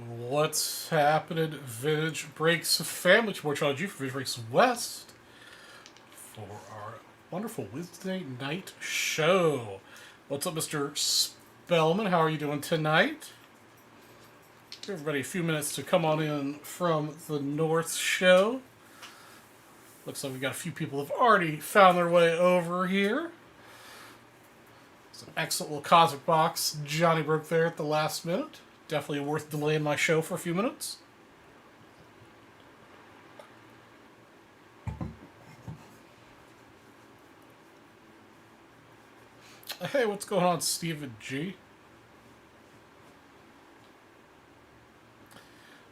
What's happening, Vintage Breaks family? It's more Charlie G for Vintage Breaks West for our wonderful Wednesday night show. What's up, Mr. Spellman? How are you doing tonight? Give everybody a few minutes to come on in from the North Show. Looks like we got a few people have already found their way over here. It's an excellent little Cosmic Box Johnny broke there at the last minute. Definitely worth delaying my show for a few minutes. Hey, what's going on, Stephen G?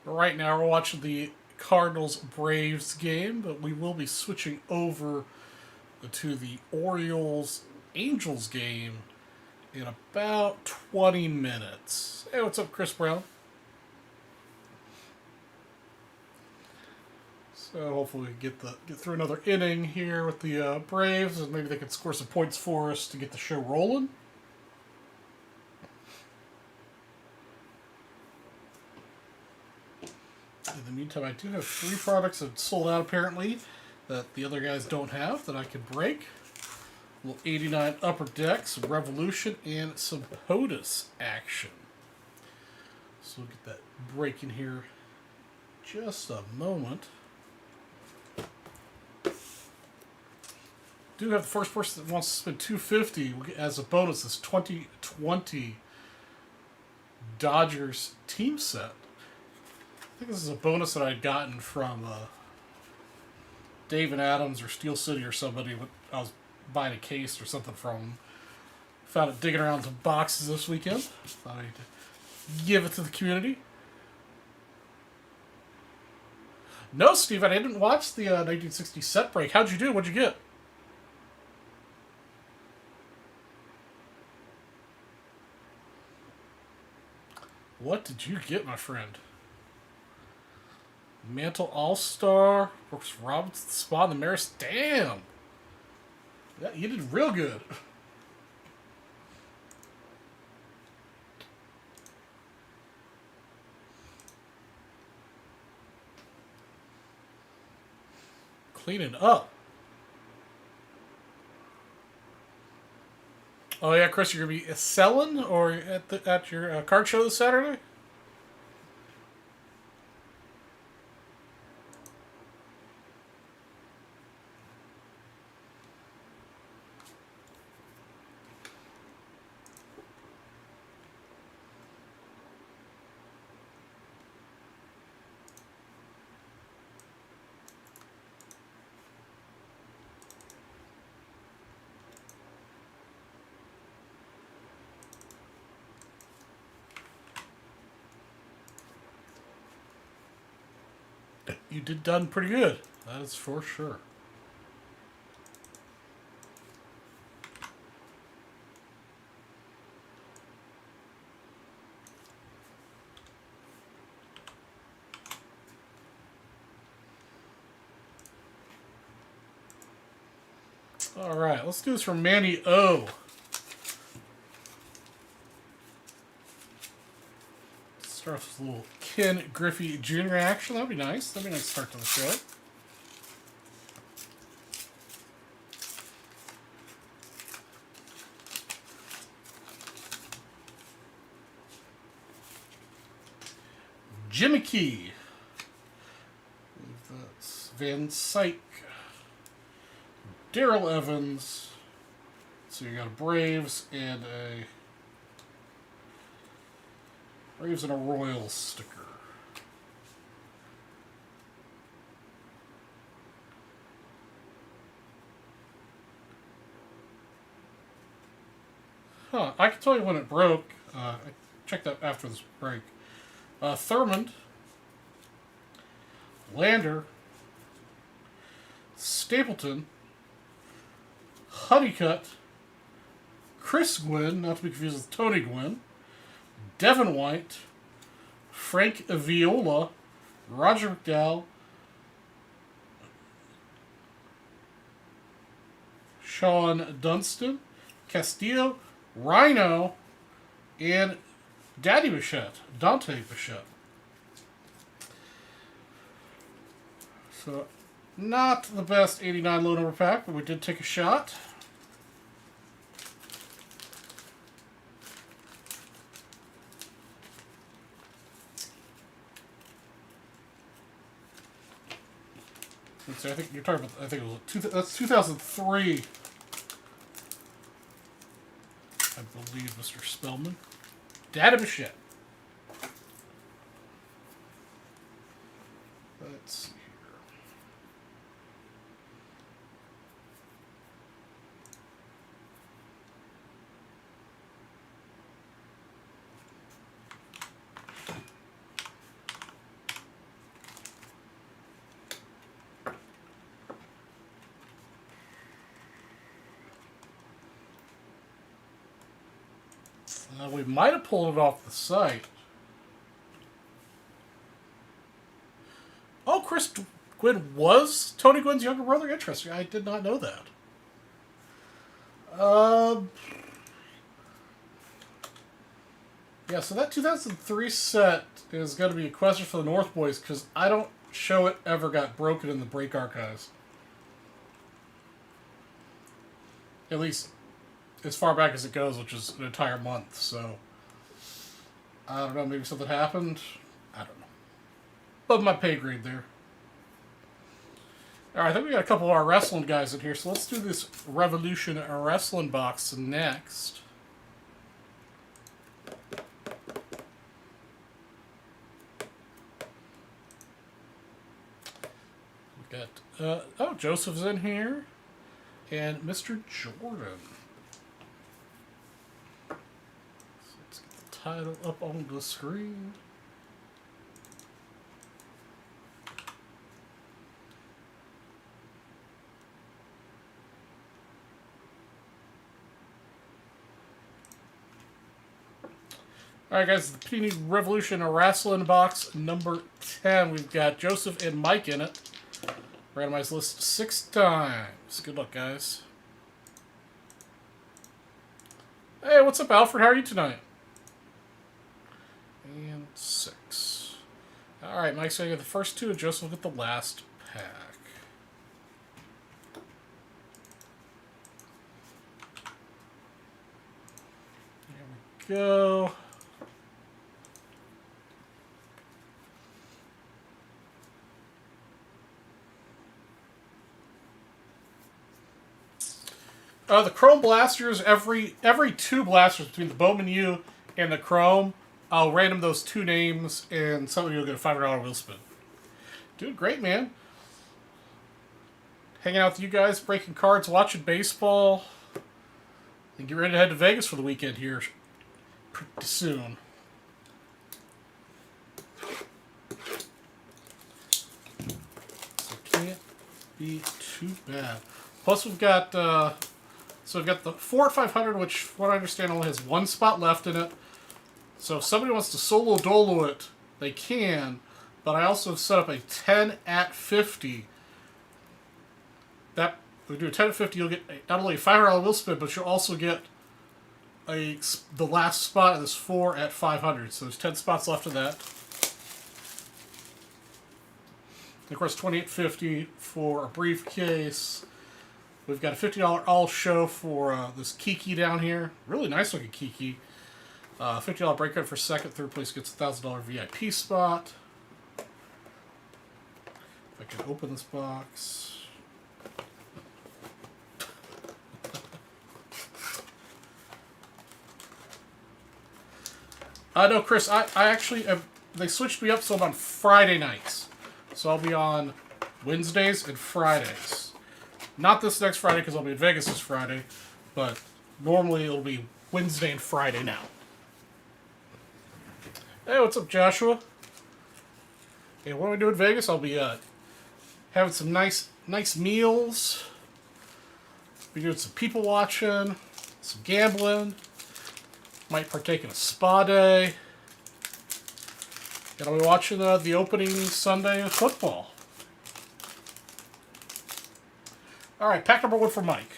Right now, we're watching the Cardinals-Braves game, but we will be switching over to the Orioles-Angels game in about 20 minutes. Hey, what's up, Chris Brown? So hopefully we get through another inning here with the Braves, and maybe they can score some points for us to get the show rolling. In the meantime, I do have 3 products that sold out apparently that the other guys don't have that I can break. A little 89 Upper Deck, some Revolution, and some POTUS action. So we'll get that break in here just a moment. Do have the first person that wants to spend $250 as a bonus this 2020 Dodgers team set. I think this is a bonus that I had gotten from Dave and Adams or Steel City or somebody. I was buying a case or something from them. Found it digging around some boxes this weekend. Thought I'd give it to the community. No, Steve, I didn't watch the 1960 set break. How'd you do? What'd you get? What did you get, my friend? Mantle All-Star, Brooks Robinson, Spawn, the Maris. Damn! Yeah, you did real good. Cleaning up. Oh yeah, Chris, you're gonna be selling or at your card show this Saturday? You did done pretty good. That is for sure. All right, let's do this from Manny O. Start off with a little Ken Griffey Jr. action. That'd be nice. That'd be a nice start to the show. Jimmy Key. That's Van Syke. Daryl Evans. So you got a Braves and a Royals sticker. Huh, I can tell you when it broke. I checked that after this break. Thurmond, Lander, Stapleton, Honeycutt, Chris Gwynn, not to be confused with Tony Gwynn, Devin White, Frank Viola, Roger McDowell, Sean Dunston, Castillo, Rhino, and Daddy Bichette, Dante Bichette. So, not the best 89 low number pack, but we did take a shot. Let's see, I think you're talking about, I think it was, that's 2003. I believe, Mr. Spellman. Dad of a shit. Let's see here. We might have pulled it off the site. Oh, Chris Gwynn was Tony Gwynn's younger brother? Interesting. I did not know that. Yeah, so that 2003 set is going to be a question for the North Boys, because I don't show it ever got broken in the break archives. At least as far back as it goes, which is an entire month, so I don't know, maybe something happened. I don't know. Above my pay grade there. Alright, I think we got a couple of our wrestling guys in here, so let's do this Revolution Wrestling box next. We got, oh, Joseph's in here, and Mr. Jordan. So let's get the title up on the screen. Alright guys, the Panini Revolution Wrestling box number 10. We've got Joseph and Mike in it. Randomized list 6 times. Good luck, guys. Hey, what's up, Alfred? How are you tonight? And 6. Alright, Mike's going to get the first 2, and Joseph will get the last pack. There we go. The Chrome Blasters, every 2 blasters between the Bowman U and the Chrome, I'll random those 2 names, and somebody will get a $500 wheel spin. Dude, great, man. Hanging out with you guys, breaking cards, watching baseball, and get ready to head to Vegas for the weekend here pretty soon. So can't be too bad. Plus we've got... So we've got the 4 at 500, which, from what I understand, only has 1 spot left in it. So if somebody wants to solo dolo it, they can. But I also have set up a 10 at 50. That if we do a 10 at 50, you'll get not only a $500 wheel spin, but you'll also get the last spot in this 4 at 500. So there's 10 spots left in that. And of course, 20 at 50 for a briefcase. We've got a $50 all show for this Kiki down here. Really nice looking Kiki. $50 breakout for second. Third place gets a $1,000 VIP spot. If I can open this box. No, Chris, I actually, they switched me up so I'm on Friday nights. So I'll be on Wednesdays and Fridays. Not this next Friday, because I'll be in Vegas this Friday, but normally it'll be Wednesday and Friday now. Hey, what's up, Joshua? Hey, what do we do in Vegas? I'll be having some nice meals. Be doing some people watching, some gambling. Might partake in a spa day. And I'll be watching the opening Sunday of football. Alright, pack number 1 for Mike.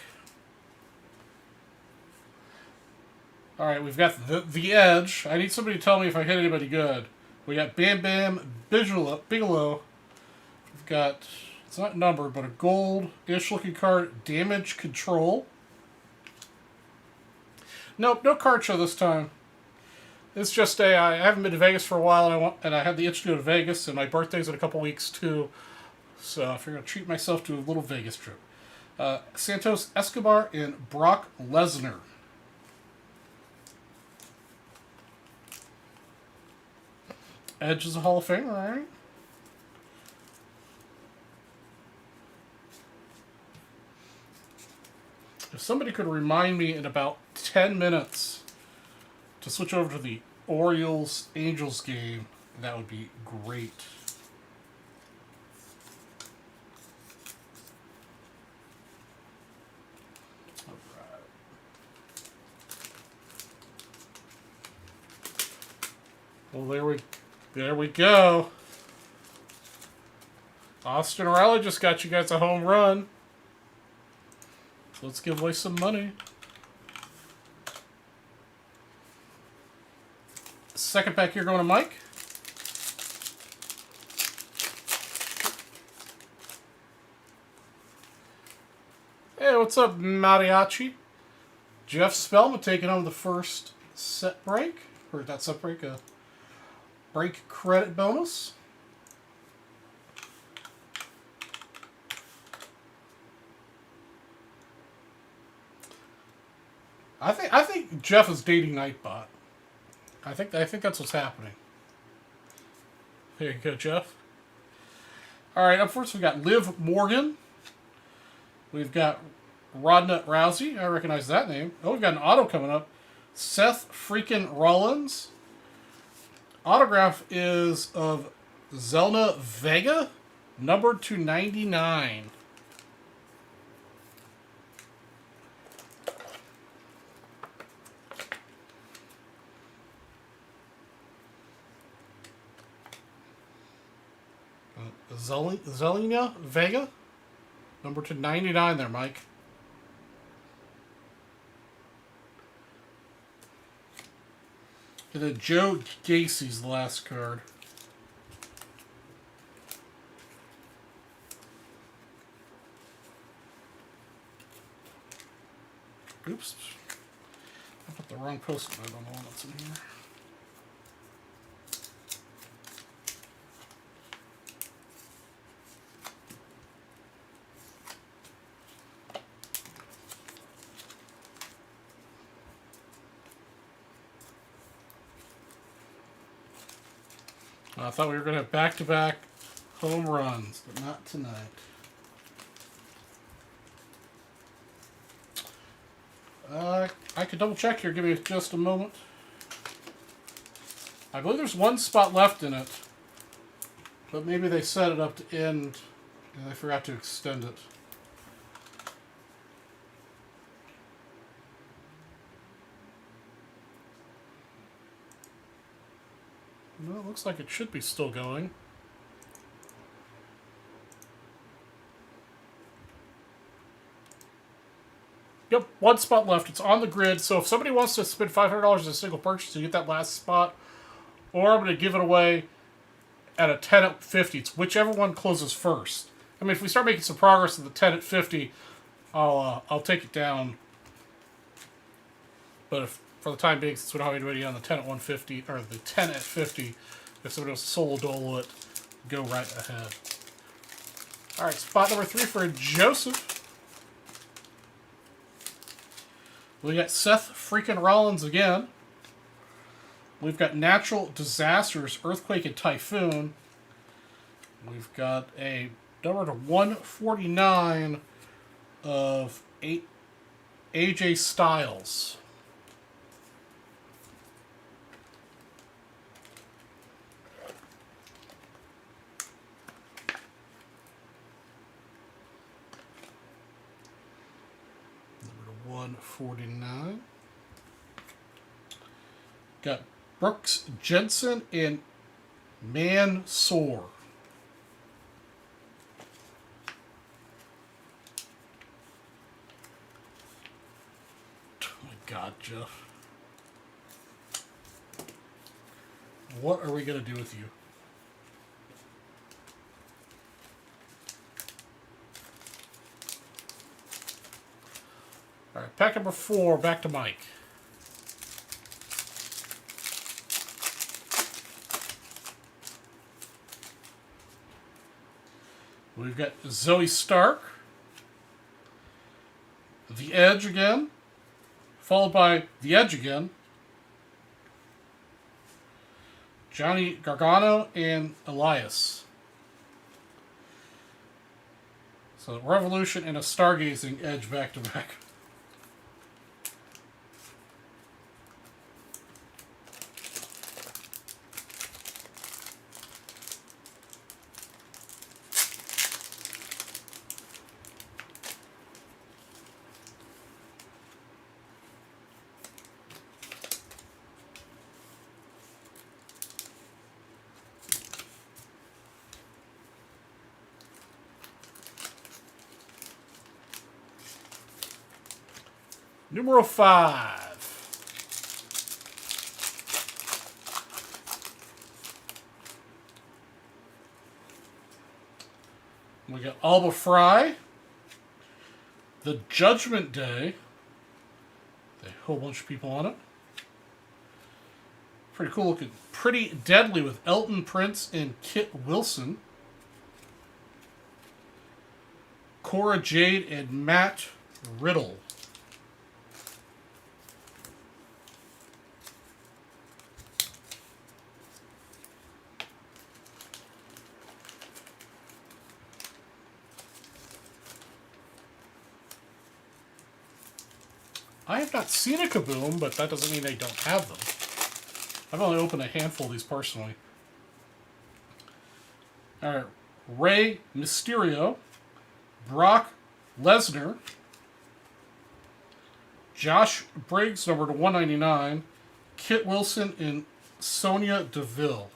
Alright, we've got the Edge. I need somebody to tell me if I hit anybody good. We got Bam Bam Bigelow. We've got It's not numbered, but a gold-ish looking card. Damage Control. Nope, no card show this time. It's just I haven't been to Vegas for a while, and I had the itch to go to Vegas, and my birthday's in a couple weeks too. So I figured I'd treat myself to a little Vegas trip. Santos Escobar and Brock Lesnar. Edge is a Hall of Famer, alright? If somebody could remind me in about 10 minutes to switch over to the Orioles-Angels game, that would be great. Alright. Well, there we go. Austin Riley just got you guys a home run. So let's give away some money. Second pack here going to Mike. Hey, what's up, Mariachi? Jeff Spellman taking on the first set break. Or not set break, a break credit bonus. I think Jeff is dating Nightbot. I think that's what's happening. There you go, Jeff. All right, up first we've got Liv Morgan. We've got Rodney Rousey. I recognize that name. Oh, we've got an auto coming up. Seth freaking Rollins. Autograph is of Zelna Vega, numbered to 99. Zelina Vega, number to 99 there, Mike. And then Joe Gacy's the last card. Oops. I put the wrong post-it note on the one that's in here. I thought we were going to have back-to-back home runs, but not tonight. I could double check here. Give me just a moment. I believe there's one spot left in it, but maybe they set it up to end and I forgot to extend it. Well, it looks like it should be still going. Yep, one spot left. It's on the grid. So if somebody wants to spend $500 as a single purchase to get that last spot, or I'm going to give it away at a 10 at 50. It's whichever one closes first. I mean, if we start making some progress in the 10 at 50, I'll take it down. But if, for the time being, since we don't have anybody on the 10 at 150 or the 10 at 50, if somebody wants to solo dolo it, go right ahead. All right, spot number 3 for Joseph. We got Seth freaking Rollins again. We've got Natural Disasters, Earthquake and Typhoon. We've got a number to 149 of AJ Styles. Number to 149. Got Brooks Jensen and Mansoor. Oh my God, Jeff. What are we going to do with you? right, pack number 4, back to Mike. We've got Zoe Stark, The Edge again, followed by The Edge again, Johnny Gargano, and Elias. So Revolution and a Stargazing Edge back to back. Numero 5. We got Alba Fry, The Judgment Day, a whole bunch of people on it. Pretty cool looking. Pretty Deadly with Elton Prince and Kit Wilson. Cora Jade and Matt Riddle. I have not seen a Kaboom, but that doesn't mean they don't have them. I've only opened a handful of these personally. Alright, Rey Mysterio, Brock Lesnar, Josh Briggs, number to 199, Kit Wilson, and Sonya Deville.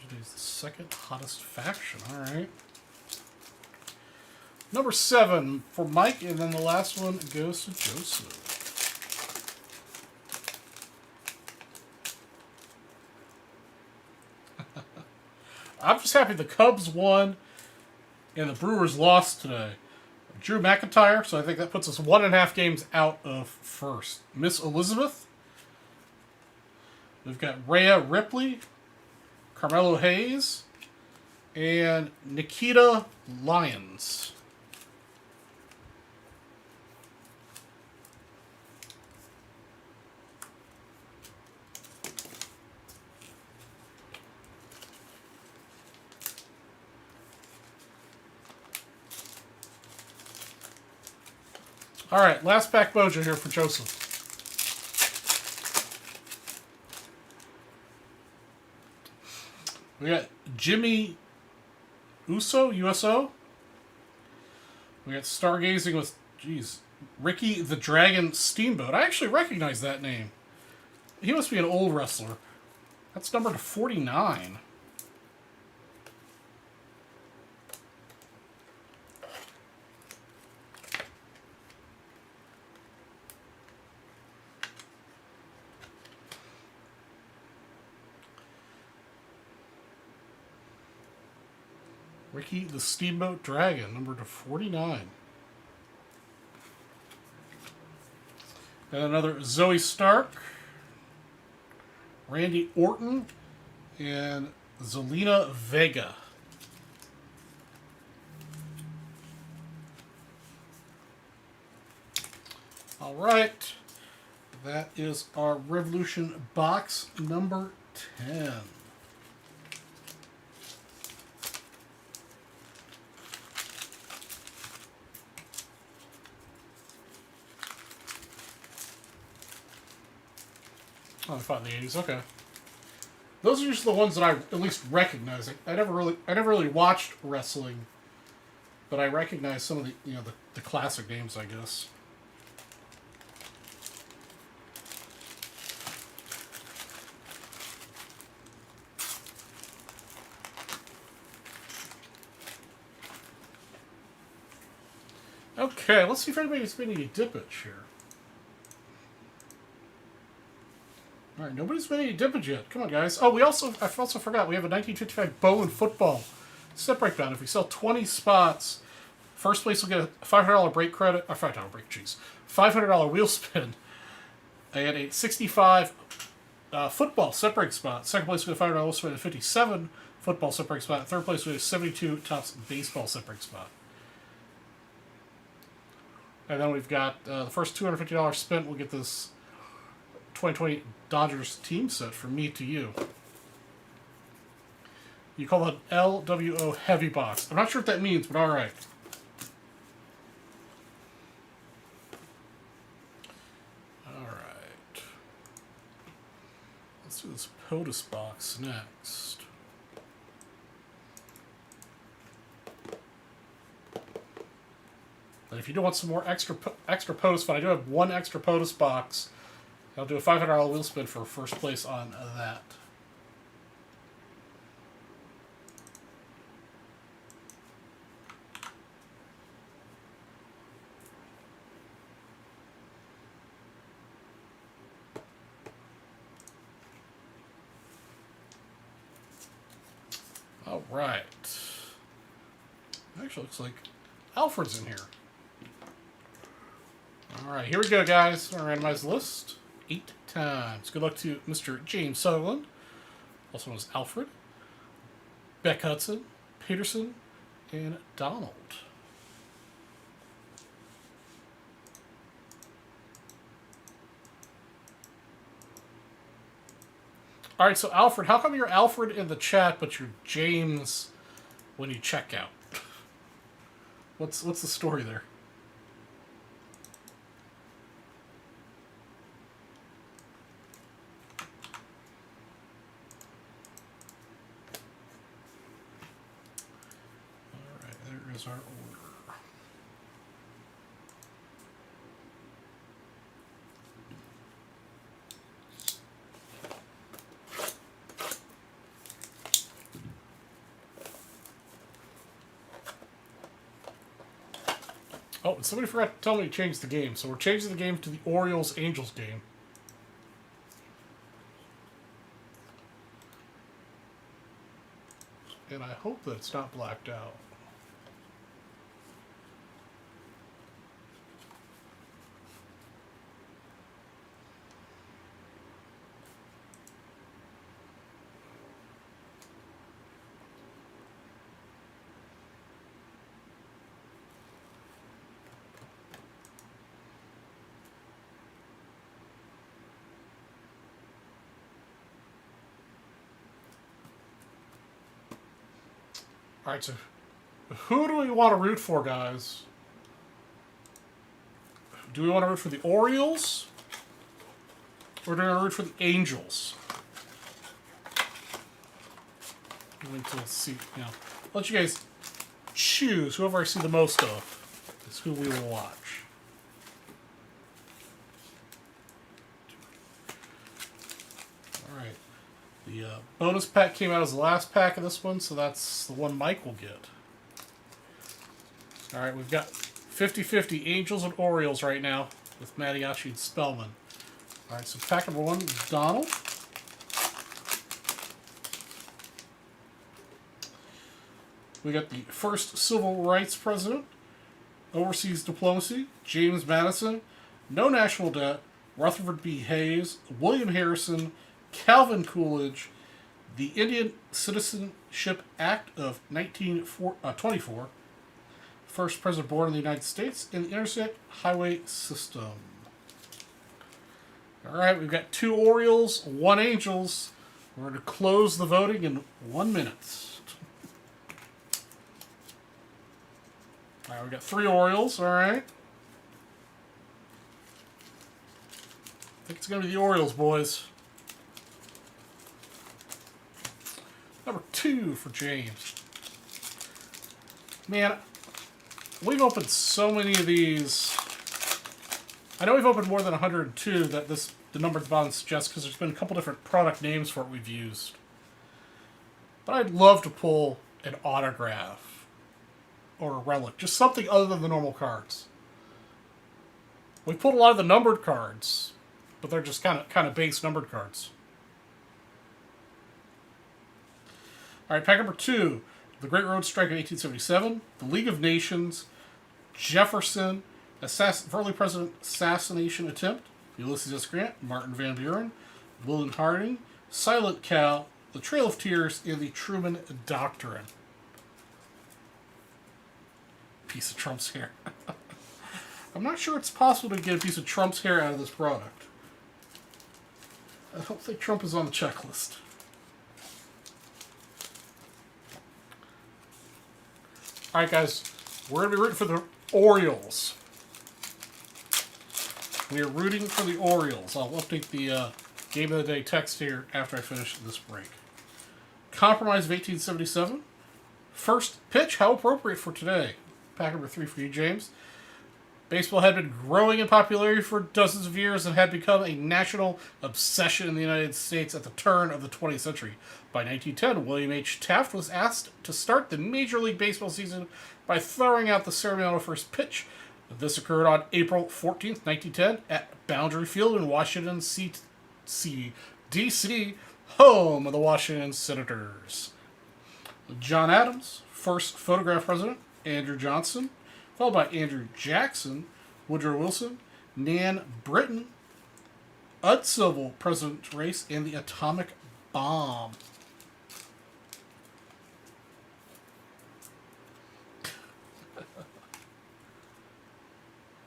Today's the second hottest faction. All right. Number 7 for Mike, and then the last one goes to Joseph. I'm just happy the Cubs won and the Brewers lost today. Drew McIntyre, so I think that puts us 1.5 games out of first. Miss Elizabeth. We've got Rhea Ripley, Carmelo Hayes, and Nikita Lyons. All right, last pack mojo here for Joseph. We got Jimmy Uso, USO. We got Stargazing with, Ricky the Dragon Steamboat. I actually recognize that name. He must be an old wrestler. That's number to 49. Ricky the Steamboat Dragon, number to 49. And another Zoe Stark, Randy Orton, and Zelina Vega. All right. That is our Revolution box number 10. Oh, I fought in the 80s. Okay, those are just the ones that I at least recognize. I never really watched wrestling, but I recognize some of the the classic names, I guess. Okay, let's see if anybody's made any dippage here. All right, nobody's made any dippage yet. Come on, guys. Oh, I also forgot we have a 1955 Bowling football set break bound. If we sell 20 spots, first place will get a $500 break credit. Or $5 break, jeez. $500 wheel spin. And a 65 football set break spot. Second place will get a $500 wheel spin and 57 football set break spot. Third place will get a 72 tops baseball set break spot. And then we've got the first $250 spent. We'll get this 2020 Dodgers team set from me to you. You call it LWO Heavy Box. I'm not sure what that means, but all right. All right. Let's do this POTUS box next. But if you do want some more extra POTUS fun, I do have one extra POTUS box. I'll do a $500 wheel spin for first place on that. All right. Actually, looks like Alfred's in here. All right, here we go, guys. Our randomized list 8 times. Good luck to Mr. James Sutherland, also known as Alfred, Beck Hudson, Peterson, and Donald. All right, so Alfred, how come you're Alfred in the chat, but you're James when you check out? What's the story there? All right, there is our order. Oh, and somebody forgot to tell me to change the game. So we're changing the game to the Orioles-Angels game. And I hope that it's not blacked out. All right, so who do we want to root for, guys? Do we want to root for the Orioles? Or do we want to root for the Angels? Wait till see. You know, let you guys choose. Whoever I see the most of is who we will watch. All right. The bonus pack came out as the last pack of this one, so that's the one Mike will get. All right, we've got 50-50 Angels and Orioles right now with Mariachi and Spellman. All right, so pack number 1, Donald. We got the first civil rights president, overseas diplomacy, James Madison, no national debt, Rutherford B. Hayes, William Harrison, Calvin Coolidge, the Indian Citizenship Act of 1924, first president born in the United States, and the Interstate Highway System. All right, we've got 2 Orioles, 1 Angels. We're going to close the voting in 1 minute. All right, we've got 3 Orioles, all right. I think it's going to be the Orioles, boys. Number 2 for James. Man, we've opened so many of these. I know we've opened more than 102 that the number at the bottom suggests, because there's been a couple different product names for it we've used. But I'd love to pull an autograph or a relic. Just something other than the normal cards. We pulled a lot of the numbered cards, but they're just kind of base numbered cards. All right, pack number 2. The Great Road Strike of 1877, the League of Nations, Jefferson, early president assassination attempt, Ulysses S. Grant, Martin Van Buren, William Harding, Silent Cal, the Trail of Tears, and the Truman Doctrine. Piece of Trump's hair. I'm not sure it's possible to get a piece of Trump's hair out of this product. I don't think Trump is on the checklist. Alright guys, we're going to be rooting for the Orioles. We are rooting for the Orioles. I'll update the Game of the Day text here after I finish this break. Compromise of 1877. First pitch, how appropriate for today. Pack number 3 for you, James. Baseball had been growing in popularity for dozens of years and had become a national obsession in the United States at the turn of the 20th century. By 1910, William H. Taft was asked to start the Major League Baseball season by throwing out the ceremonial first pitch. This occurred on April 14th, 1910, at Boundary Field in Washington, D.C., home of the Washington Senators. John Adams, first photograph president, Andrew Johnson, followed by Andrew Jackson, Woodrow Wilson, Nan Britton, Civil president race, and the atomic bomb.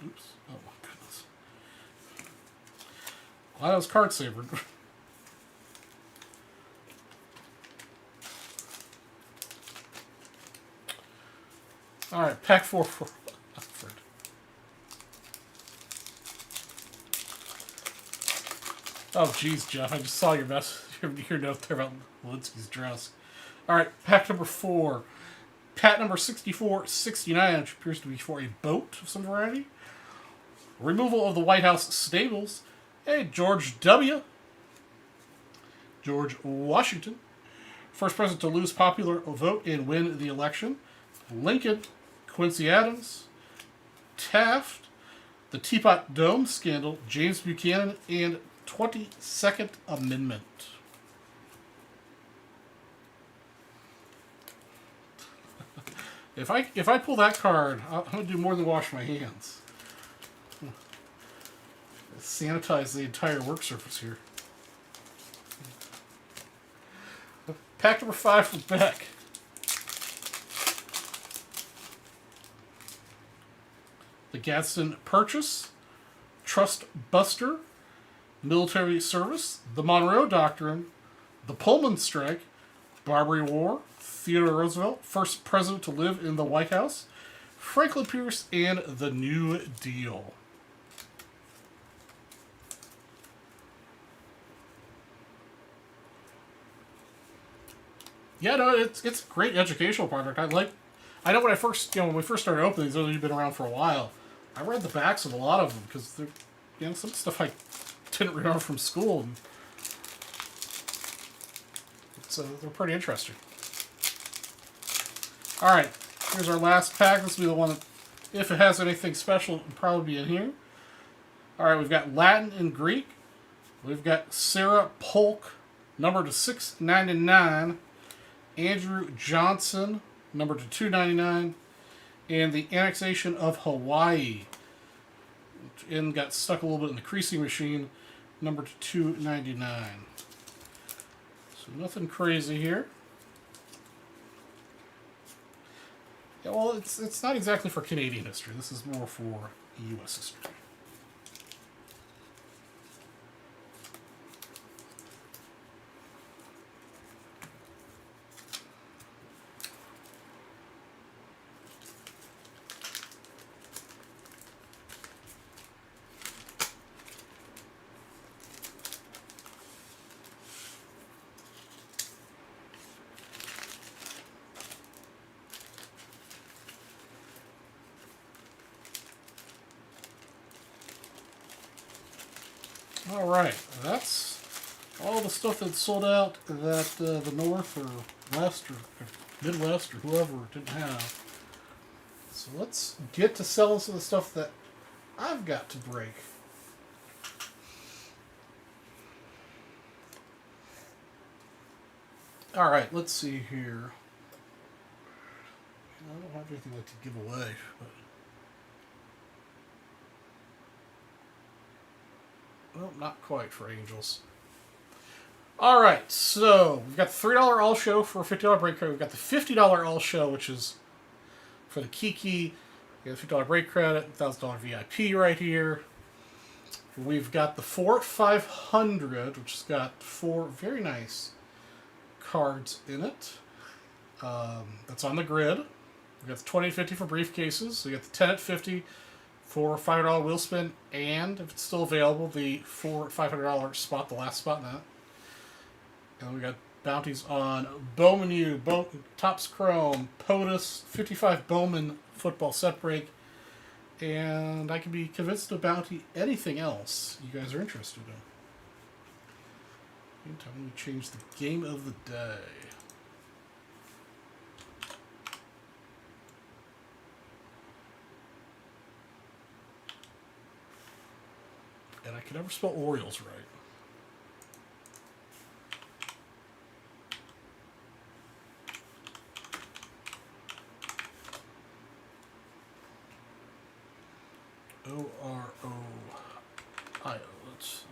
Oops. Oh my goodness. Well, that was card saver. Alright, pack 4 for Alfred. Oh, jeez, Jeff. I just saw your your note there about Linsky's dress. Alright, pack number 4. Pat number 6469, which appears to be for a boat of some variety. Removal of the White House stables. Hey, George W. George Washington. First president to lose popular vote and win the election. Lincoln. Quincy Adams, Taft, the Teapot Dome scandal, James Buchanan, and 22nd Amendment. If I pull that card, I'm going to do more than wash my hands. Sanitize the entire work surface here. Pack number 5 for Beck. The Gadsden Purchase, Trust Buster, Military Service, the Monroe Doctrine, the Pullman Strike, Barbary War, Theodore Roosevelt, first president to live in the White House, Franklin Pierce, and the New Deal. Yeah, no, it's a great educational project. I know when we first started opening these, those have been around for a while. I read the backs of a lot of them because some stuff I didn't remember from school. And they're pretty interesting. All right, here's our last pack. This will be the one that, if it has anything special, it will probably be in here. All right, we've got Latin and Greek. We've got Sarah Polk, number to 699. Andrew Johnson, number to 299. And the annexation of Hawaii. And got stuck a little bit in the creasing machine, number to 299. So nothing crazy here. Yeah, well, it's not exactly for Canadian history. This is more for U.S. history. All right, that's all the stuff that's sold out that the North or West or Midwest or whoever didn't have. So let's get to selling some of the stuff that I've got to break. All right, let's see here. I don't have anything like to give away, but well, not quite for Angels. All right, so we've got the $3 all show for a $50 break credit. We've got the $50 all show, which is for the Kiki. We got the $50 break credit, $1,000 VIP right here. We've got the 4 500, which has got 4 very nice cards in it. That's on the grid. We got the 20 at 50 for briefcases. So we got the 10 at 50 for $5 wheel spin, and if it's still available, the 4 $500 spot, the last spot in that. And we got bounties on Bowman U, Topps Chrome, POTUS, 55 Bowman football set break, and I can be convinced of bounty anything else you guys are interested in. Meantime, let me change the game of the day. And I can never spell Orioles right. O-R-O-I-O. Let's...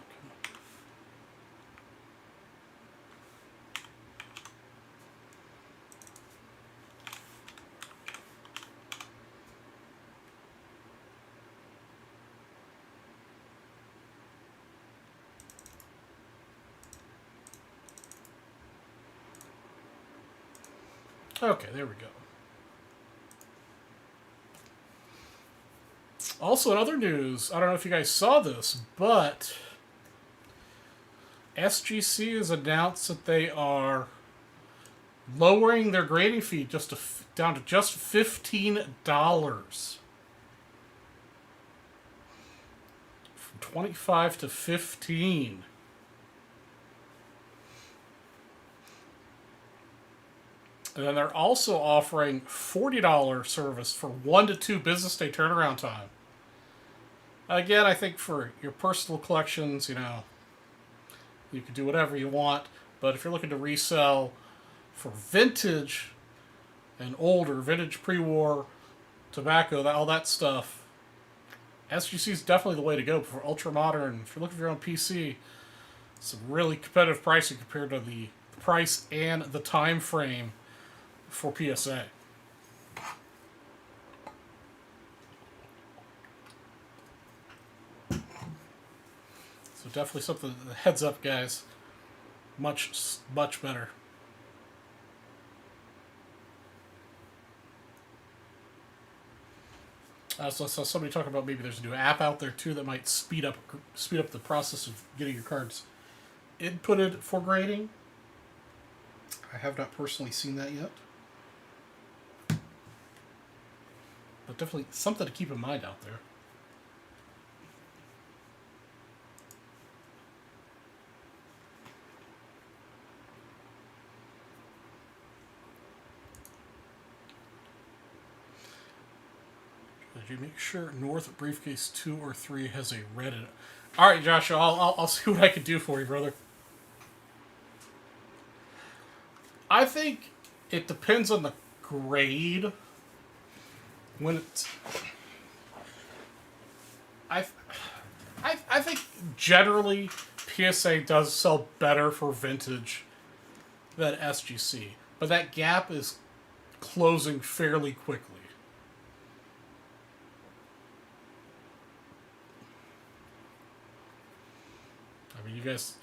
Okay, there we go. Also, in other news, I don't know if you guys saw this, but SGC has announced that they are lowering their grading fee down to just $15. From 25 to 15. And then they're also offering $40 service for 1 to 2 business day turnaround time. Again, I think for your personal collections, you know, you can do whatever you want. But if you're looking to resell for vintage and older, vintage pre-war, tobacco, all that stuff, SGC is definitely the way to go. For ultra modern, if you're looking for your own PC, some really competitive pricing compared to the price and the time frame for PSA. So definitely something, heads up guys, much better. So I saw somebody talking about maybe there's a new app out there too that might speed up the process of getting your cards inputted for grading. I have not personally seen that yet. But definitely something to keep in mind out there. Did you make sure North Briefcase 2 or 3 has a red in it? All right, Joshua, I'll see what I can do for you, brother. I think it depends on the grade. When it's, I think generally PSA does sell better for vintage than SGC, but that gap is closing fairly quickly. I mean, you guys,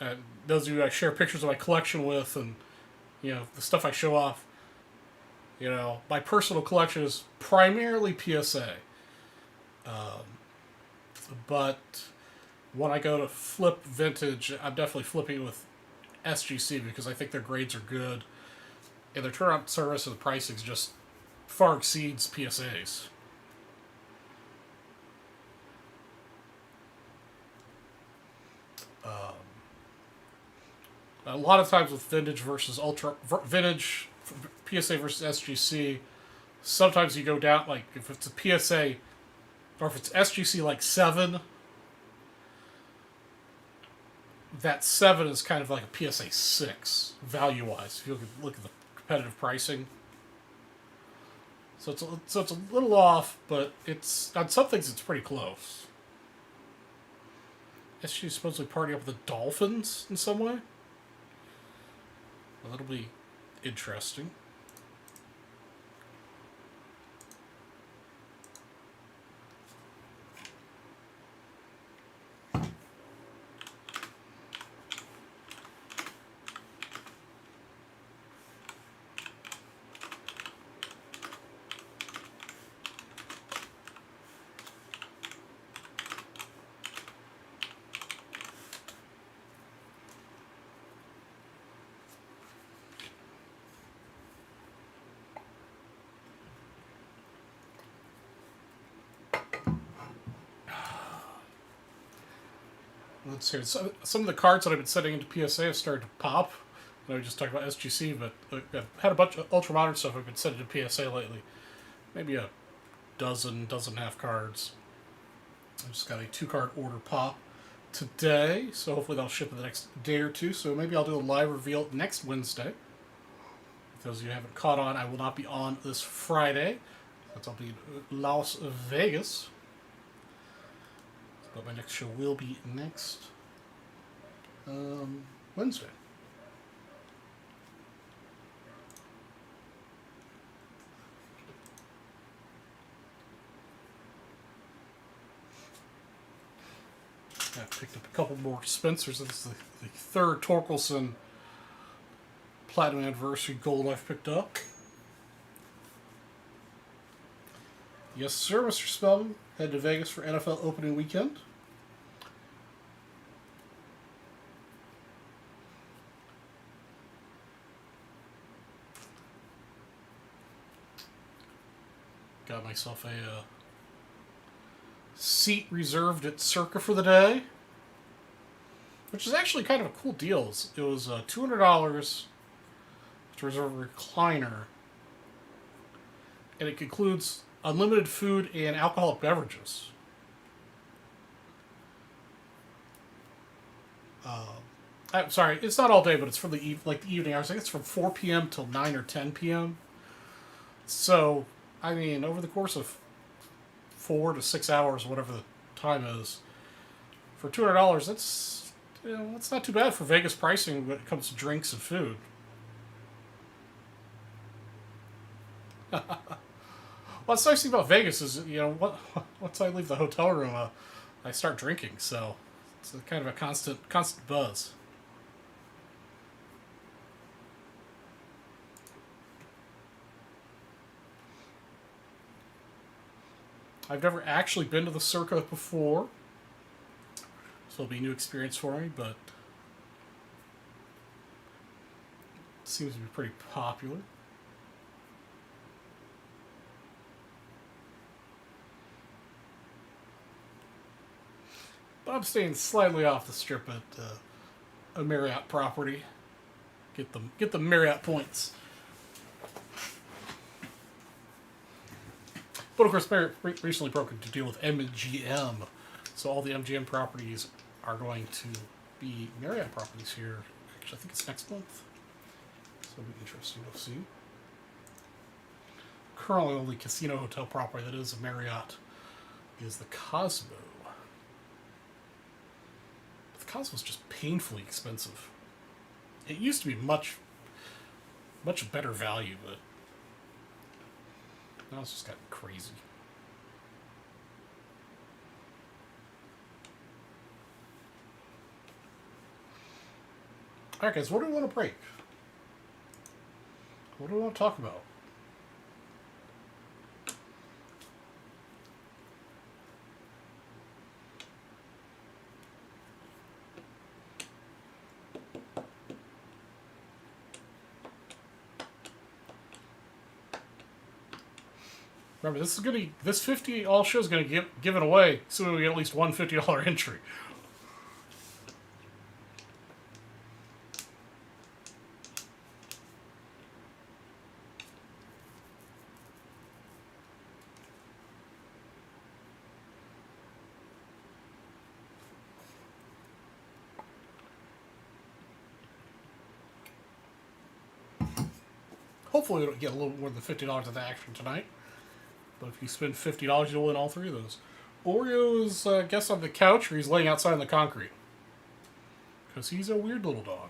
those of you I share pictures of my collection with, and you know the stuff I show off. You know, my personal collection is primarily PSA. But when I go to flip vintage, I'm definitely flipping with SGC because I think their grades are good. And their turnaround service and the pricing just far exceeds PSA's. A lot of times with vintage versus vintage PSA versus SGC, sometimes you go down, like if it's a PSA or if it's SGC like 7, that 7 is kind of like a PSA 6 value wise. If you look at the competitive pricing, so it's a little off, but it's on some things it's pretty close. SGC is supposedly partnering up with the Dolphins in some way. Well, that'll be interesting. Let's see. Some of the cards that I've been setting into PSA have started to pop. I know we just talked about SGC, but I've had a bunch of ultra modern stuff I've been setting to PSA lately. Maybe a dozen and a half cards. I just got a 2-card order pop today, so hopefully that'll ship in the next day or two. So maybe I'll do a live reveal next Wednesday. For those of you who haven't caught on, I will not be on this Friday. I'll be in Las Vegas. But my next show will be next Wednesday. I picked up a couple more Spencers. This is the third Torkelson Platinum Anniversary Gold I've picked up. Yes, sir, Mr. Spellman. Head to Vegas for NFL opening weekend. Got myself a seat reserved at Circa for the day, which is actually kind of a cool deal. It was $200 to reserve a recliner, and it includes unlimited food and alcoholic beverages. I'm sorry, it's not all day, but it's for the evening hours. I think it's from 4 p.m. till 9 or 10 p.m. So, I mean, over the course of 4 to 6 hours, whatever the time is, for $200, that's not too bad for Vegas pricing when it comes to drinks and food. What's nice thing about Vegas is, once I leave the hotel room, I start drinking. So it's kind of a constant buzz. I've never actually been to the Circa before, so it'll be a new experience for me. But it seems to be pretty popular. But I'm staying slightly off the strip at a Marriott property. Get the Marriott points. But of course, Marriott recently broke into deal with MGM, so all the MGM properties are going to be Marriott properties here. Actually, I think it's next month, so it'll be interesting to see. Currently, only casino hotel property that is a Marriott is the Cosmo. Cosmo's just painfully expensive. It used to be much better value, but now it's just gotten crazy. Alright guys, what do we want to break? What do we want to talk about? Remember, this 50 all show is gonna get given away soon. We get at least one $50 entry. hopefully we don't get a little more than $50 of the action tonight. But if you spend $50, you'll win all three of those. Oreo is, I guess, on the couch, or he's laying outside in the concrete. Because he's a weird little dog.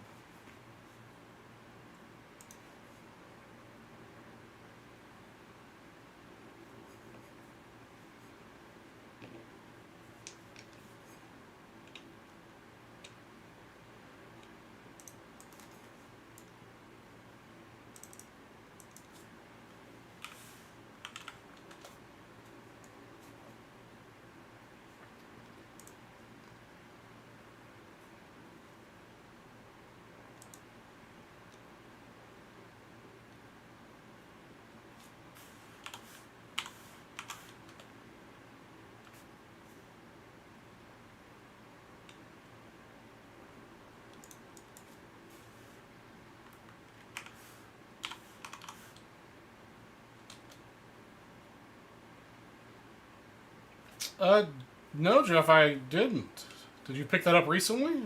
No, Jeff, I didn't. Did you pick that up recently?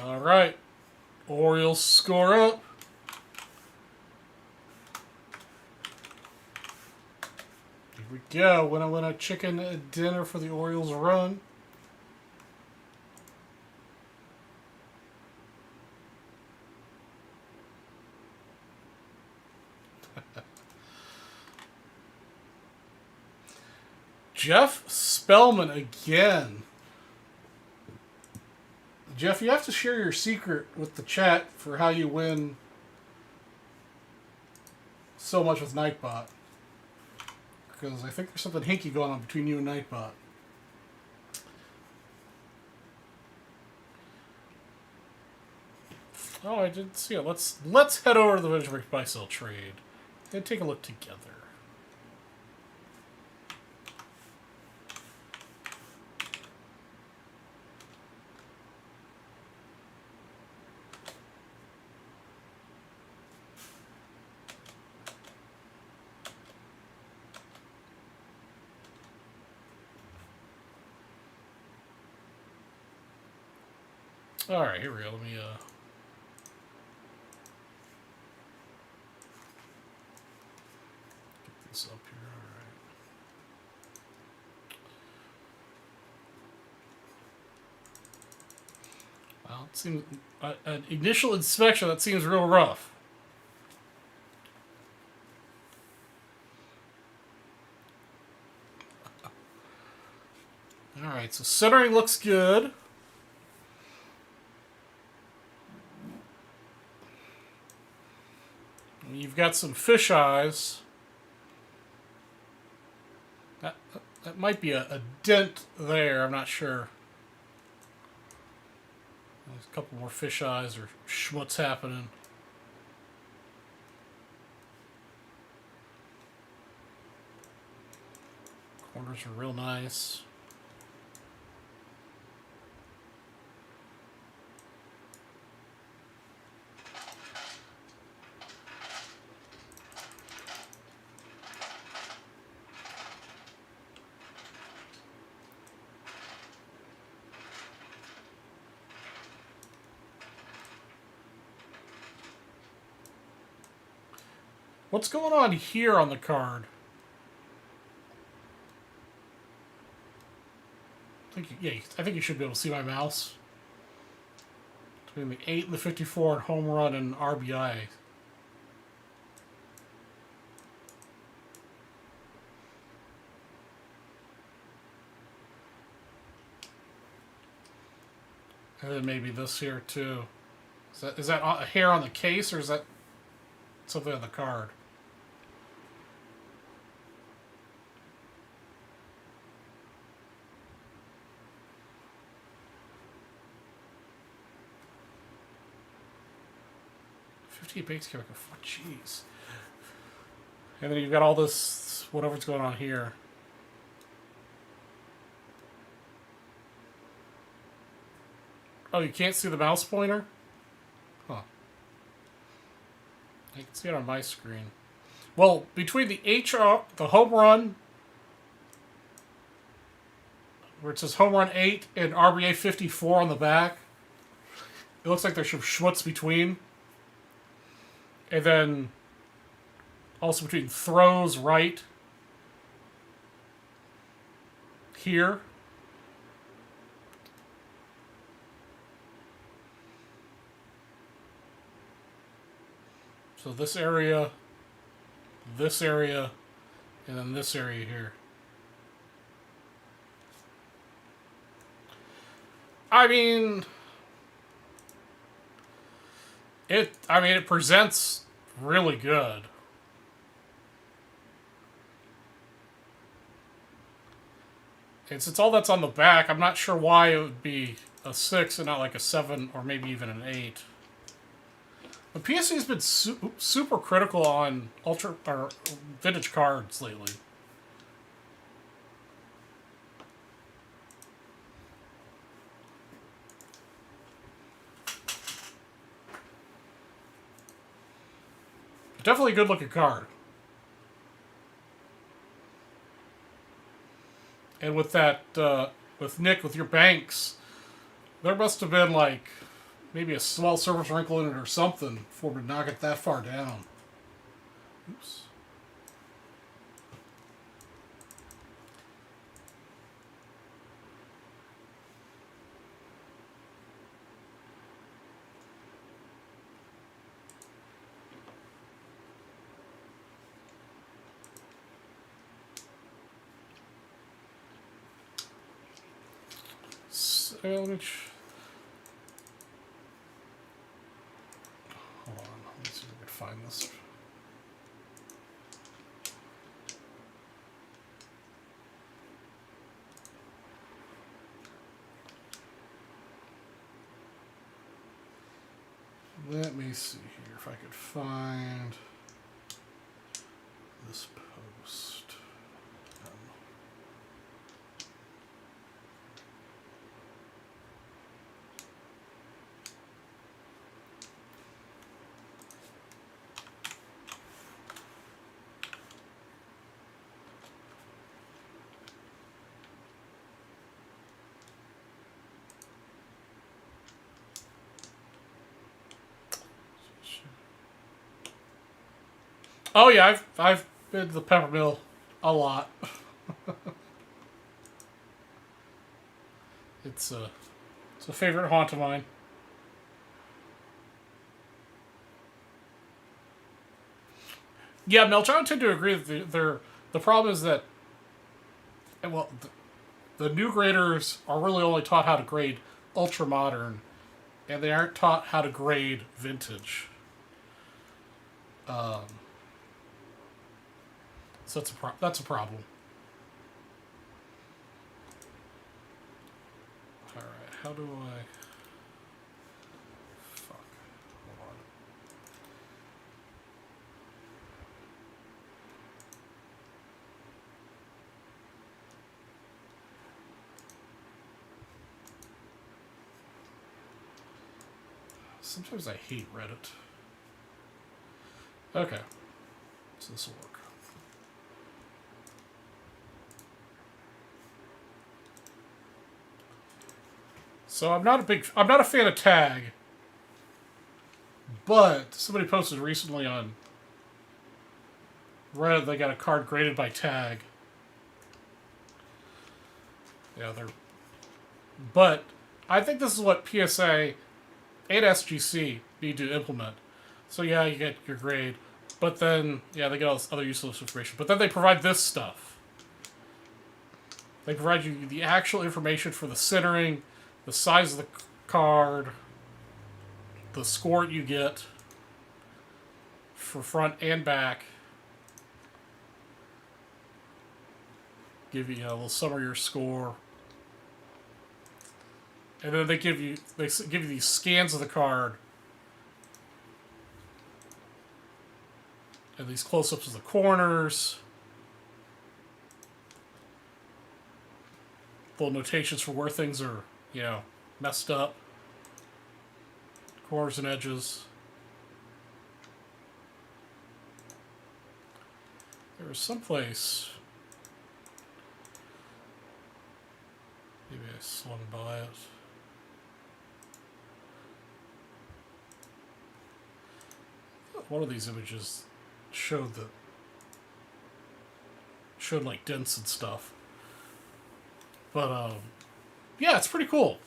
All right. Orioles score up. Here we go. Win a chicken dinner for the Orioles run. Jeff Spellman again. Jeff, you have to share your secret with the chat for how you win so much with Nightbot. Because I think there's something hinky going on between you and Nightbot. Oh, I didn't see it. Let's head over to the Vintage Break Buy Sell Trade and take a look together. All right, here we go. Let me get this up here. All right. Well, it seems an initial inspection that seems real rough. All right, so centering looks good. You've got some fish eyes. That might be a dent there. I'm not sure. There's a couple more fish eyes or schmutz happening. Corners are real nice. What's going on here on the card? I think you should be able to see my mouse. Between the 8 and the 54 and home run and RBI. And then maybe this here too. Is that a hair on the case or is that something on the card? Baked chemical. Jeez. And then you've got all this, whatever's going on here. Oh, you can't see the mouse pointer? Huh. I can see it on my screen. Well, between the HR, the home run, where it says home run 8 and RBA 54 on the back. It looks like there's some schmutz between. And then also between throws right here. So this area, and then this area here. I mean, it presents really good. And since all that's on the back, I'm not sure why it would be a 6 and not like a 7 or maybe even an 8. But PSC's been super critical on ultra or vintage cards lately. Definitely a good looking card. And with that, with Nick, with your banks, there must have been like maybe a small surface wrinkle in it or something for him to knock it that far down. Oops. Hold on, let me see if I can find this. Let me see here if I could find this post. Oh yeah, I've been to the Peppermill a lot. It's a favorite haunt of mine. Yeah, Melch, I would tend to agree that the problem is that, well, the new graders are really only taught how to grade ultra modern, and they aren't taught how to grade vintage. So that's a problem. All right, how do I? Fuck. Hold on. Sometimes I hate Reddit. Okay, so this will work. So I'm not a fan of tag, but somebody posted recently on Reddit they got a card graded by tag. Yeah, but I think this is what PSA and SGC need to implement. So yeah, you get your grade, but then yeah, they get all this other useless information. But then they provide this stuff. They provide you the actual information for the centering, the size of the card, the score you get for front and back. Give you a little summary of your score. And then they give you these scans of the card. And these close-ups of the corners. Little notations for where things are, messed up. Corners and edges. There was someplace. Maybe I swung by it. One of these images showed like dents and stuff. But yeah, it's pretty cool.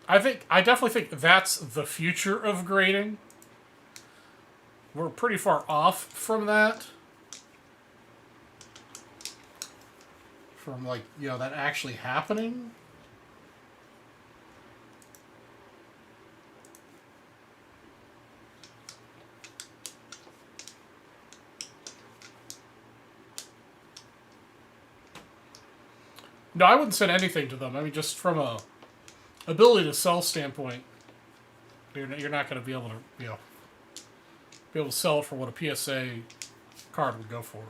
I definitely think that's the future of grading. We're pretty far off from that. From, like, you know, that actually happening. No, I wouldn't send anything to them. I mean, just from a ability to sell standpoint, you're not going to be able to, you know, be able to sell it for what a PSA card would go for.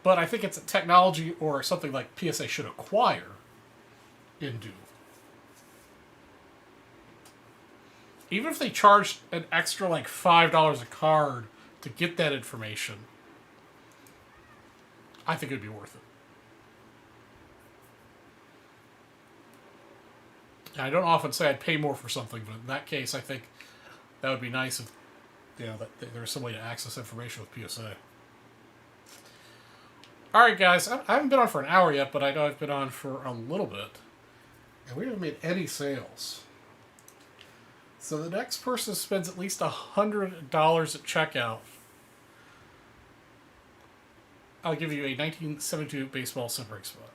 But I think it's a technology or something like PSA should acquire into. Even if they charged an extra like $5 a card to get that information, I think it would be worth it. I don't often say I'd pay more for something, but in that case, I think that would be nice if, you know, that there was some way to access information with PSA. All right, guys, I haven't been on for an hour yet, but I know I've been on for a little bit, and we haven't made any sales. So the next person spends at least $100 at checkout, I'll give you a 1972 baseball break spot.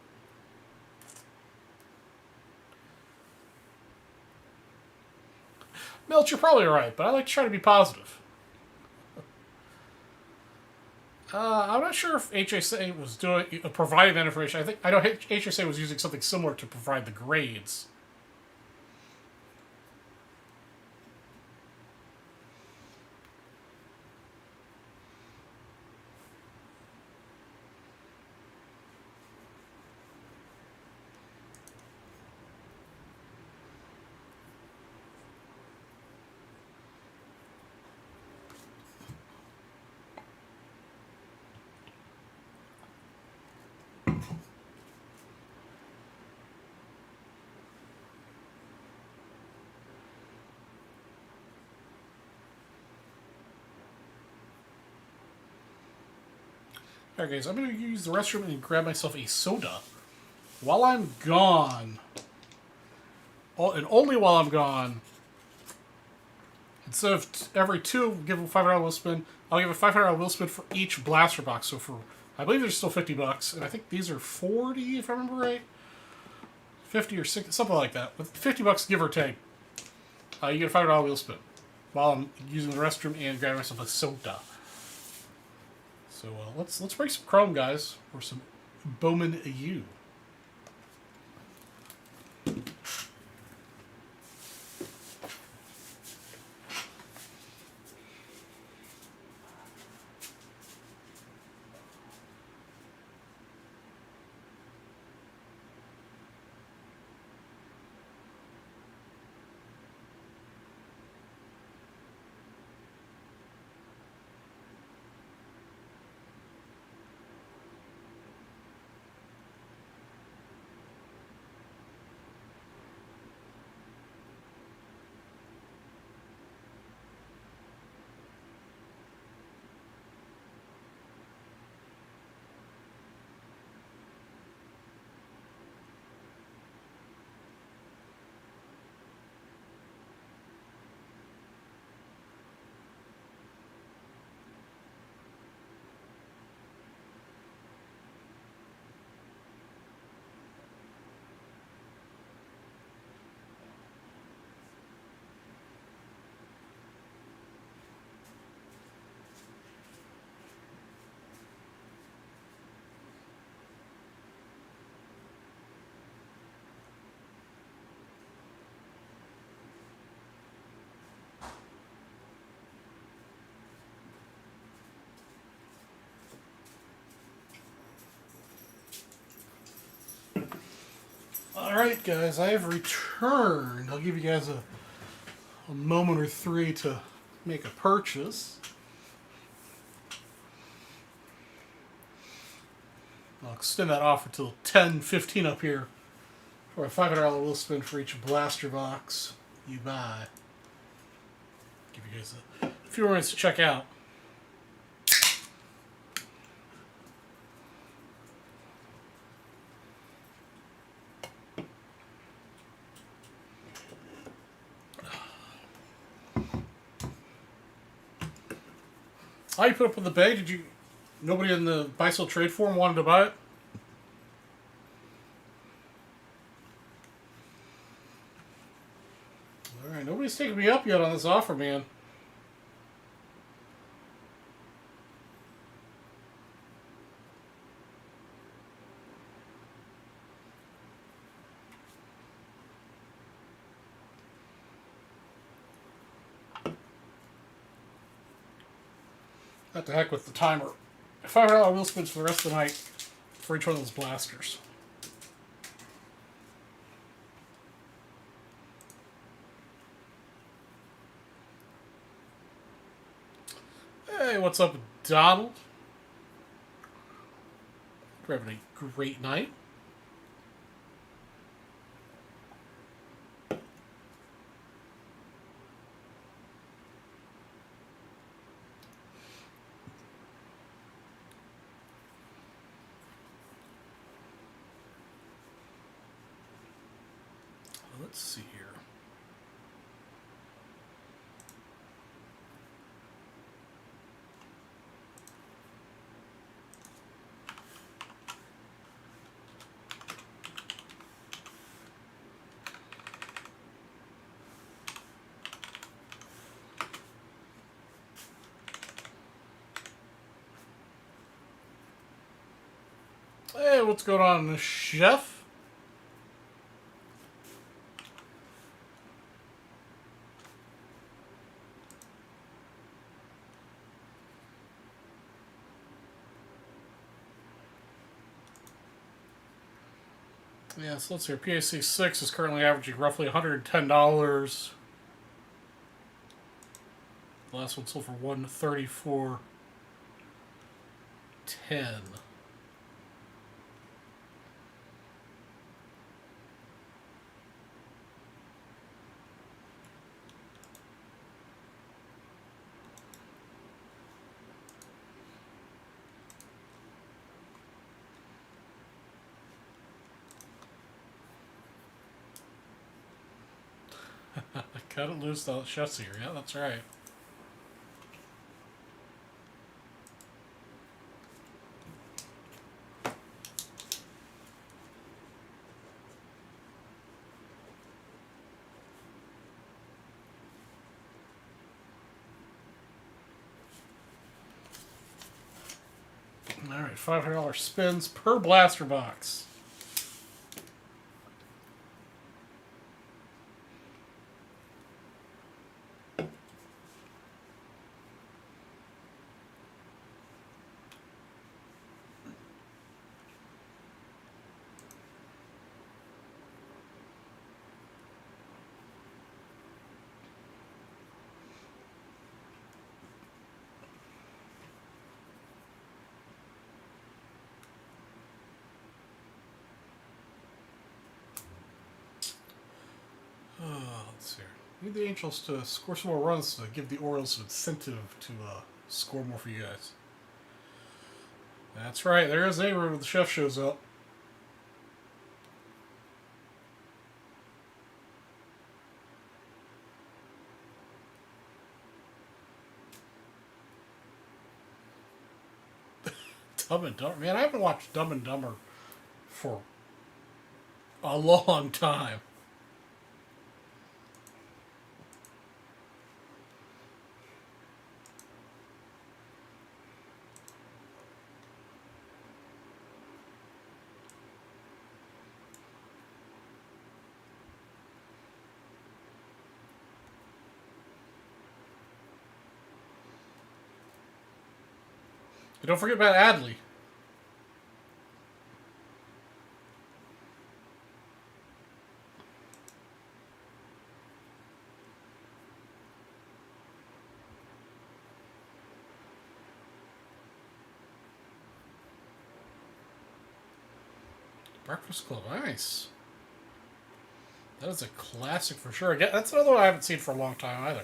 Milt, you're probably right, but I like to try to be positive. I'm not sure if HSA was providing that information. I know HSA was using something similar to provide the grades. Alright, guys, I'm going to use the restroom and grab myself a soda. While I'm gone, and only while I'm gone, instead of every two, give a $500 wheel spin, I'll give a $500 wheel spin for each blaster box. So for, I believe there's still $50, and I think these are 40 if I remember right. 50 or 60, something like that. With $50, give or take, you get a $500 wheel spin while I'm using the restroom and grabbing myself a soda. So let's break some Chrome, guys, or some Bowman U. Alright, guys, I have returned. I'll give you guys a moment or three to make a purchase. I'll extend that offer till 10:15 up here for a $500 wheel spin for each blaster box you buy. Give you guys a few minutes to check out. How you put up with the bay? Did you? Nobody in the buy sell trade forum wanted to buy it. All right, nobody's taking me up yet on this offer, man. What the heck with the timer. $500 wheel spins for the rest of the night for each one of those blasters. Hey, what's up, Donald? We're having a great night. Let's see here. Hey, what's going on, Chef? Yeah, so let's see. PAC 6 is currently averaging roughly $110. The last one sold for $134.10. Cut it loose, the chef's here. Yeah, that's right. All right, $500 spins per blaster box. Let's see. Need the Angels to score some more runs to give the Orioles some incentive to score more for you guys. That's right. There is A-Room when the chef shows up. Dumb and Dumber. Man, I haven't watched Dumb and Dumber for a long time. And don't forget about Adley. Breakfast Club, nice. That is a classic for sure. Again, that's another one I haven't seen for a long time either.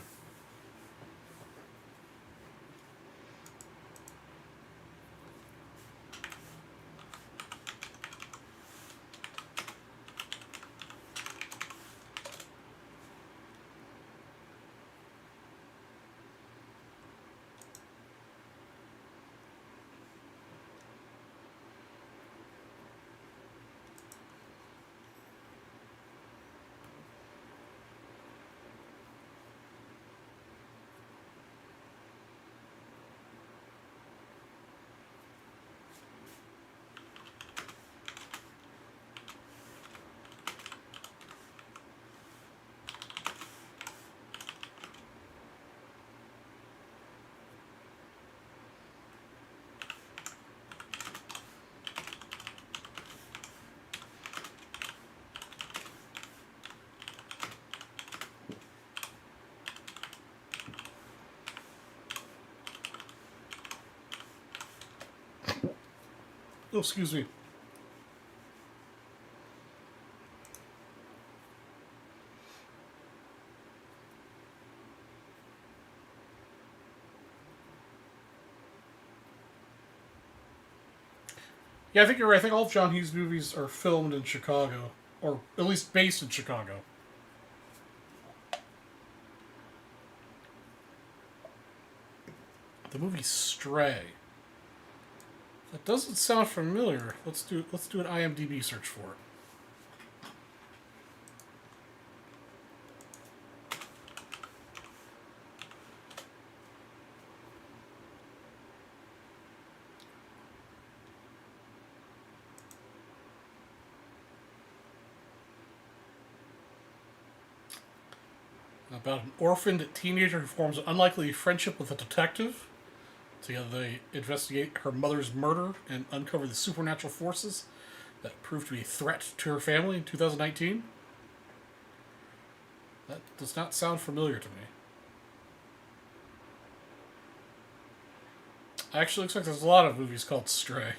Oh, excuse me. Yeah, I think you're right. I think all of John Hughes' movies are filmed in Chicago, or at least based in Chicago. The movie Stray. That doesn't sound familiar. Let's do an IMDb search for it. About an orphaned teenager who forms an unlikely friendship with a detective. Together they investigate her mother's murder and uncover the supernatural forces that proved to be a threat to her family in 2019. That does not sound familiar to me. Actually, looks like there's a lot of movies called Stray.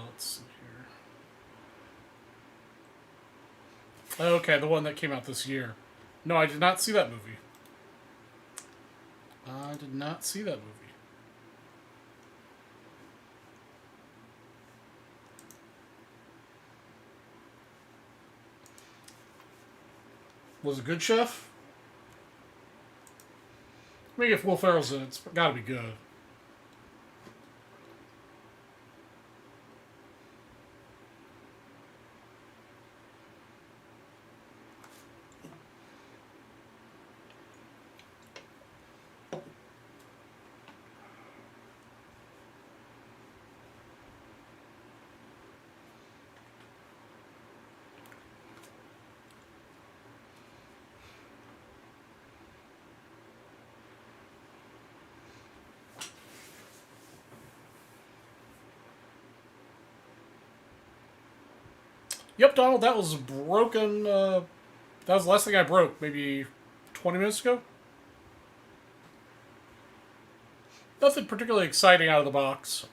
Let's see here. Okay, the one that came out this year. No, I did not see that movie. I did not see that movie. Was it good, Chef? Maybe if Will Ferrell's in it, it's got to be good. Yep, Donald, that was broken. That was the last thing I broke, maybe 20 minutes ago. Nothing particularly exciting out of the box.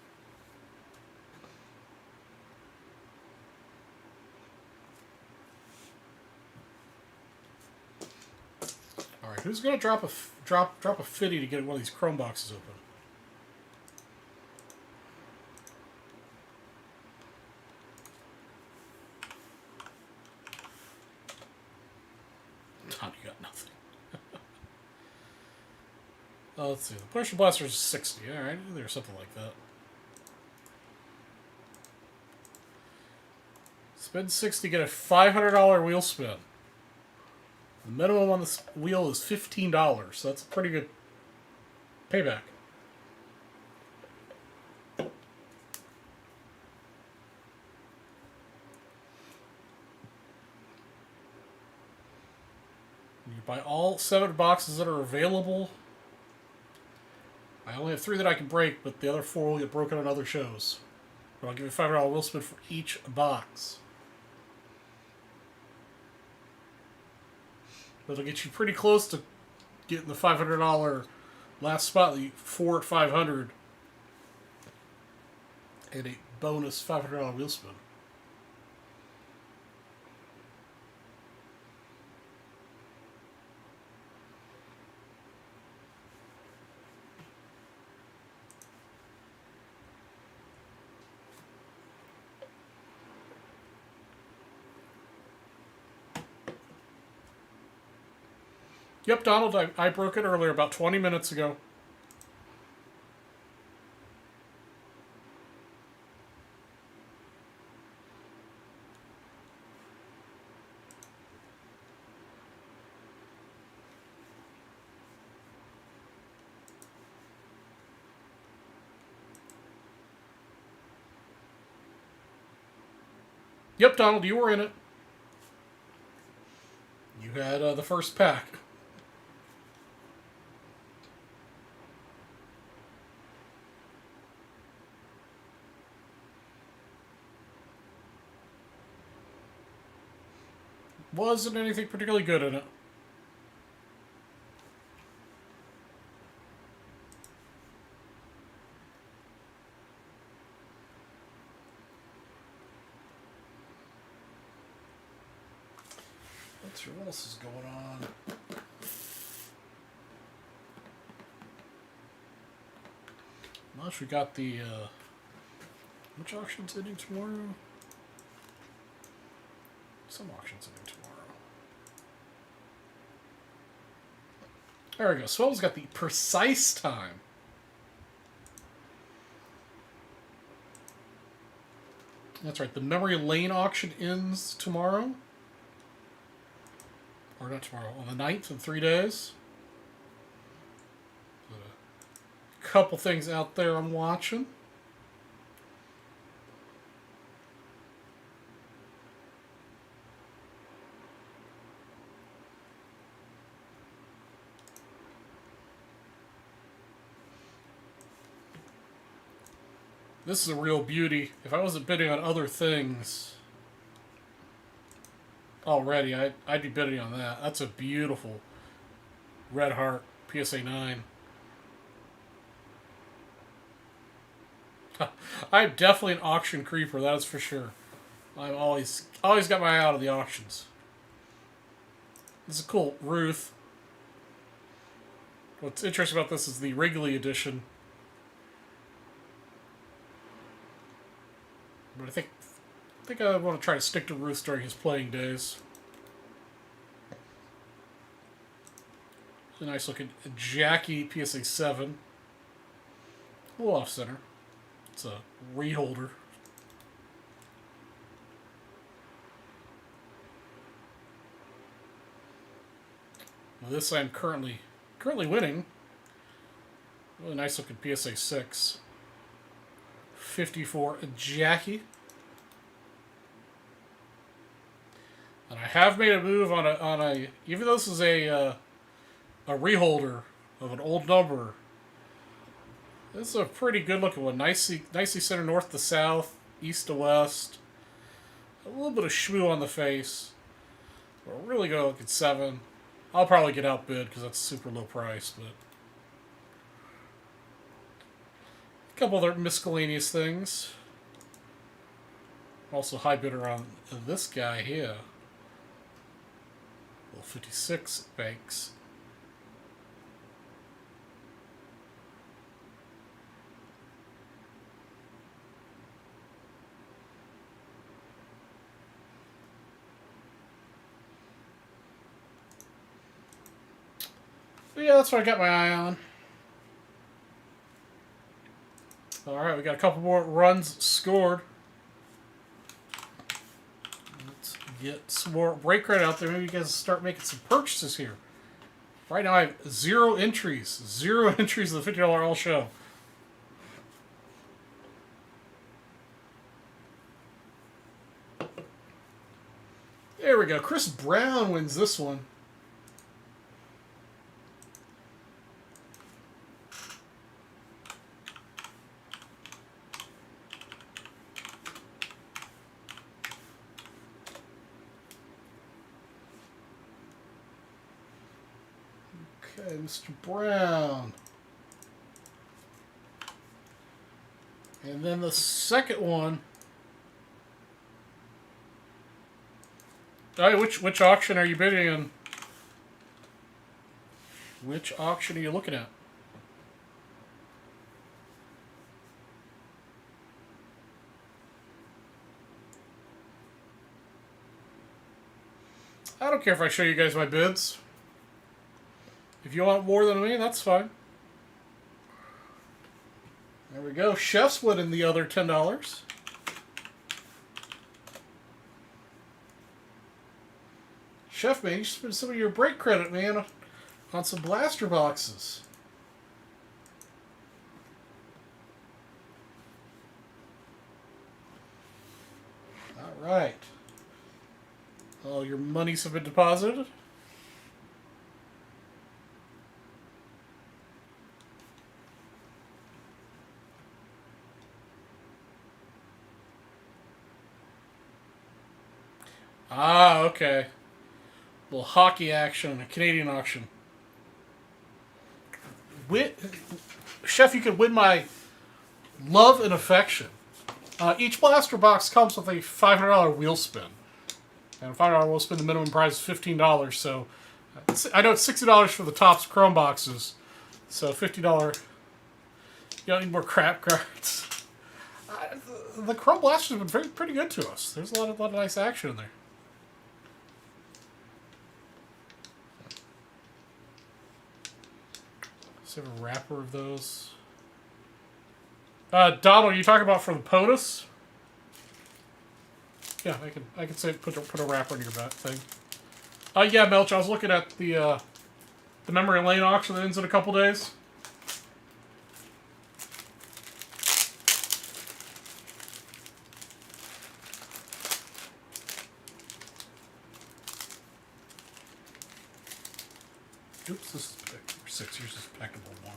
All right, who's gonna drop a fitty to get one of these Chrome boxes open? Tom, you got nothing. Let's see. The Punisher Blaster is 60. All right, there's something like that. Spend 60, get a $500 wheel spin. The minimum on this wheel is $15, so that's a pretty good payback. You buy all 7 boxes that are available I only have 3 that I can break, but the other 4 will get broken on other shows. But I'll give you a $5 wheel spin for each box. That'll get you pretty close to getting the $500 last spot. The 4 at 500 and a bonus $500 wheel spin. Yep, Donald, I broke it earlier, about 20 minutes ago. Yep, Donald, you were in it. You had the first pack. Wasn't anything particularly good in it. Let's see what else is going on. Gosh, we got the which auction's ending tomorrow? Some auctions ending tomorrow. There we go. Swell's got the precise time. That's right. The Memory Lane auction ends tomorrow. Or not tomorrow. On the 9th in 3 days. A couple things out there I'm watching. This is a real beauty. If I wasn't bidding on other things already, I'd be bidding on that. That's a beautiful Red Heart PSA 9. I'm definitely an auction creeper, that is for sure. I've always got my eye out of the auctions. This is cool. Ruth. What's interesting about this is the Wrigley edition. But I think I want to try to stick to Ruth during his playing days. A nice looking Jackie PSA 7. A little off center. It's a reholder. Well, this I'm currently winning. Really nice looking PSA 6. 54 Jackie. And I have made a move on a even though this is a reholder of an old number. This is a pretty good looking one. Nicely centered north to south, east to west. A little bit of schmoo on the face. But a really good looking 7. I'll probably get outbid because that's super low price, but a couple other miscellaneous things. Also high bidder on this guy here. Little 56 Banks. But yeah, that's what I got my eye on. Alright, we got a couple more runs scored. Let's get some more break credit out there. Maybe you guys start making some purchases here. Right now I have 0 entries. 0 entries of the $50 all show. There we go. Chris Brown wins this one. Okay, Mr. Brown. And then the second one. Oh, which auction are you bidding in? Which auction are you looking at? I don't care if I show you guys my bids. If you want more than me, that's fine. There we go. Chef's winning the other $10. Chef, man, you should spend some of your break credit, man, on some blaster boxes. All right. All your monies have been deposited. Ah, okay. A little hockey action, a Canadian auction. Chef, you can win my love and affection. Each blaster box comes with a $500 wheel spin. And a $500 wheel spin, the minimum price is $15. So I know it's $60 for the Topps Chrome boxes. So $50. You don't need more crap cards. The Chrome blasters have been pretty good to us. There's a lot of nice action in there. Let's have a wrapper of those. Donald, you talking about for the POTUS? Yeah, I can say put a wrapper in your back thing. Yeah, Melch, I was looking at the memory lane auction that ends in a couple days. Oops, this is pack number 6. Here's just pack number 1.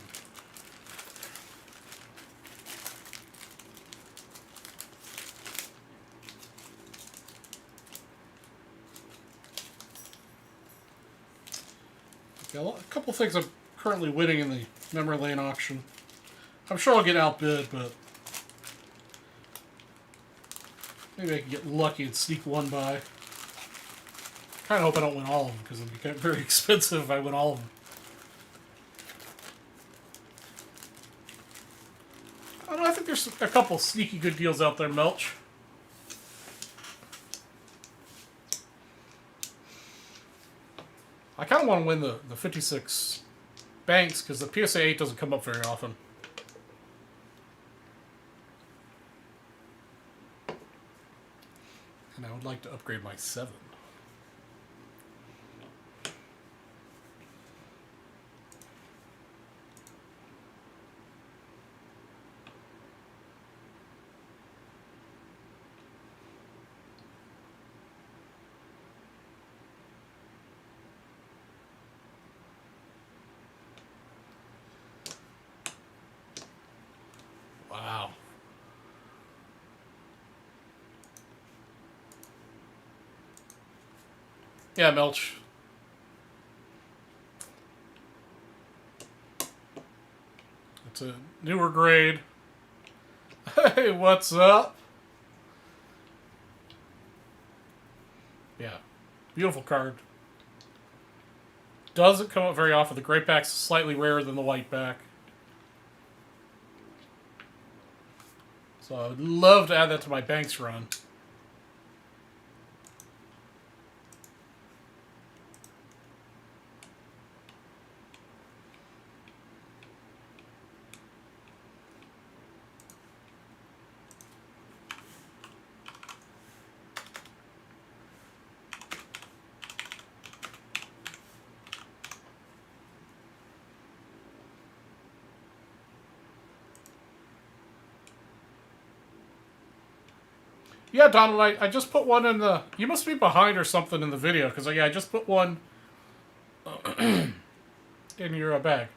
Okay, a couple things I'm currently winning in the memory lane auction. I'm sure I'll get outbid, but maybe I can get lucky and sneak one by. Kind of hope I don't win all of them, because it'd be very expensive if I win all of them. I don't know, I think there's a couple sneaky good deals out there, Melch. I kind of want to win the 56 banks, because the PSA 8 doesn't come up very often. And I would like to upgrade my 7. Wow. Yeah, Melch. It's a newer grade. Hey, what's up? Yeah. Beautiful card. Doesn't come up very often. The gray pack's slightly rarer than the white pack. So I would love to add that to my Banks run. Yeah, Donald, I just put one in the... You must be behind or something in the video, because yeah, I just put one in your bag.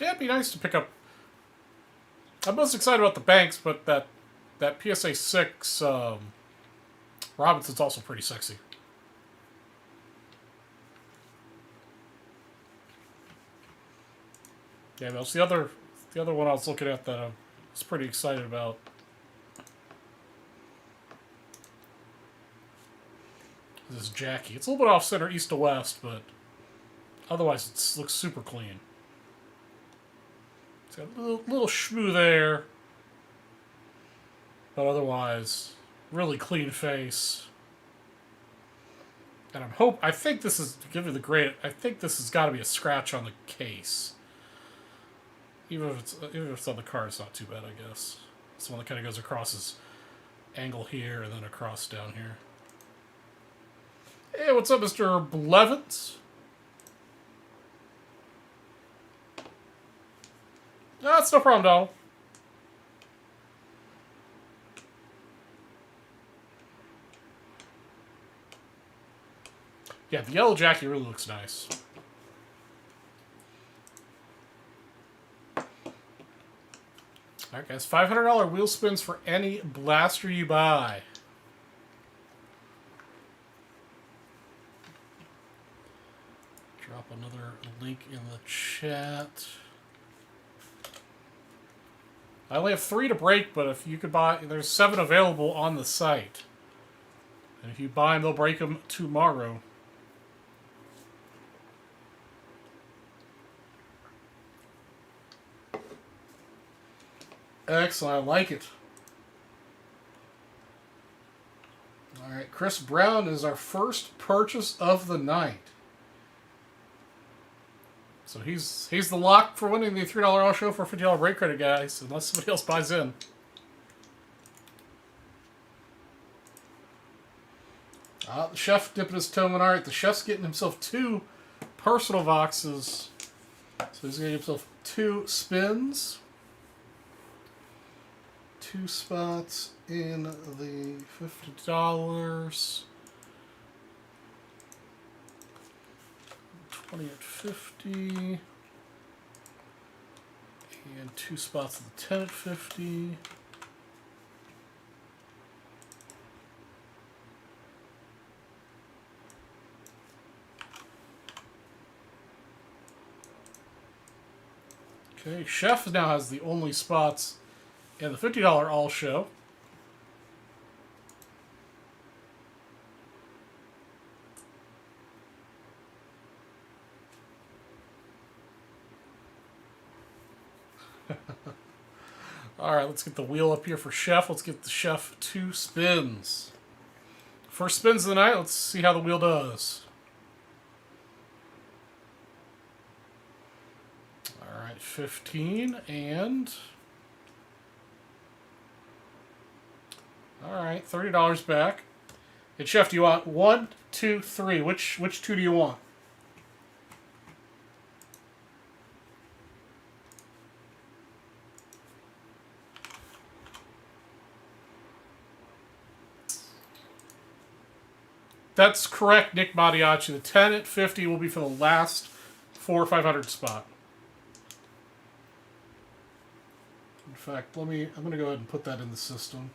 Yeah, it'd be nice to pick up. I'm most excited about the Banks, but that PSA 6 Robinson's also pretty sexy. Yeah, that's the other one I was looking at that I was pretty excited about. This is Jackie. It's a little bit off center, east to west, but otherwise it looks super clean. It's got a little schmoo there, but otherwise really clean face. And I think this is, to give you the grade, I think this has got to be a scratch on the case. Even if it's on the car, it's not too bad, I guess. It's the one that kind of goes across his angle here and then across down here. Hey, what's up, Mr. Blevins? No, that's no problem, doll. Yeah, the yellow Jackie really looks nice. Alright, guys, $500 wheel spins for any blaster you buy. Drop another link in the chat. I only have 3 to break, but if you could buy, there's 7 available on the site. And if you buy them, they'll break them tomorrow. Excellent, I like it. Alright, Chris Brown is our first purchase of the night. So he's the lock for winning the $3 all show for $50 break credit, guys, unless somebody else buys in. The chef dipping his toe in. Alright, the chef's getting himself 2 personal boxes. So he's going to get himself 2 spins. 2 spots in the $50. 20 at 50. And 2 spots at the 10 at 50. Okay, Chef now has the only spots in the $50 all show. Alright, let's get the wheel up here for Chef. Let's get the Chef 2 spins. First spins of the night. Let's see how the wheel does. Alright, 15 and... Alright, $30 back. And Chef, do you want 1, 2, 3? Which 2 do you want? That's correct, Nick Mariachi. The 10 at 50 will be for the last 4 or 500 spot. In fact, I'm going to go ahead and put that in the system.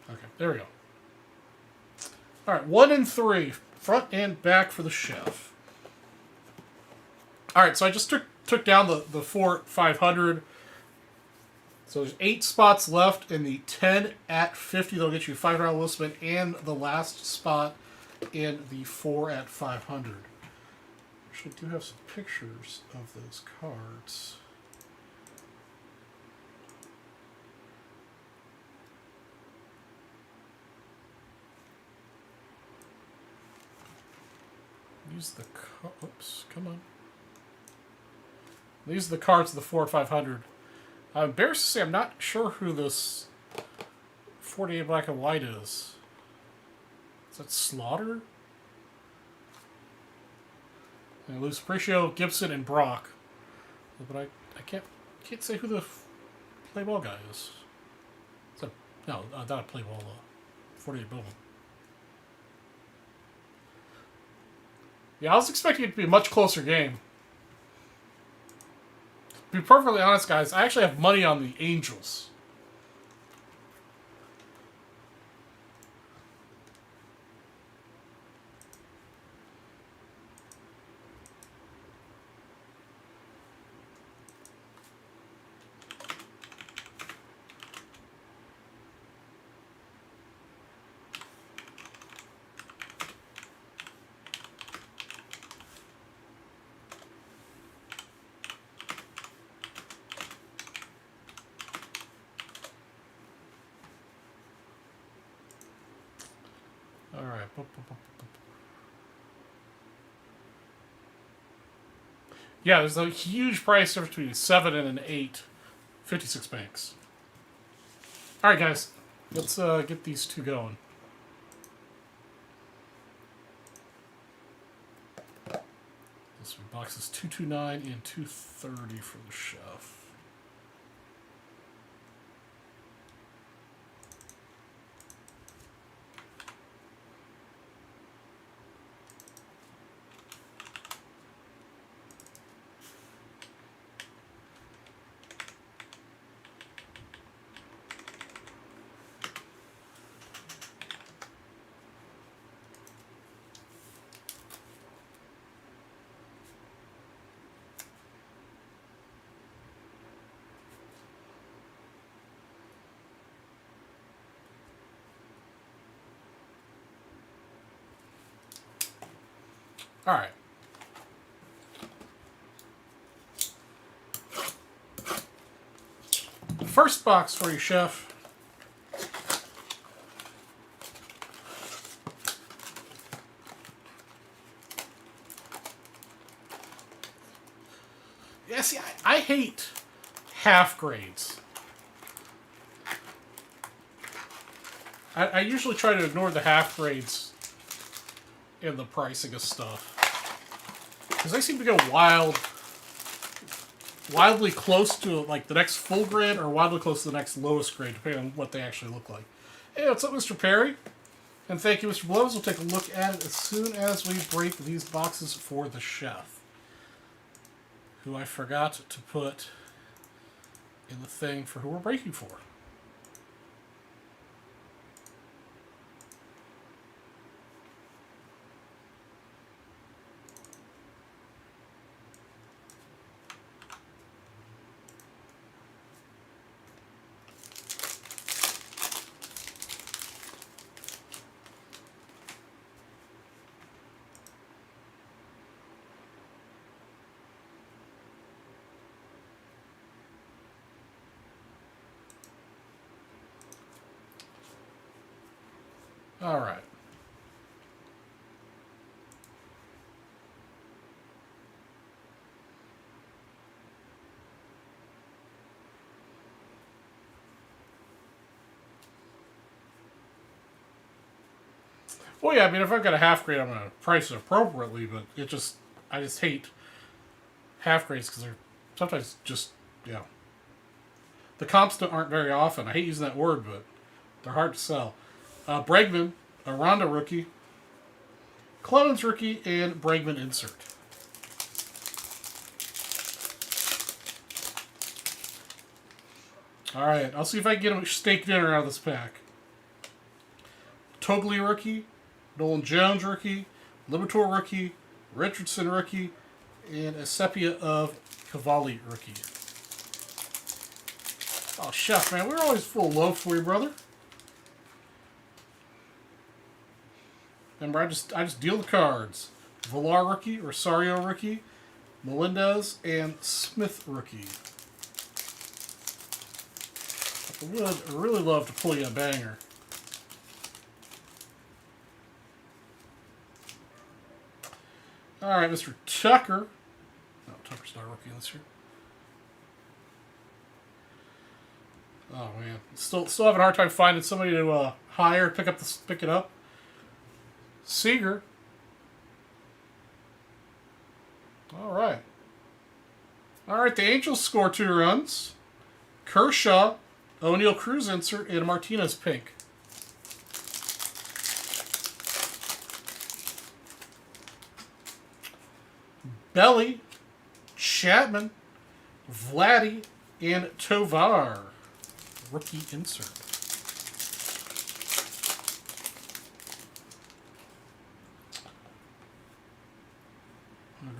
Okay, there we go. All right, 1 and 3, front and back for the Chef. All right, so I just took down the 4 500. So there's 8 spots left in the 10 at 50. That'll get you $5 wheel spin and the last spot in the 4 at 500. Actually, I do have some pictures of those cards. Use the oops, come on. These are the cards of the 4 500. I'm embarrassed to say I'm not sure who this 48 black and white is. Is that Slaughter? And Luis Aparicio, Gibson, and Brock. But I can't say who the play ball guy is. Is that, no, not a play ball. 48 Bowman. Yeah, I was expecting it to be a much closer game. To be perfectly honest, guys, I actually have money on the Angels. All right. Yeah, there's a huge price difference between a 7 and an 8. 56 banks. All right, guys. Let's get these two going. This box is 229 and 230 for the chef. All right. First box for you, chef. Yeah, see, I hate half grades. I usually try to ignore the half grades in the pricing of stuff. Because they seem to go wildly close to like the next full grade or wildly close to the next lowest grade, depending on what they actually look like. Hey, what's up, Mr. Perry? And thank you, Mr. Blows. We'll take a look at it as soon as we break these boxes for the chef, who I forgot to put in the thing for who we're breaking for. All right. Well, yeah, I mean, if I've got a half grade, I'm going to price it appropriately, but I just hate half grades because they're sometimes just, you know, the comps aren't very often. I hate using that word, but they're hard to sell. Bregman, a Ronda rookie, Clemens rookie, and Bregman insert. All right, I'll see if I can get a steak dinner out of this pack. Togley rookie, Nolan Jones rookie, Libator rookie, Richardson rookie, and a sepia of Cavalli rookie. Oh, chef, man, we're always full of love for you, brother. Remember, I just deal the cards. Villar rookie, Rosario rookie, Melendez, and Smith rookie. I would really love to pull you a banger. All right, Mr. Tucker. No, Tucker's not a rookie this year. Oh man, still having a hard time finding somebody to hire, pick it up. Seager. All right. All right, the Angels score 2 runs. Kershaw, O'Neill Cruz insert, and Martinez pink. Belly, Chapman, Vladdy, and Tovar. Rookie insert.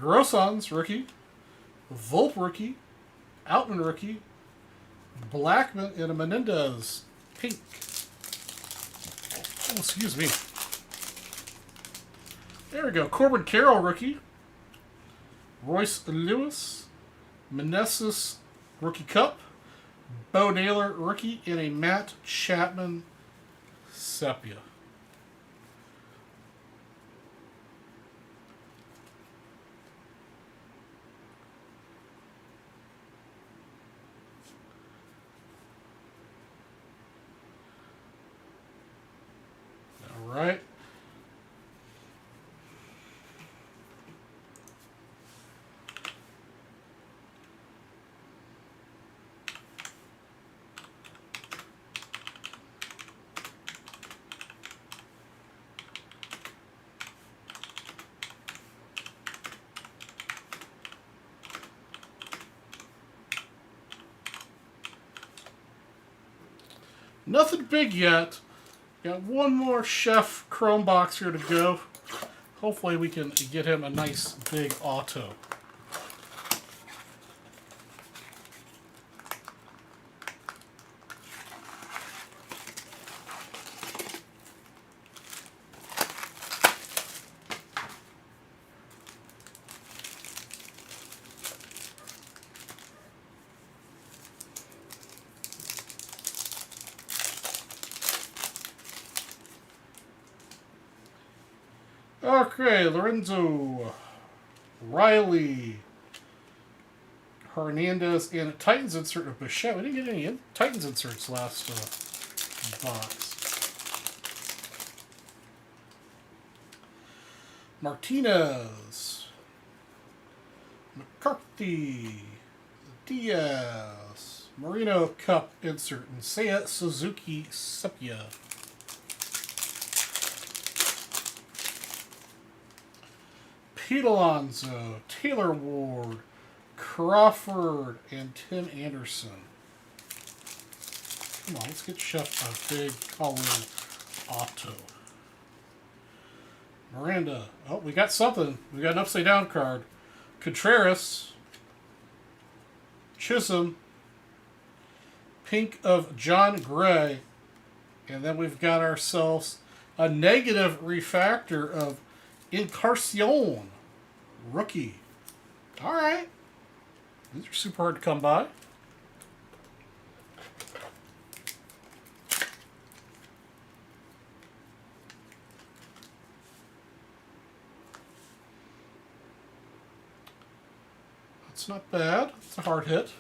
Grosson's rookie. Volpe rookie. Outman rookie. Blackman and a Menendez pink. Oh, excuse me. There we go. Corbin Carroll rookie. Royce Lewis. Meneses rookie cup. Bo Naylor rookie and a Matt Chapman sepia. All right. Nothing big yet. Got one more Chef Chrome box here to go. Hopefully we can get him a nice big auto. Okay, Lorenzo, Riley, Hernandez, and a Titans insert of Bichette. We didn't get any Titans inserts last box. Martinez, McCarthy, Diaz, Marino Cup insert, and Seiya Suzuki sepia. Pete Alonso, Taylor Ward, Crawford, and Tim Anderson. Come on, let's get Chef a big color auto. Miranda. Oh, we got something. We got an upside down card. Contreras, Chisholm, pink of John Gray, and then we've got ourselves a negative refractor of Encarnacion. Rookie. All right. These are super hard to come by. That's not bad. It's a hard hit.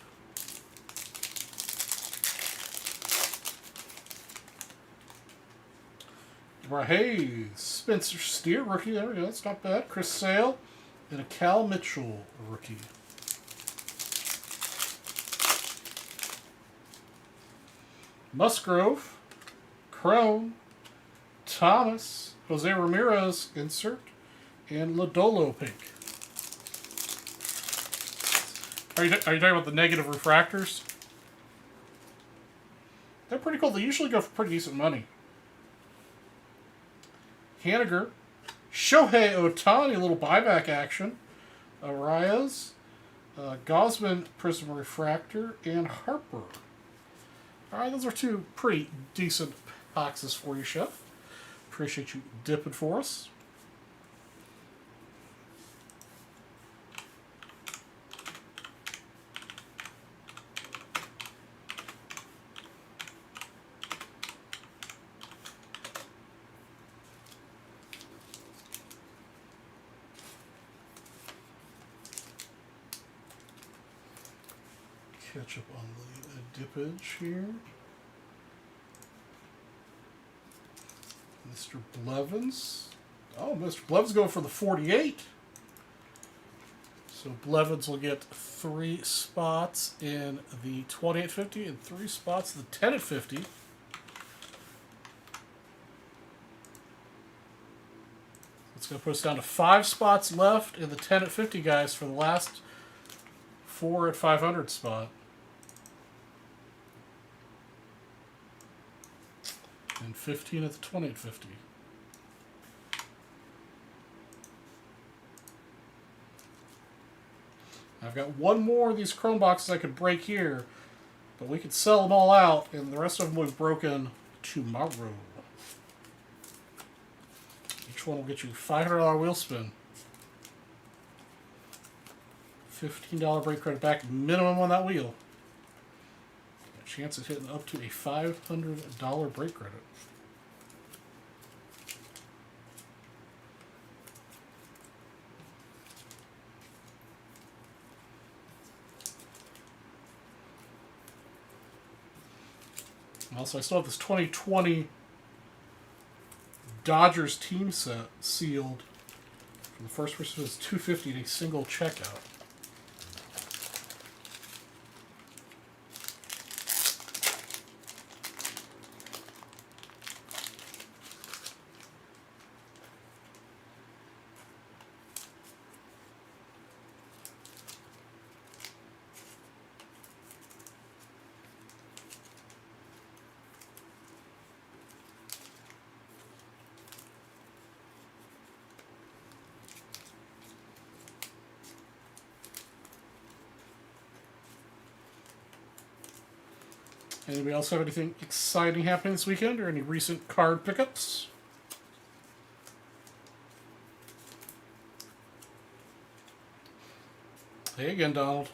Hayes, Spencer Steer, rookie. There we go. That's not bad. Chris Sale. And a Cal Mitchell rookie. Musgrove, Crone, Thomas, Jose Ramirez insert, and Lodolo pink. Are you talking about the negative refractors? They're pretty cool. They usually go for pretty decent money. Haniger, Shohei Ohtani, a little buyback action. Arias, Gosman Prism Refractor, and Harper. All right, those are 2 pretty decent boxes for you, Chef. Appreciate you dipping for us. Catch up on the dippage here. Mr. Blevins. Oh, Mr. Blevins going for the 48. So Blevins will get 3 spots in the 20 at 50 and 3 spots in the 10 at 50. It's going to put us down to 5 spots left in the 10 at 50, guys, for the last 4 at 500 spot. And 15 at the 20 at 50. I've got one more of these chrome boxes I could break here, but we could sell them all out, and the rest of them will be broken tomorrow. Each one will get you a $500 wheel spin. $15 break credit back minimum on that wheel. A chance of hitting up to a $500 break credit. Also, I still have this 2020 Dodgers team set sealed. For the first person was $250 in a single checkout. Anybody else have anything exciting happening this weekend or any recent card pickups? Hey again, Donald.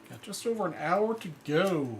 Got just over an hour to go.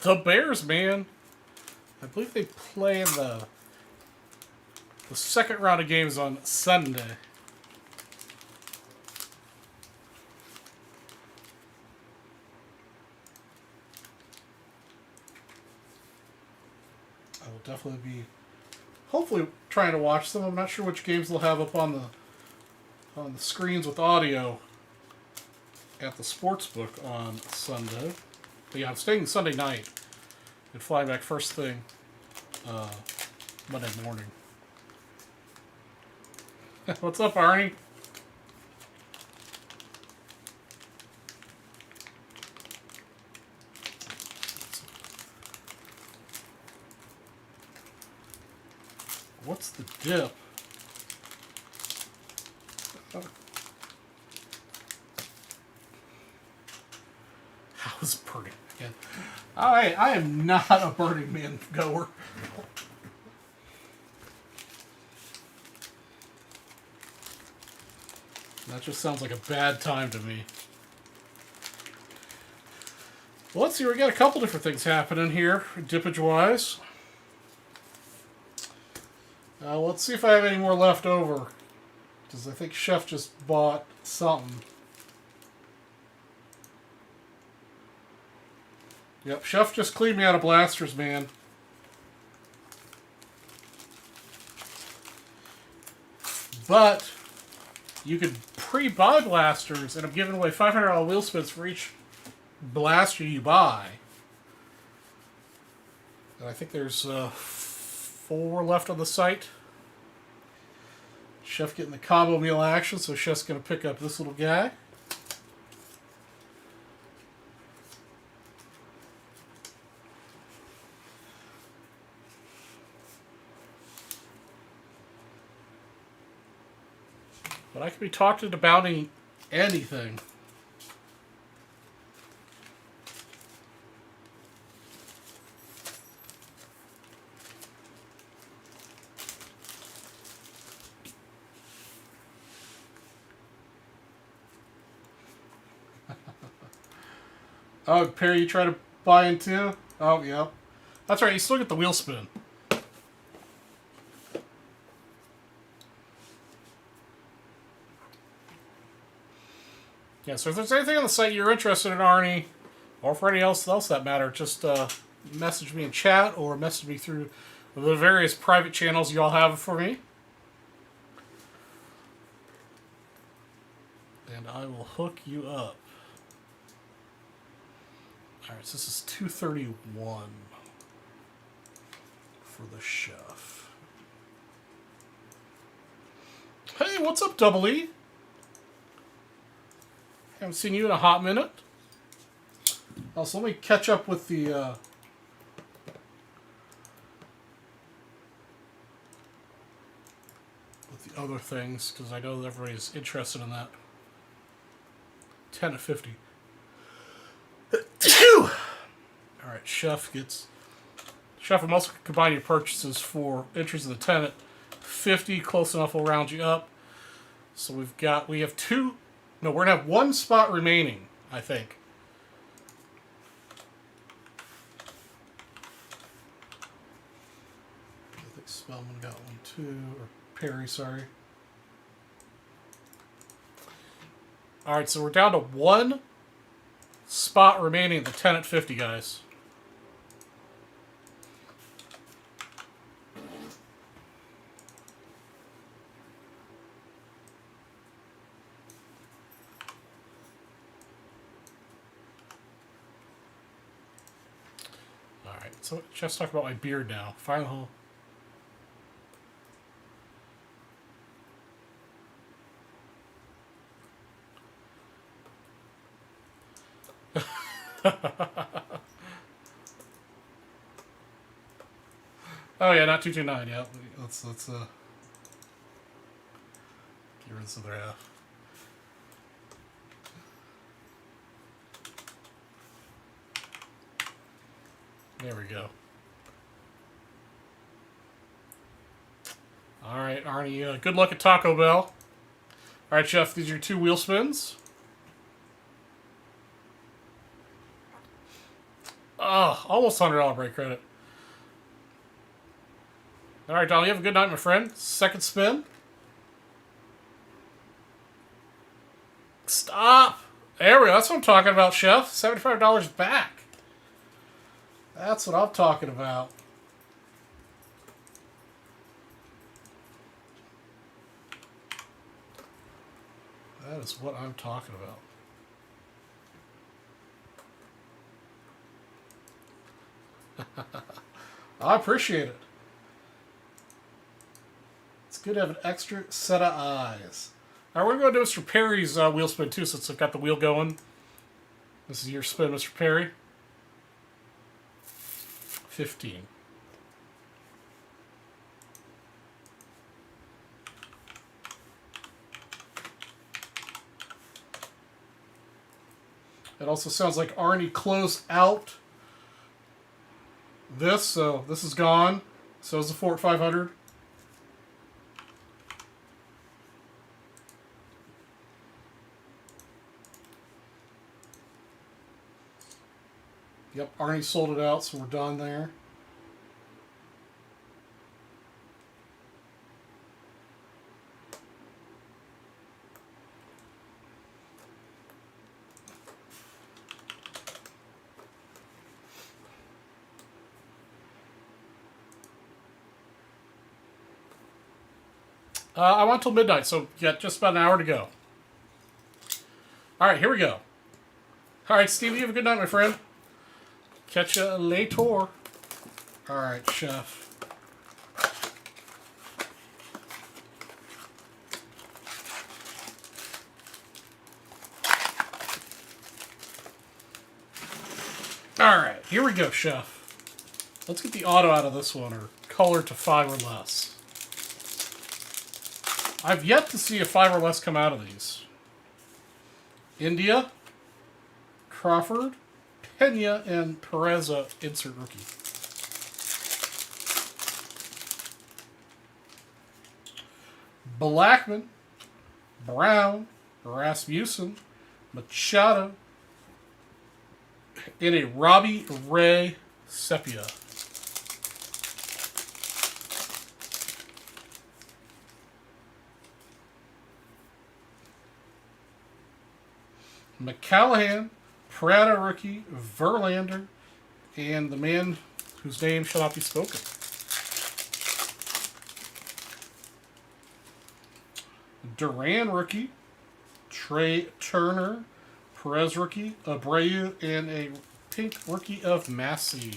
The Bears, man. I believe they play in the second round of games on Sunday. I will definitely be, hopefully, trying to watch them. I'm not sure which games they'll have up on the screens with audio at the sportsbook on Sunday. But yeah, I'm staying Sunday night and flying back first thing Monday morning. What's up, Arnie? What's the dip? How's Burning Man? I am not a Burning Man goer. That just sounds like a bad time to me. Well, let's see. We got a couple different things happening here, dippage-wise. Let's see if I have any more left over. Because I think Chef just bought something. Yep, Chef just cleaned me out of blasters, man. But you could pre-buy blasters, and I'm giving away $500 wheel spins for each blaster you buy. And I think there's 4 left on the site. Chef getting the combo meal action, so Chef's going to pick up this little guy. But I could be talking about anything. Oh, Perry, you try to buy in too? Oh, yeah. That's right, you still get the wheel spin. Yeah, so if there's anything on the site you're interested in, Arnie, or for anything else that matter, just message me in chat or message me through the various private channels you all have for me. And I will hook you up. Alright, so this is 231 for the chef. Hey, what's up, Double E? Haven't seen you in a hot minute. Also, let me catch up with the other things, because I know that everybody's interested in that. 10 at 50. Alright, Chef gets... Chef, I'm also combine your purchases for entries in the 10 at 50. Close enough, we'll round you up. So we have 2... No, we're going to have 1 spot remaining, I think. I think Spellman got one too. Or Perry, sorry. Alright, so we're down to 1 spot remaining in the 10 at 50, guys. Alright, so just talk about my beard now. Fire the hole. Oh yeah, not 229. Yeah, let's get rid of this other half. There we go. All right, Arnie. Good luck at Taco Bell. All right, Chef. These are your 2 wheel spins. Oh, almost $100 break credit. All right, Donald, you have a good night, my friend. Second spin. Stop. There we go. That's what I'm talking about, Chef. $75 back. That's what I'm talking about. That is what I'm talking about. I appreciate it. It's good to have an extra set of eyes. All right, we're going to do Mr. Perry's wheel spin too, since I've got the wheel going. This is your spin, Mr. Perry. 15. It also sounds like Arnie closed out this, so this is gone. So is the Fort 500. Yep, Arnie sold it out, so we're done there. I want till midnight, so you got just about an hour to go. All right, here we go. All right, Steve, you have a good night, my friend. Catch you later. All right, Chef. All right, here we go, Chef. Let's get the auto out of this one, or color to 5 or less. I've yet to see a 5 or less come out of these. India, Crawford, Pena, and Pereza, insert rookie. Blackman, Brown, Rasmussen, Machado, and a Robbie Ray Sepia. McCallahan, Prada rookie, Verlander, and the man whose name shall not be spoken. Duran rookie, Trey Turner, Perez rookie, Abreu, and a pink rookie of Massey.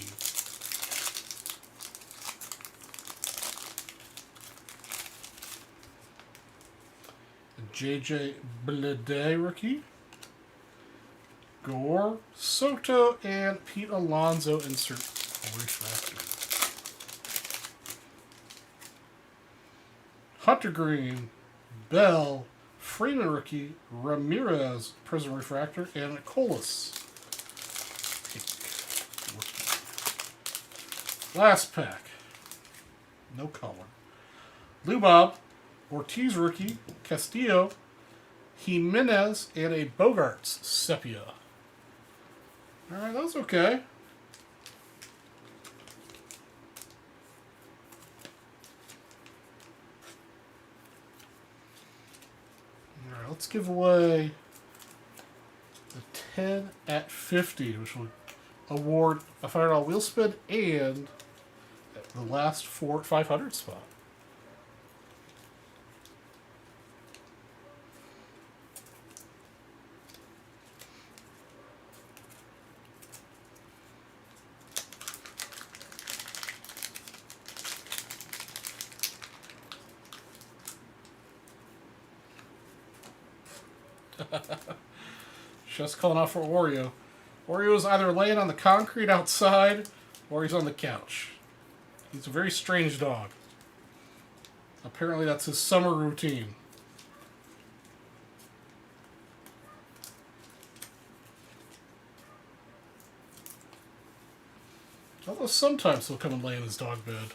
JJ Bleday rookie, Gore, Soto, and Pete Alonso insert refractor. Hunter Green, Bell, Freeman rookie, Ramirez prism refractor, and Colas pink rookie. Last pack. No color. Lubob, Ortiz rookie, Castillo, Jimenez, and a Bogarts sepia. Alright, that's okay. Alright, let's give away the 10 at 50, which will award a $5 wheel spin and the last 500 spot. Just calling out for Oreo. Oreo's either laying on the concrete outside or he's on the couch. He's a very strange dog. Apparently that's his summer routine. Although sometimes he'll come and lay in his dog bed.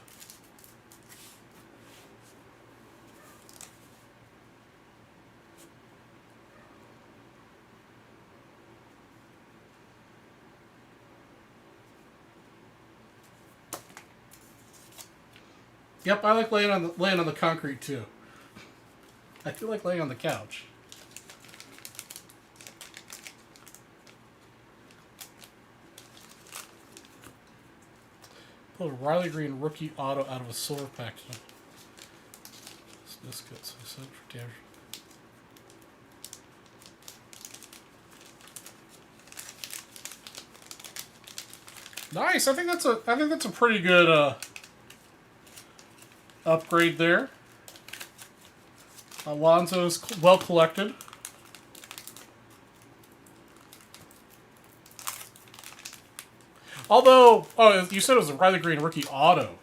Yep, I like laying on the concrete too. I feel like laying on the couch. Pull a Riley Green rookie auto out of a silver pack. Biscuits. I said for damage. Nice. I think that's a pretty good upgrade there. Alonso's well collected. Although, oh, you said it was a Riley Green rookie auto.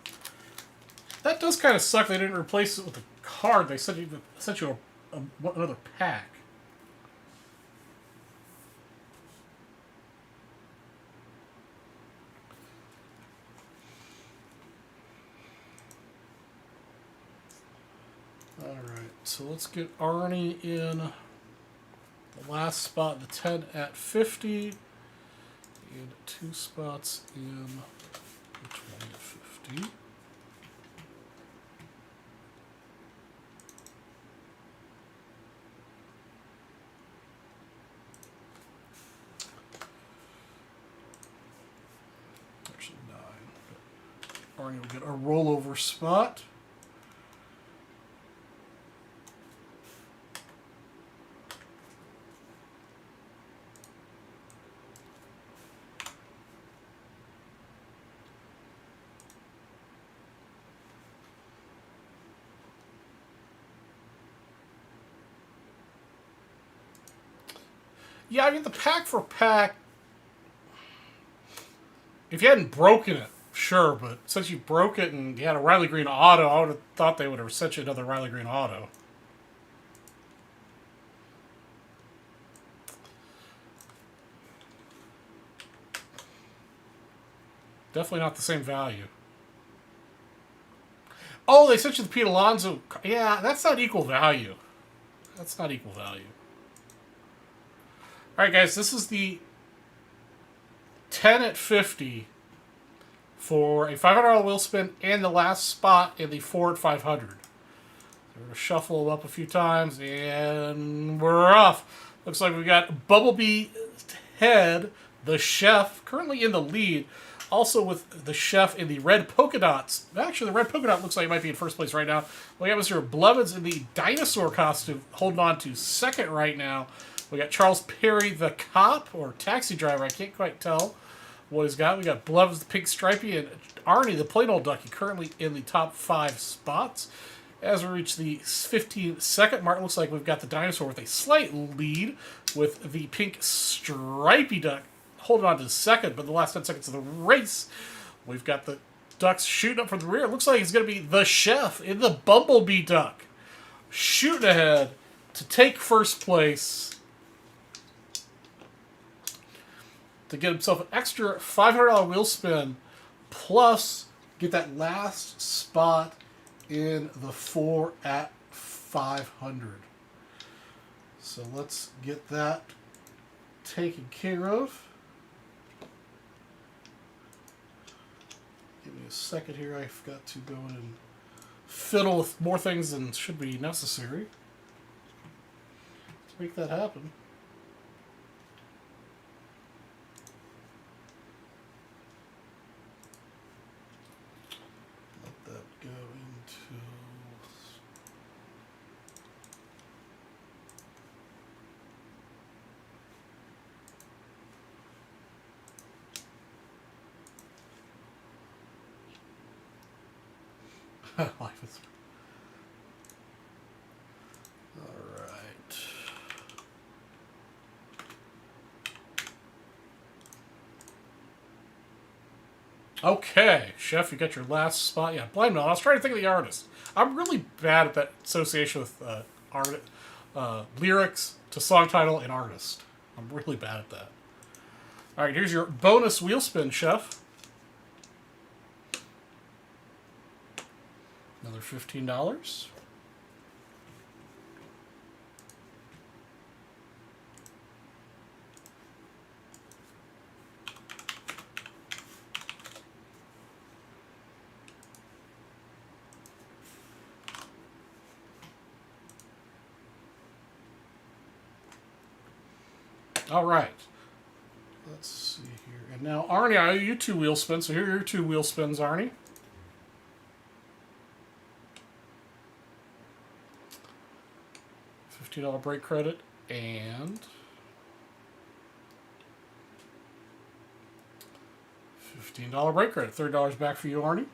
That does kind of suck. They didn't replace it with a card. They sent you another pack. Alright, so let's get Arnie in the last spot, the 10 at 50, and 2 spots in the 20 at 50. Actually 9. But Arnie will get a rollover spot. Yeah, I mean, the pack for pack, if you hadn't broken it, sure, but since you broke it and you had a Riley Green auto, I would have thought they would have sent you another Riley Green auto. Definitely not the same value. Oh, they sent you the Pete Alonso. Yeah, that's not equal value. That's not equal value. All right, guys, this is the 10 at 50 for a $500 wheel spin and the last spot in the 4 at 500. We're going to shuffle them up a few times, and we're off. Looks like we got Bumblebee Head, the Chef, currently in the lead. Also with the Chef in the red polka dots. Actually, the red polka dot looks like it might be in first place right now. We got Mr. Blevins in the dinosaur costume holding on to second right now. We got Charles Perry, the cop, or taxi driver. I can't quite tell what he's got. We got Blevins, the pink stripey, and Arnie, the plain old ducky, currently in the top 5 spots. As we reach the 15-second mark, it looks like we've got the dinosaur with a slight lead with the pink stripey duck holding on to second, but the last 10 seconds of the race, we've got the ducks shooting up from the rear. It looks like it's going to be the Chef in the Bumblebee duck shooting ahead to take first place to get himself an extra $500 wheel spin, plus get that last spot in the 4 at 500. So let's get that taken care of. Give me a second here. I've got to go in and fiddle with more things than should be necessary to make that happen. Let that go into... Life is... All right. Okay, Chef, you got your last spot. Yeah, Blind Melon. I was trying to think of the artist. I'm really bad at that association with lyrics to song title and artist. I'm really bad at that. All right, here's your bonus wheel spin, Chef. Another $15. All right. Let's see here. And now, Arnie, I owe you 2 wheel spins. So here are your 2 wheel spins, Arnie. $15 break credit and $15 break credit. $30 back for you, Arnie.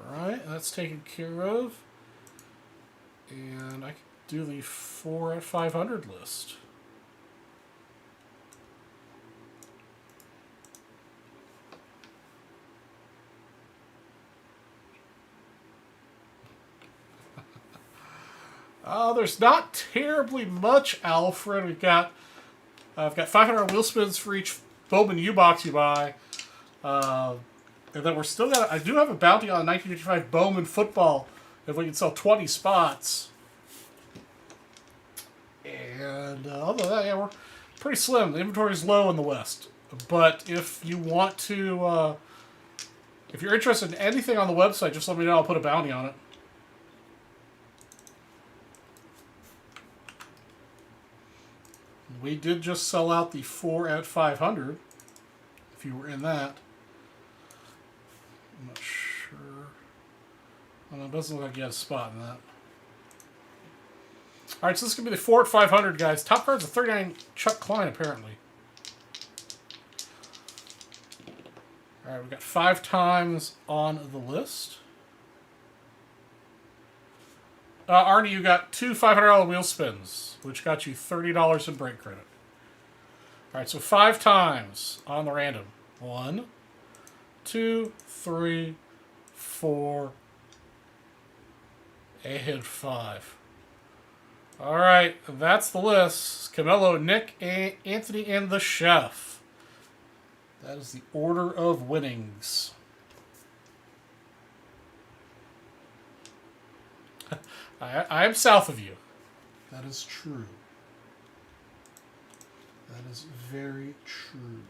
All right, that's taken care of. And I can do the 4 at 500 list. There's not terribly much, Alfred. I've got 500 wheel spins for each Bowman U-Box you buy. And then we're still got... I do have a bounty on 1955 Bowman football if we can sell 20 spots. And other than that, yeah, we're pretty slim. The inventory is low in the West. But if you want to... if you're interested in anything on the website, just let me know. I'll put a bounty on it. We did just sell out the 4 at 500, if you were in that. I'm not sure. Well, it doesn't look like you had a spot in that. All right, so this is going to be the 4 at 500, guys. Top card's a 39 Chuck Klein, apparently. All right, we've got 5 times on the list. Arnie, you got 2 $500 wheel spins, which got you $30 in break credit. All right, so 5 times on the random. 1, 2, 3, 4, and 5. All right, that's the list. Camelo, Nick, Anthony, and the Chef. That is the order of winnings. I am south of you. That is true. That is very true.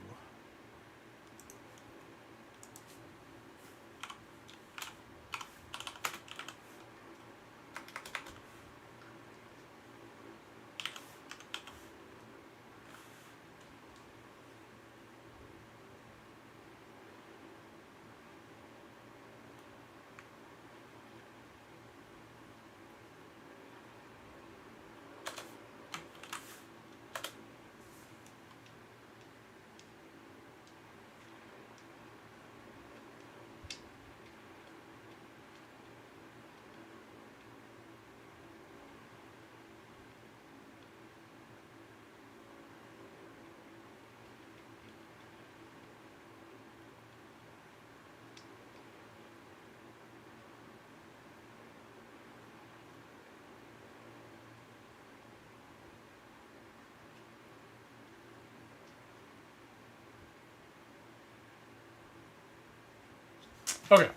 Okay.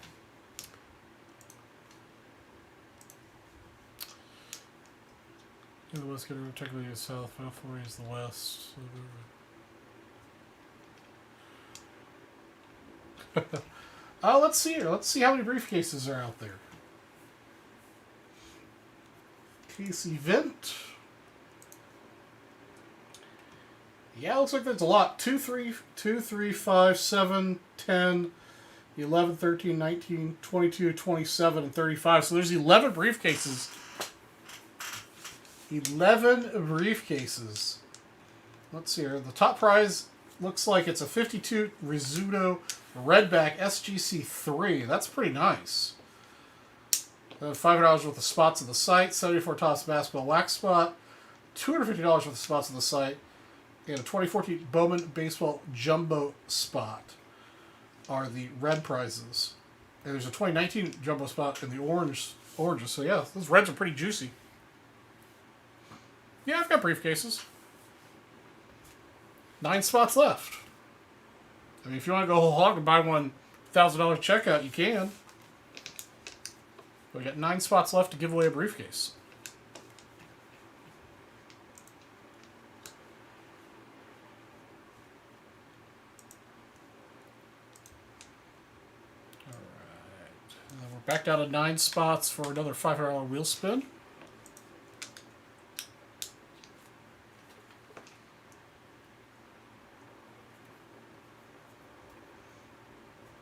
The West going to technically is south, Final 40 is the west. Let's see here. Let's see how many briefcases are out there. Casey Vent. Yeah, looks like there's a lot. 2, 3, 5, 7, 10, 11, 13, 19, 22, 27, and 35. So there's 11 briefcases. 11 briefcases. Let's see here. The top prize looks like it's a 52 Rizzuto Redback SGC 3. That's pretty nice. $500 worth of spots of the site, 74 Topps Basketball Wax Spot, $250 worth of spots of the site, and a 2014 Bowman Baseball Jumbo Spot are the red prizes. And there's a 2019 Jumbo Spot in the oranges. So yeah, those reds are pretty juicy. Yeah, I've got briefcases. 9 spots left. I mean, if you want to go whole hog and buy one $1,000 checkout, you can. But we got 9 spots left to give away a briefcase. All right. And then we're back down to 9 spots for another $500 wheel spin.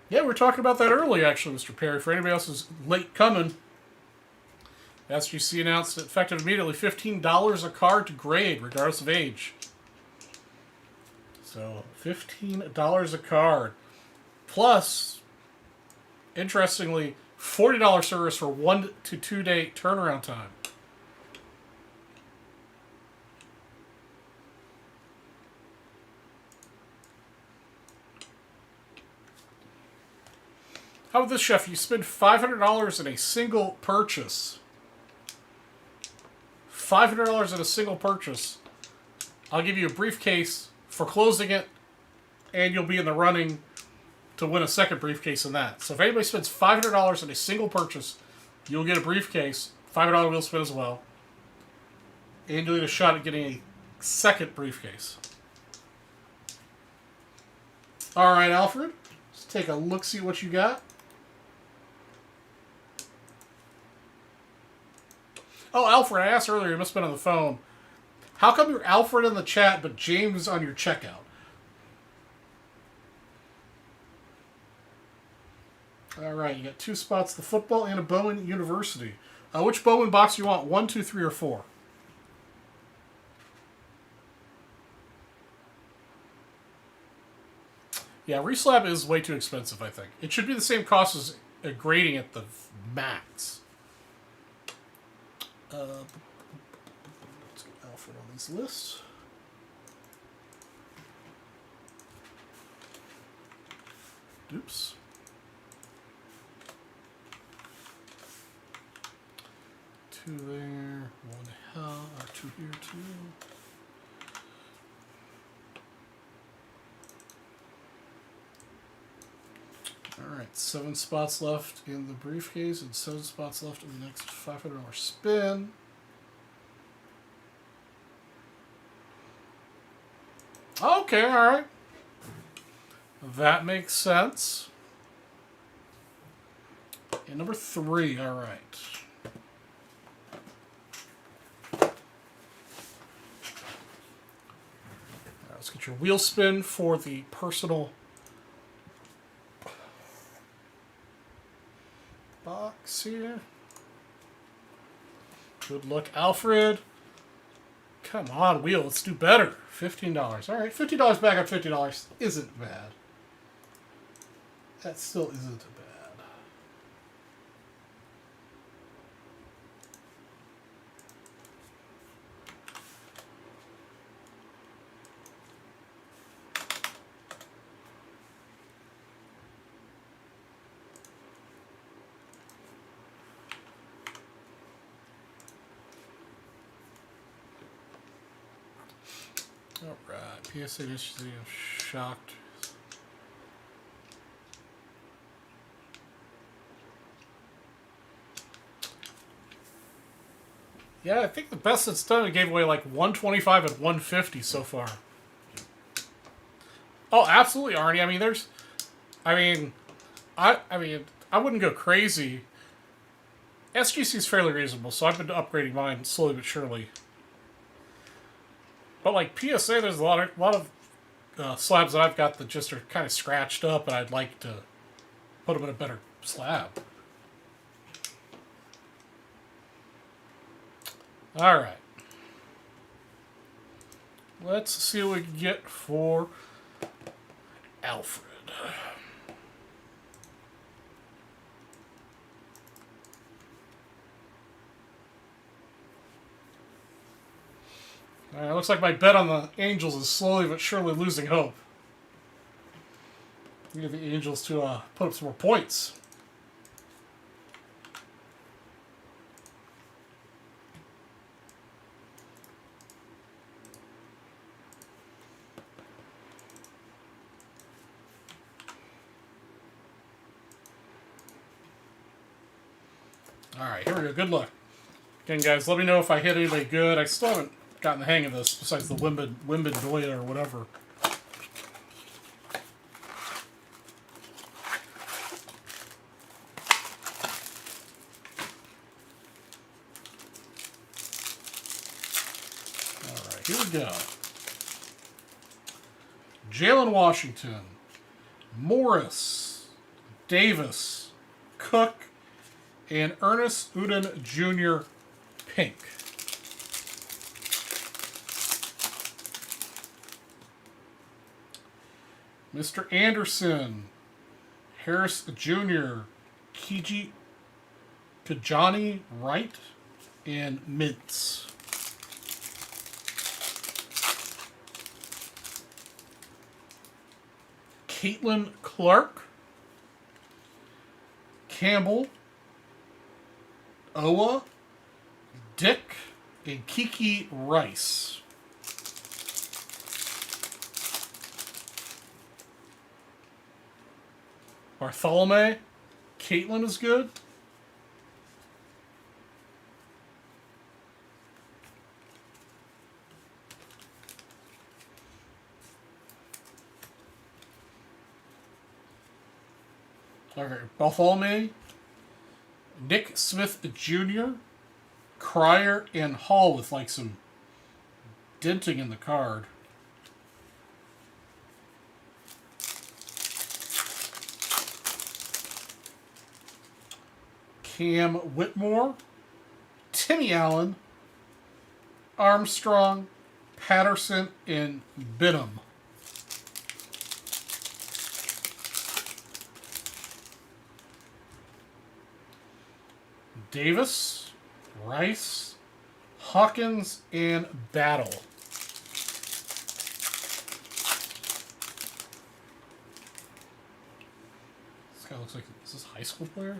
Yeah, we were talking about that earlier, actually, Mr. Perry. For anybody else who's late coming, SGC announced effective immediately $15 a card to grade, regardless of age. So, $15 a card. Plus, interestingly, $40 service for 1 to 2 day turnaround time. How about this, Chef? You spend $500 in a single purchase. $500 in a single purchase. I'll give you a briefcase for closing it, and you'll be in the running to win a second briefcase in that. So if anybody spends $500 in a single purchase, you'll get a briefcase, $500 wheel spin as well, and you'll get a shot at getting a second briefcase. All right, Alfred. Let's take a look, see what you got. Oh, Alfred, I asked earlier, you must have been on the phone. How come you're Alfred in the chat, but James on your checkout? All right, you got 2 spots, the football and a Bowman University. Which Bowman box do you want? 1, 2, 3, or 4? Yeah, reslab is way too expensive, I think. It should be the same cost as grading at the max. Let's get Alfred on these lists. Oops. 2 there, 1 hell, or 2 here, 2. Alright, 7 spots left in the briefcase and 7 spots left in the next $500 spin. Okay, alright. That makes sense. And number 3, alright. Let's get your wheel spin for the personal box here. Good luck, Alfred. Come on, wheel. Let's do better. $15. All right, $50 back on $50 isn't bad. That still isn't bad. Alright, PSA initially shocked. Yeah, I think the best it's done, it gave away like 125 and 150 so far. Oh, absolutely, Arnie. I mean, I wouldn't go crazy. SGC is fairly reasonable, so I've been upgrading mine slowly but surely. But like PSA, there's a lot of slabs that I've got that just are kind of scratched up, and I'd like to put them in a better slab. All right. Let's see what we can get for Alfred. All right, looks like my bet on the Angels is slowly but surely losing hope. Need the Angels to put up some more points. All right, here we go. Good luck. Again, guys, let me know if I hit anybody good. I still haven't gotten the hang of this, besides the Wimbledon or whatever. All right, here we go. Jalen Washington, Morris, Davis, Cook, and Ernest Uden Jr. Pink. Mr. Anderson, Harris Jr., Kajani Wright, and Mintz. Caitlin Clark, Campbell, Owa, Dick, and Kiki Rice. Bartholomew, Caitlin is good. Okay, Bartholomew, Nick Smith Jr., Cryer, and Hall with like some denting in the card. Cam Whitmore, Timmy Allen, Armstrong, Patterson, and Binham. Davis, Rice, Hawkins, and Battle. This guy looks like, is this a high school player?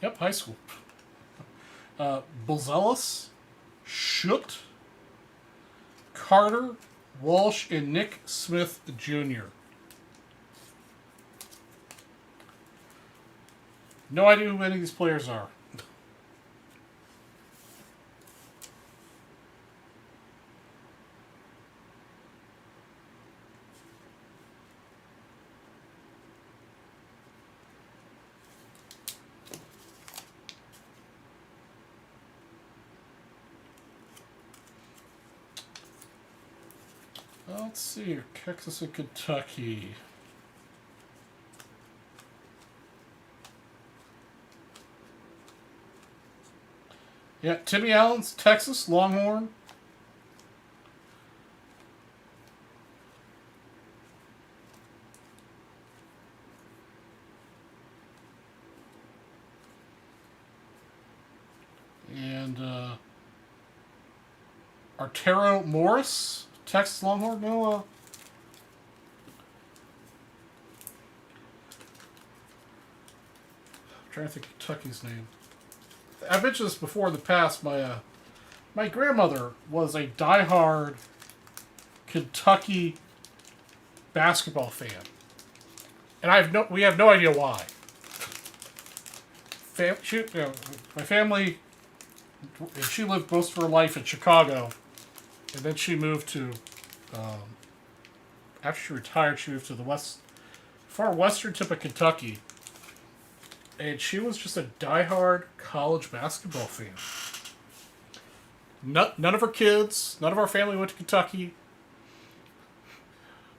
Yep, high school. Bozelis, Schutt, Carter, Walsh, and Nick Smith Jr. No idea who any of these players are. Let's see here. Texas and Kentucky. Yeah, Timmy Allen's Texas Longhorn. And Artero Morris, Texas Longhorn. No, I'm trying to think of Kentucky's name. I mentioned this before in the past. My grandmother was a diehard Kentucky basketball fan, and we have no idea why. My family, she lived most of her life in Chicago, and then she moved to. After she retired, she moved to the far western tip of Kentucky. And she was just a diehard college basketball fan. None of her kids, none of our family went to Kentucky.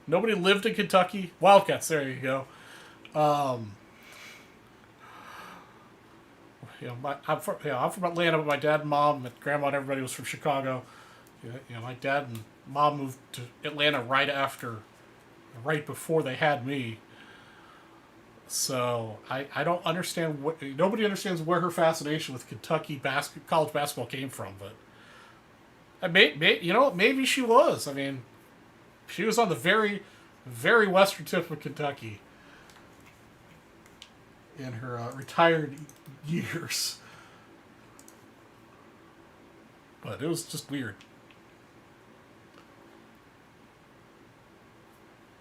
Nobody lived in Kentucky. Wildcats, there you go. I'm from Atlanta, but my dad and mom and grandma and everybody was from Chicago. My dad and mom moved to Atlanta right before they had me. So I don't understand nobody understands where her fascination with Kentucky college basketball came from, but maybe she was. I mean, she was on the very, very western tip of Kentucky in her retired years. But it was just weird.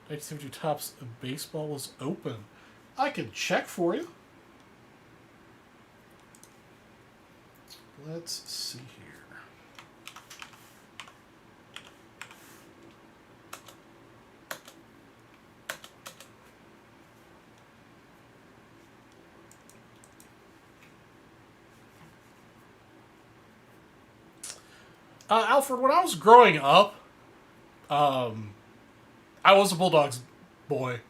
1972 Topps baseball was open. I can check for you. Let's see here. Alfred, when I was growing up, I was a Bulldogs boy.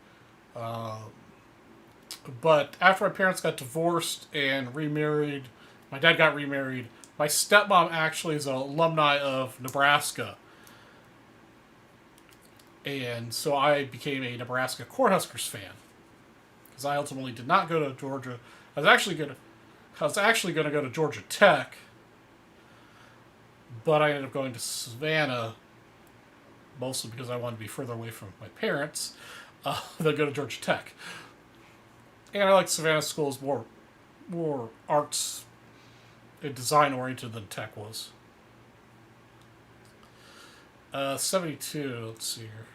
But after my parents got divorced and remarried, my dad got remarried. My stepmom actually is an alumni of Nebraska. And so I became a Nebraska Cornhuskers fan. Because I ultimately did not go to Georgia. I was actually going to go to Georgia Tech. But I ended up going to Savannah, mostly because I wanted to be further away from my parents, than go to Georgia Tech. And I like Savannah schools more arts and design oriented than Tech was. 72, let's see here.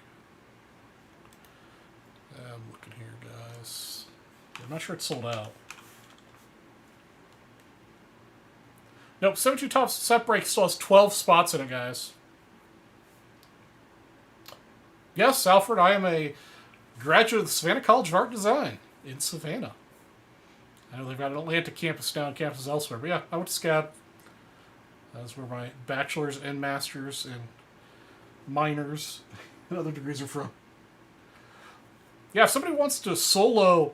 I'm looking here, guys. I'm not sure it's sold out. Nope, 72 Topps set break still has 12 spots in it, guys. Yes, Alfred, I am a graduate of the Savannah College of Art and Design in Savannah. I know they've got an Atlanta campus now and campuses elsewhere, but yeah, I went to SCAD. That's where my bachelor's and master's and minors and other degrees are from. Yeah, if somebody wants to solo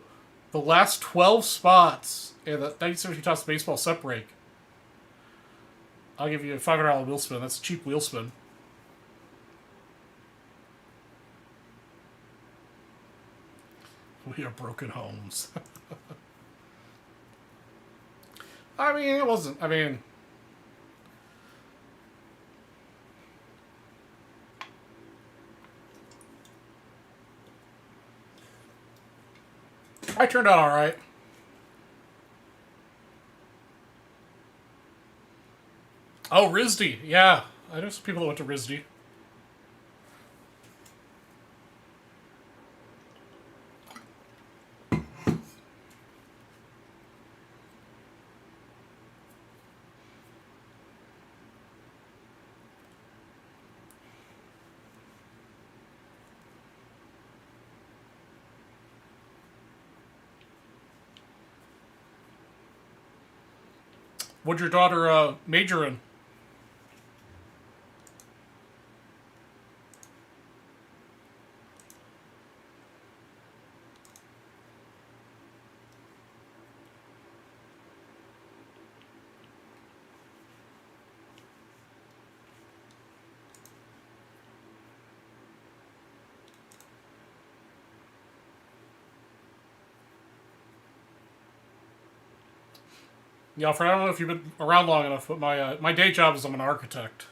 the last 12 spots in the 1972 Topps baseball set break, I'll give you a $500 wheel spin. That's a cheap wheel spin. We have broken homes. I mean, it wasn't. I mean, I turned out all right. Oh, RISD. Yeah, I know some people that went to RISD. What'd your daughter major in? Yeah, Alfred, I don't know if you've been around long enough, but my day job is I'm an architect.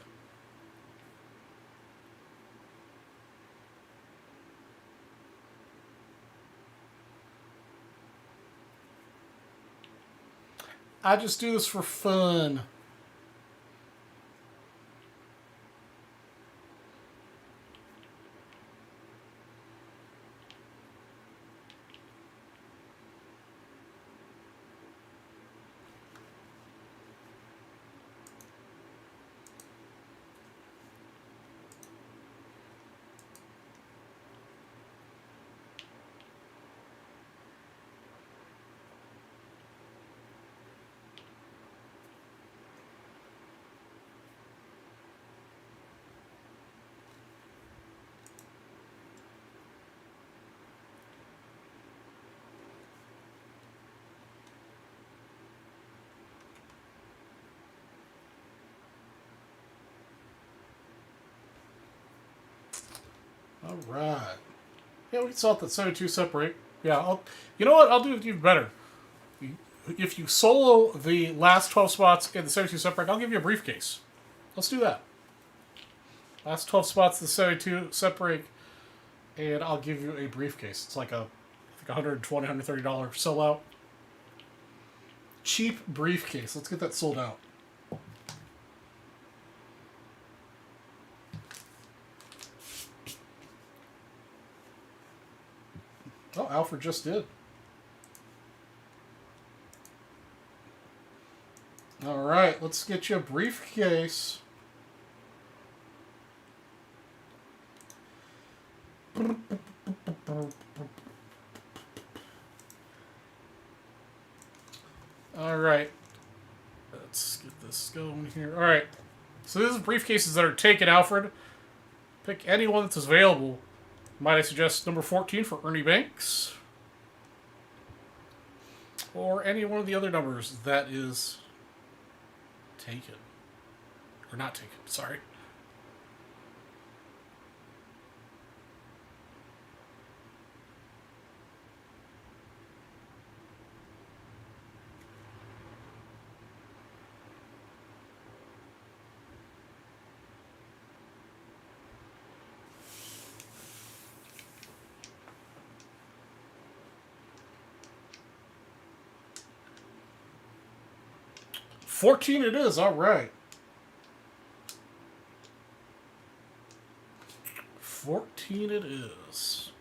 I just do this for fun. All right. Yeah, we can salt that 72 separate. Yeah, you know what? I'll do it even better. If you solo the last 12 spots in the 72 separate, I'll give you a briefcase. Let's do that. Last 12 spots in the 72 separate, and I'll give you a briefcase. It's like a $120, $130 sellout. Cheap briefcase. Let's get that sold out. Oh, Alfred just did. All right, let's get you a briefcase. All right, let's get this going here. All right, so these are briefcases that are taken, Alfred. Pick any one that's available. Might I suggest number 14 for Ernie Banks? Or any one of the other numbers that is taken. Or not taken, sorry. $14 it is, all right. 14 it is.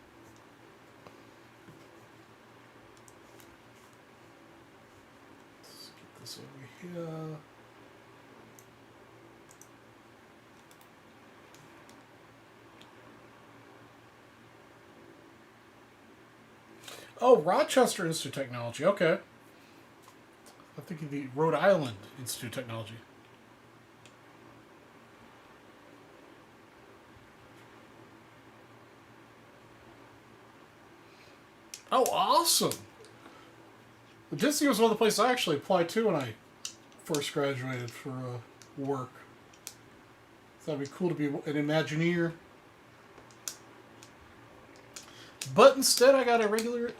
Let's get this over here. Oh, Rochester Institute of Technology, okay. I'm thinking the Rhode Island Institute of Technology. Oh, awesome! Disney was one of the places I actually applied to when I first graduated for work. So that'd be cool to be an Imagineer. But instead, I got a regular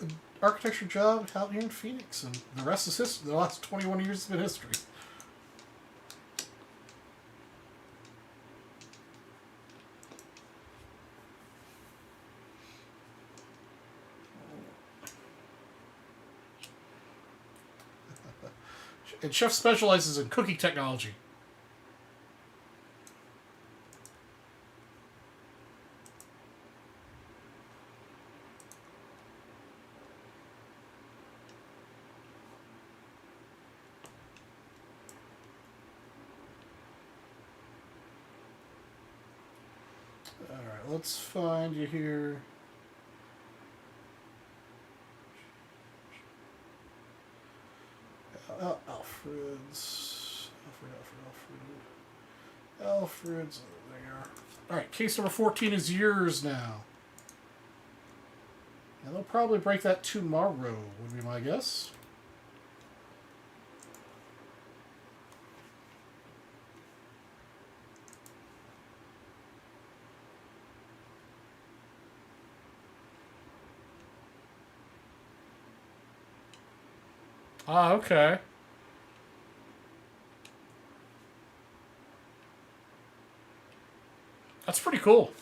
architecture job out here in Phoenix, and the rest is history. The last 21 years has been history. And Chef specializes in cooking technology. Alright, let's find you here. Alfred's over there. Alright, case number 14 is yours now. And they'll probably break that tomorrow, would be my guess. Ah, okay. That's pretty cool.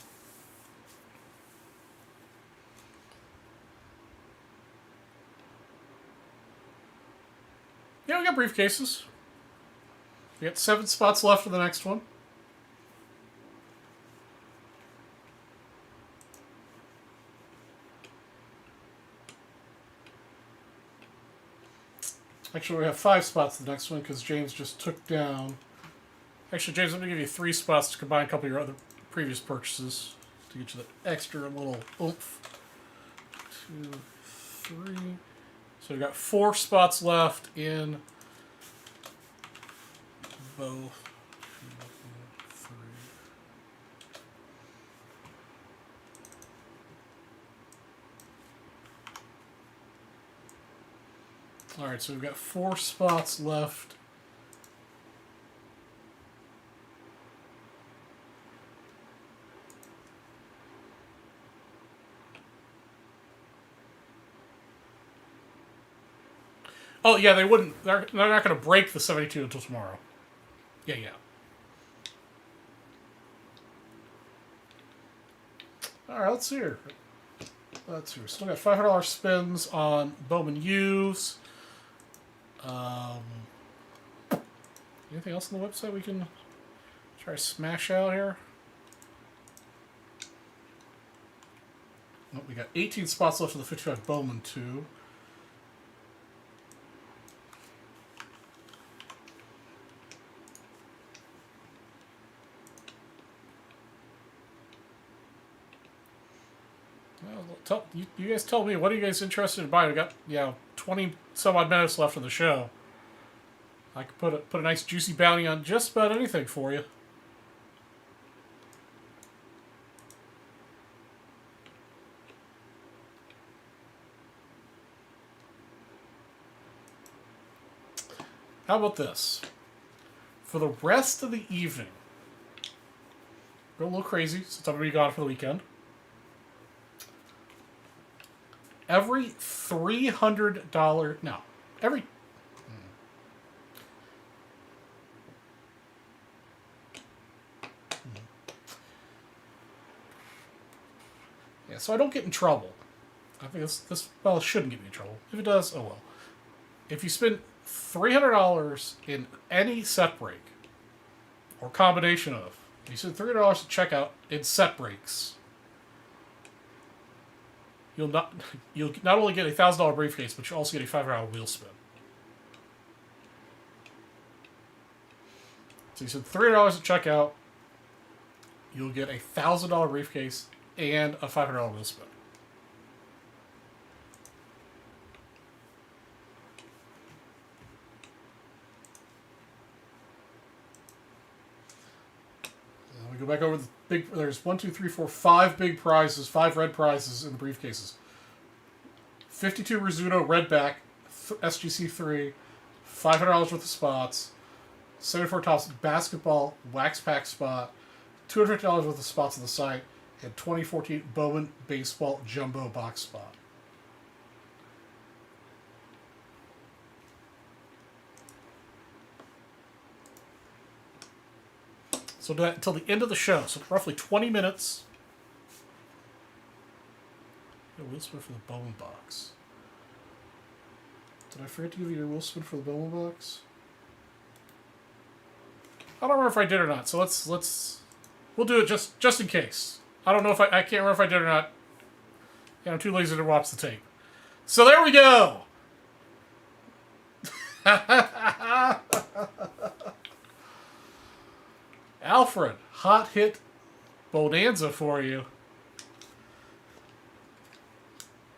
Yeah, we got briefcases. We got 7 spots left for the next one. Actually, we have 5 spots the next one because James just took down. Actually, James, I'm going to give you 3 spots to combine a couple of your other previous purchases to get you the extra little oomph. 2, 3. So we've got 4 spots left in both. 2, 3. Alright, so we've got 4 spots left. Oh, yeah, they wouldn't. They're not going to break the 72 until tomorrow. Yeah, yeah. Alright, let's see here. Let's see. We still got $500 spins on Bowman U's. Anything else on the website we can try to smash out here? Oh, we got 18 spots left for the 55 Bowman 2. Well, you guys tell me, what are you guys interested in buying? We got 20 some odd minutes left in the show. I could put a nice juicy bounty on just about anything for you. How about this? For the rest of the evening, go a little crazy since I'm going to be gone for the weekend. Every $300, no, every yeah, so I don't get in trouble. I think this well, it shouldn't get me in trouble. If it does, oh well. If you spend $300 in any set break or combination of, you spend $300 to check out in set breaks, you'll not only get a $1,000 briefcase, but you'll also get a $500 wheel spin. So you spend $300 to check out, you'll get a $1,000 briefcase and a $500 wheel spin. We go back over the big. There's 1, 2, 3, 4, 5 big prizes, 5 red prizes in the briefcases. 52 Rizzuto Redback SGC 3, $500 worth of spots. 74 Tops basketball wax pack spot, $250 worth of spots on the site, and 2014 Bowman Baseball Jumbo Box Spot. So until the end of the show, so roughly 20 minutes. Wheel spin for the Bowman box. Did I forget to give you your wheel spin for the Bowman box? I don't remember if I did or not. So we'll do it just in case. I don't know if I can't remember if I did or not. Yeah, I'm too lazy to watch the tape. So there we go. Alfred, hot hit bonanza for you.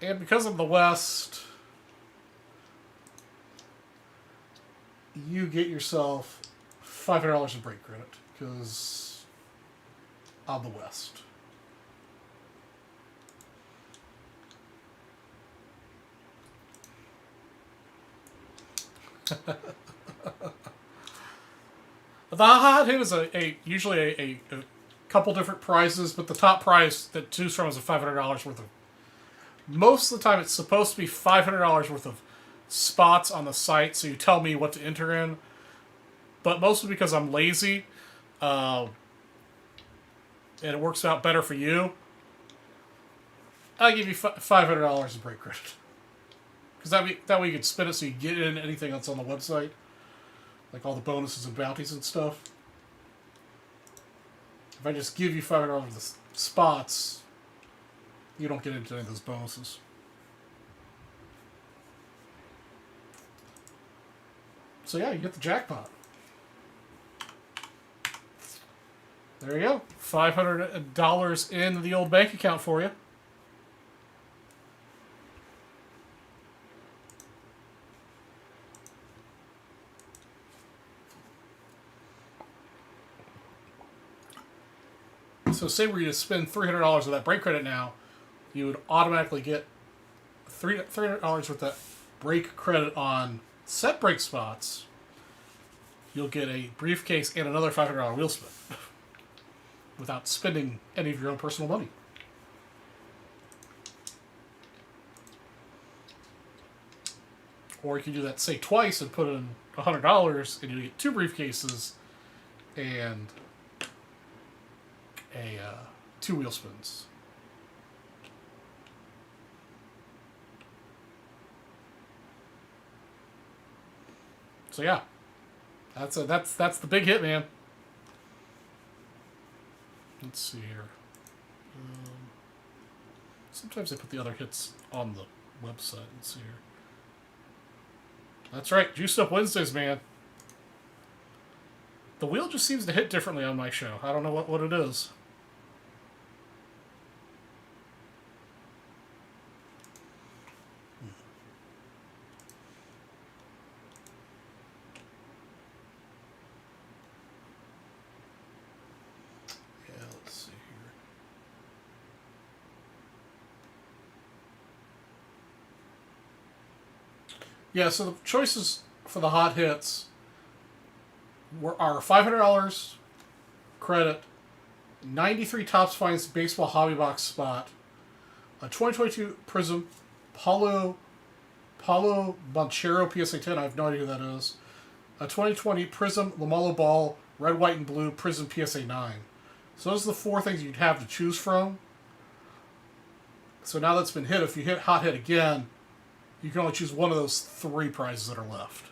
And because I'm the West, you get yourself $500 in break credit because I'm the West. The hot hit is usually a couple different prizes, but the top prize that choose from is a $500 worth of. Most of the time, it's supposed to be $500 worth of spots on the site, so you tell me what to enter in. But mostly because I'm lazy, and it works out better for you, I'll give you $500 in break credit. Because that way you can spin it so you get in anything that's on the website. Like all the bonuses and bounties and stuff. If I just give you $500 worth of spots, you don't get into any of those bonuses. So yeah, you get the jackpot. There you go. $500 in the old bank account for you. So say we're going to spend $300 of that break credit now, you would automatically get $300 worth of break credit on set break spots. You'll get a briefcase and another $500 wheel spin without spending any of your own personal money. Or you can do that, say, twice and put in $100 and you get 2 briefcases and 2 wheel spins. So yeah, that's the big hit, man. Let's see here. Sometimes they put the other hits on the website. Let's see here. That's right, Juiced Up Wednesdays, man. The wheel just seems to hit differently on my show. I don't know what it is. Yeah, so the choices for the hot hits are $500 credit, 93 Topps Finest Baseball Hobby Box spot, a 2022 Prism Paulo Banchero PSA 10, I have no idea who that is, a 2020 Prism LaMelo Ball Red, White, and Blue Prism PSA 9. So those are the 4 things you'd have to choose from. So now that's been hit, if you hit hot hit again, you can only choose one of those 3 prizes that are left.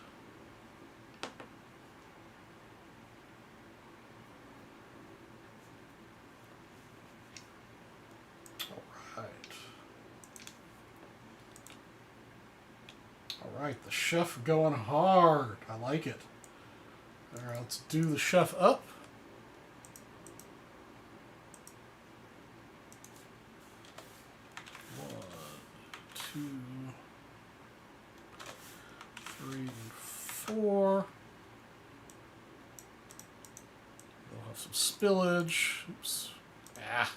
All right, the chef going hard. I like it. All right, let's do the chef up. Two, 3, and 4. We'll have some spillage. Oops. Ah.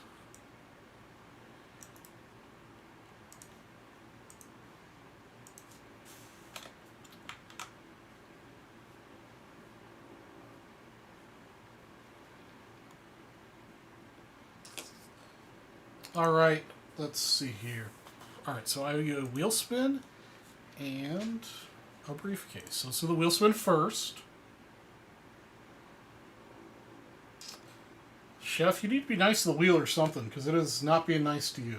All right, let's see here. All right, so I owe you a wheel spin and a briefcase. So let's do the wheel spin first. Chef, you need to be nice to the wheel or something, because it is not being nice to you.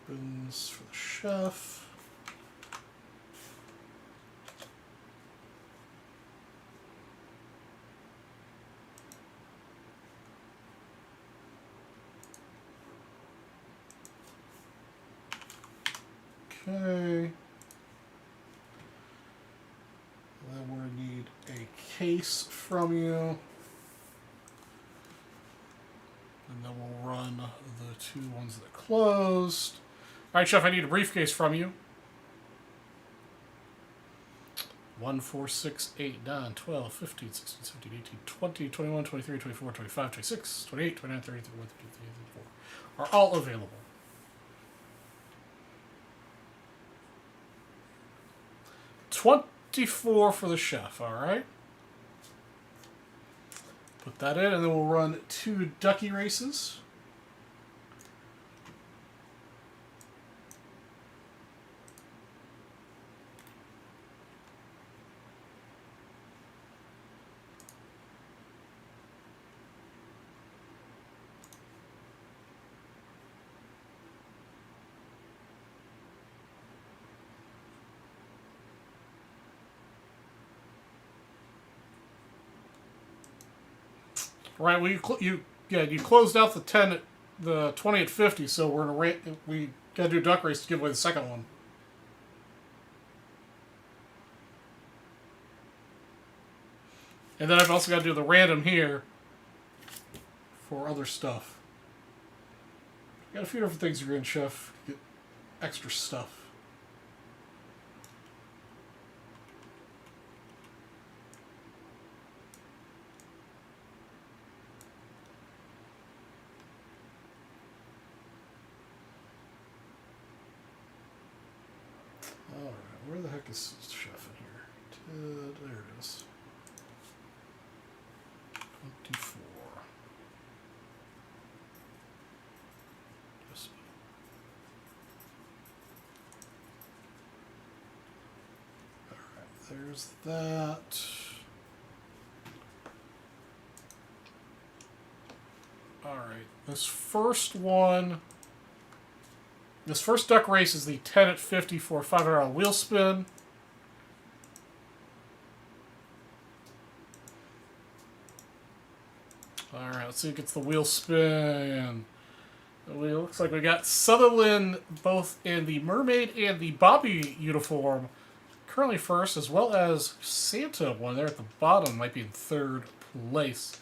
Coupons for the chef. Okay. Then we're going to need a case from you. And then we'll run the two ones that closed. All right, Chef, I need a briefcase from you. 1, 4, 6, 8, 9, 12, 15, 16, 17, 18, 20, 21, 23, 24, 25, 26, 28, 29, 30, 31, 32, 33, 34 are all available. $24 for the chef, all right? Put that in, and then we'll run 2 ducky races. Right, well, you closed out the 20 at 50, so we're in we got to do a duck race to give away the second one. And then I've also got to do the random here for other stuff. Got a few different things you're in, Chef. Get extra stuff. Alright, where the heck is Chef in here? There it is. 24. Yes. Alright, there's that. Alright, this first duck race is the 10 at 50 for a $500 wheel spin. Alright, let's see who gets the wheel spin. It looks like we got Sutherland both in the mermaid and the Bobby uniform. Currently first, as well as Santa, one there at the bottom, might be in third place.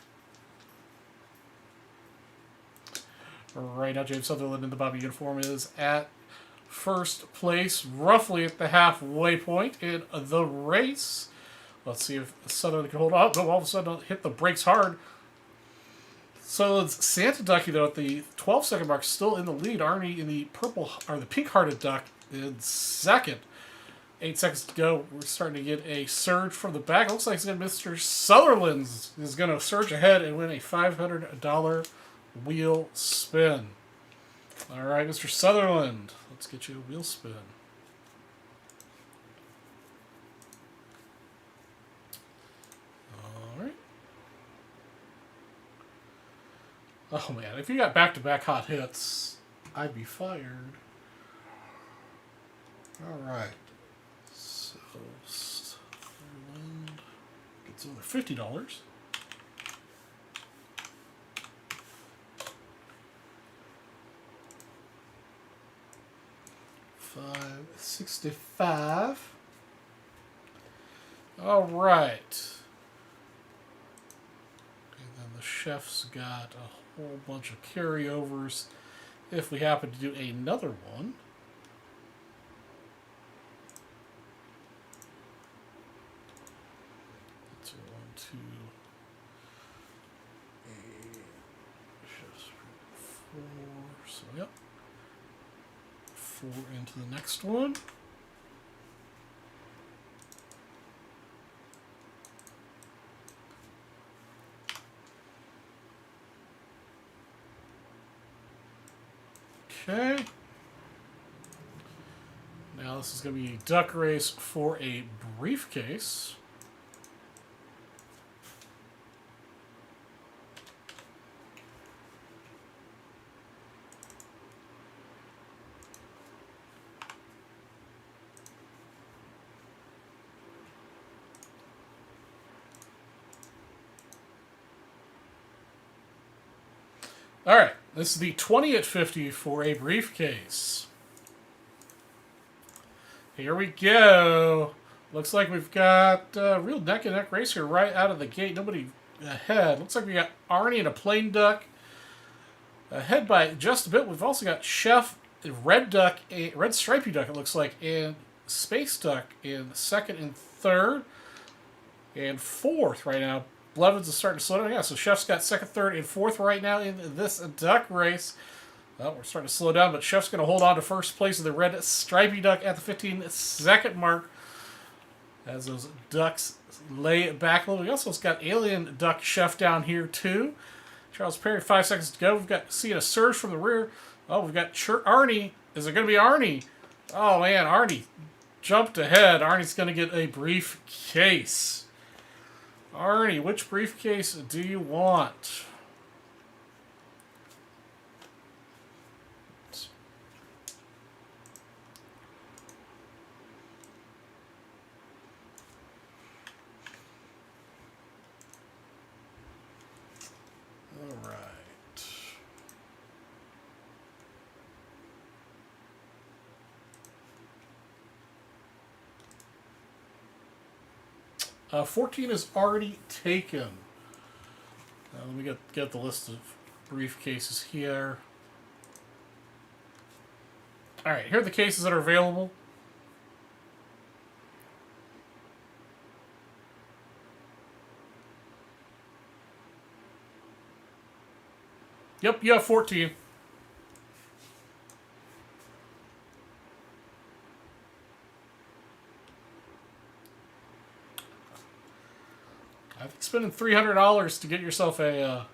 Right now, James Sutherland in the Bobby uniform is at first place, roughly at the halfway point in the race. Let's see if Sutherland can hold on. Oh, all of a sudden, hit the brakes hard. So it's Santa Ducky, though, at the 12-second mark, still in the lead. Arnie in the the pink-hearted duck in second. 8 seconds to go. We're starting to get a surge from the back. It looks like Mr. Sutherland is going to surge ahead and win a $500 wheel spin. All right, Mr. Sutherland, let's get you a wheel spin. All right. Oh man, if you got back-to-back hot hits, I'd be fired. All right. So Sutherland gets another $50. $565. All right. And then the chef's got a whole bunch of carryovers if we happen to do another one. That's 1, 2. 4 into the next one. Okay. Now this is going to be a duck race for a briefcase. All right, this is the 20 at 50 for a briefcase. Here we go. Looks like we've got a real neck-and-neck race here right out of the gate. Nobody ahead. Looks like we got Arnie and a plain duck ahead by just a bit. We've also got Chef, red duck, a red stripy duck, it looks like, and space duck in second and third. And fourth right now. Blevins is starting to slow down. Yeah, so Chef's got second, third, and fourth right now in this duck race. Well, we're starting to slow down, but Chef's going to hold on to first place of the red stripy duck at the 15-second mark as those ducks lay back a little. We also got alien duck Chef down here, too. Charles Perry, 5 seconds to go. We've got seeing a surge from the rear. Oh, we've got Arnie. Is it going to be Arnie? Oh, man, Arnie jumped ahead. Arnie's going to get a briefcase. Arnie, which briefcase do you want? All right. 14 is already taken. Let me get the list of briefcases here. All right, here are the cases that are available. Yep, you have 14. I think spending $300 to get yourself a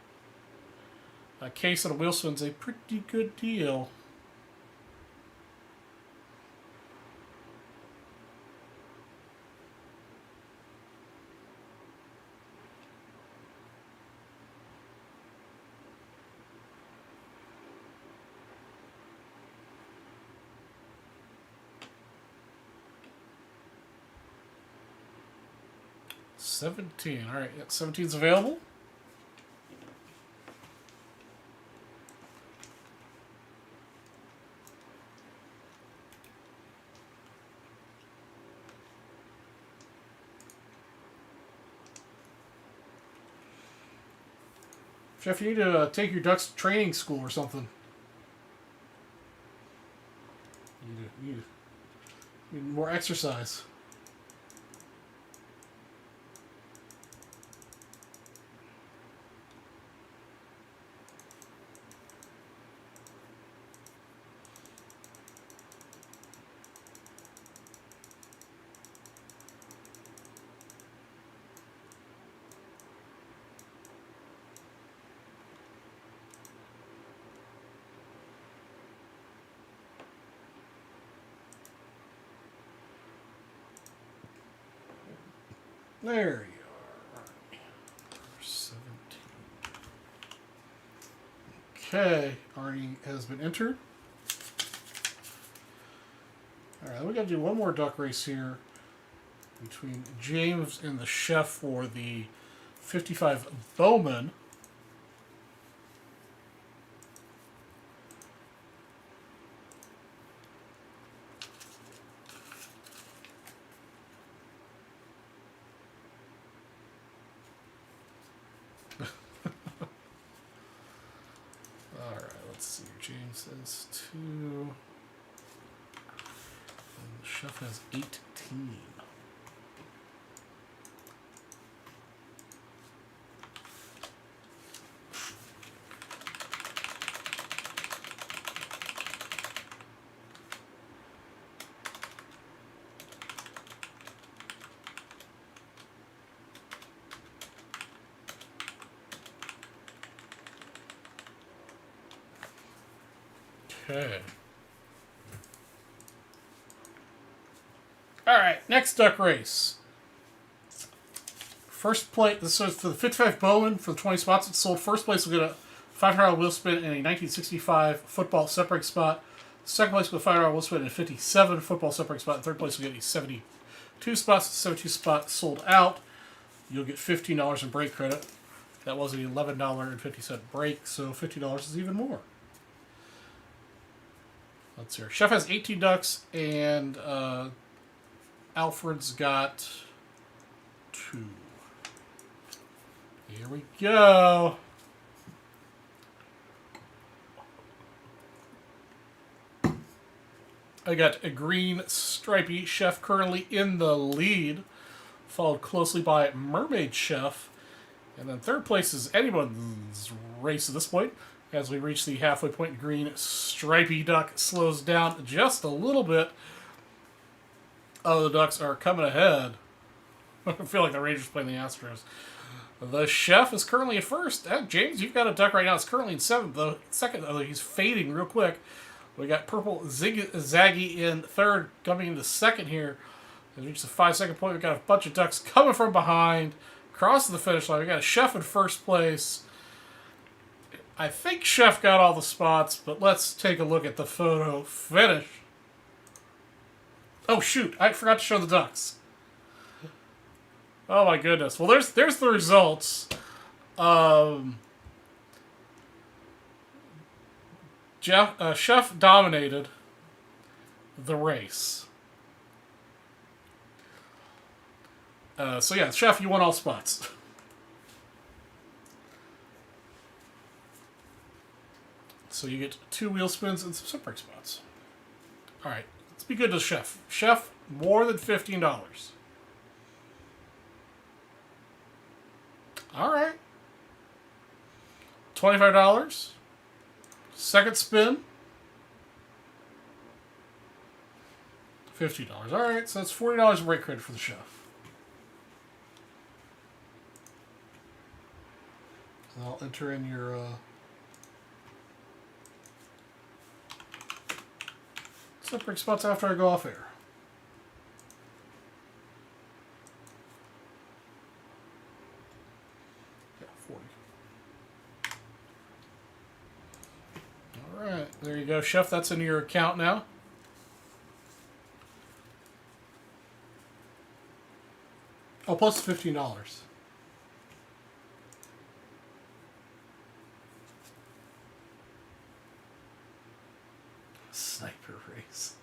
case of the Wheelspin's a pretty good deal. $17. All right, yeah, 17's available. Jeff, you need to take your ducks to training school or something. You need more exercise. There you are. 17. Okay, Arnie has been entered. Alright, we gotta do one more duck race here between James and the Chef for the 55 Bowman. James says 2. And the Chef has 18. Okay. All right, next duck race. First place, this is for the 55 Bowman for the 20 spots. It's sold. First place will get a $500 wheel spin in a 1965 football separating spot. Second place will get a $500 wheel spin in a 57 football separating spot. And third place will get a 72 spots. 72 spots sold out. You'll get $15 in break credit. That was an $11.50 break, so $50 is even more. Let's see here. Chef has 18 ducks, and Alfred's got 2. Here we go. I got a green stripy Chef currently in the lead, followed closely by Mermaid Chef. And then third place is anyone's race at this point. As we reach the halfway point, green stripy duck slows down just a little bit. Oh, the Ducks are coming ahead. I feel like the Rangers playing the Astros. The Chef is currently at first. James, you've got a duck right now. It's currently in seventh, though. Second, though, he's fading real quick. We got Purple Zaggy in third, coming into second here. As we reach the 5-second point, we've got a bunch of ducks coming from behind, crossing the finish line. We got a Chef in first place. I think Chef got all the spots, but let's take a look at the photo finish. Oh shoot! I forgot to show the ducks. Oh my goodness! Well, there's the results. Chef dominated the race. So yeah, Chef, you won all spots. So you get 2 wheel spins and some separate spots. All right, let's be good to Chef. Chef, more than $15. All right. $25. Second spin. $50. All right, so that's $40 break credit for the Chef. And I'll enter in your separate spots after I go off air. Alright, there you go, Chef. That's in your account now. Oh, plus $15. Sniper race.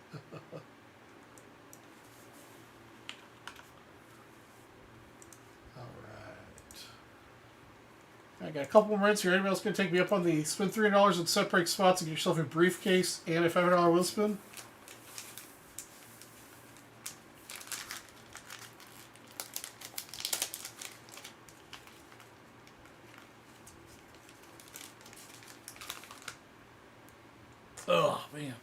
I got a couple more minutes here. Anybody else going to take me up on the spin $300 and set break spots and get yourself a briefcase and a $500 wheel spin? Oh, man.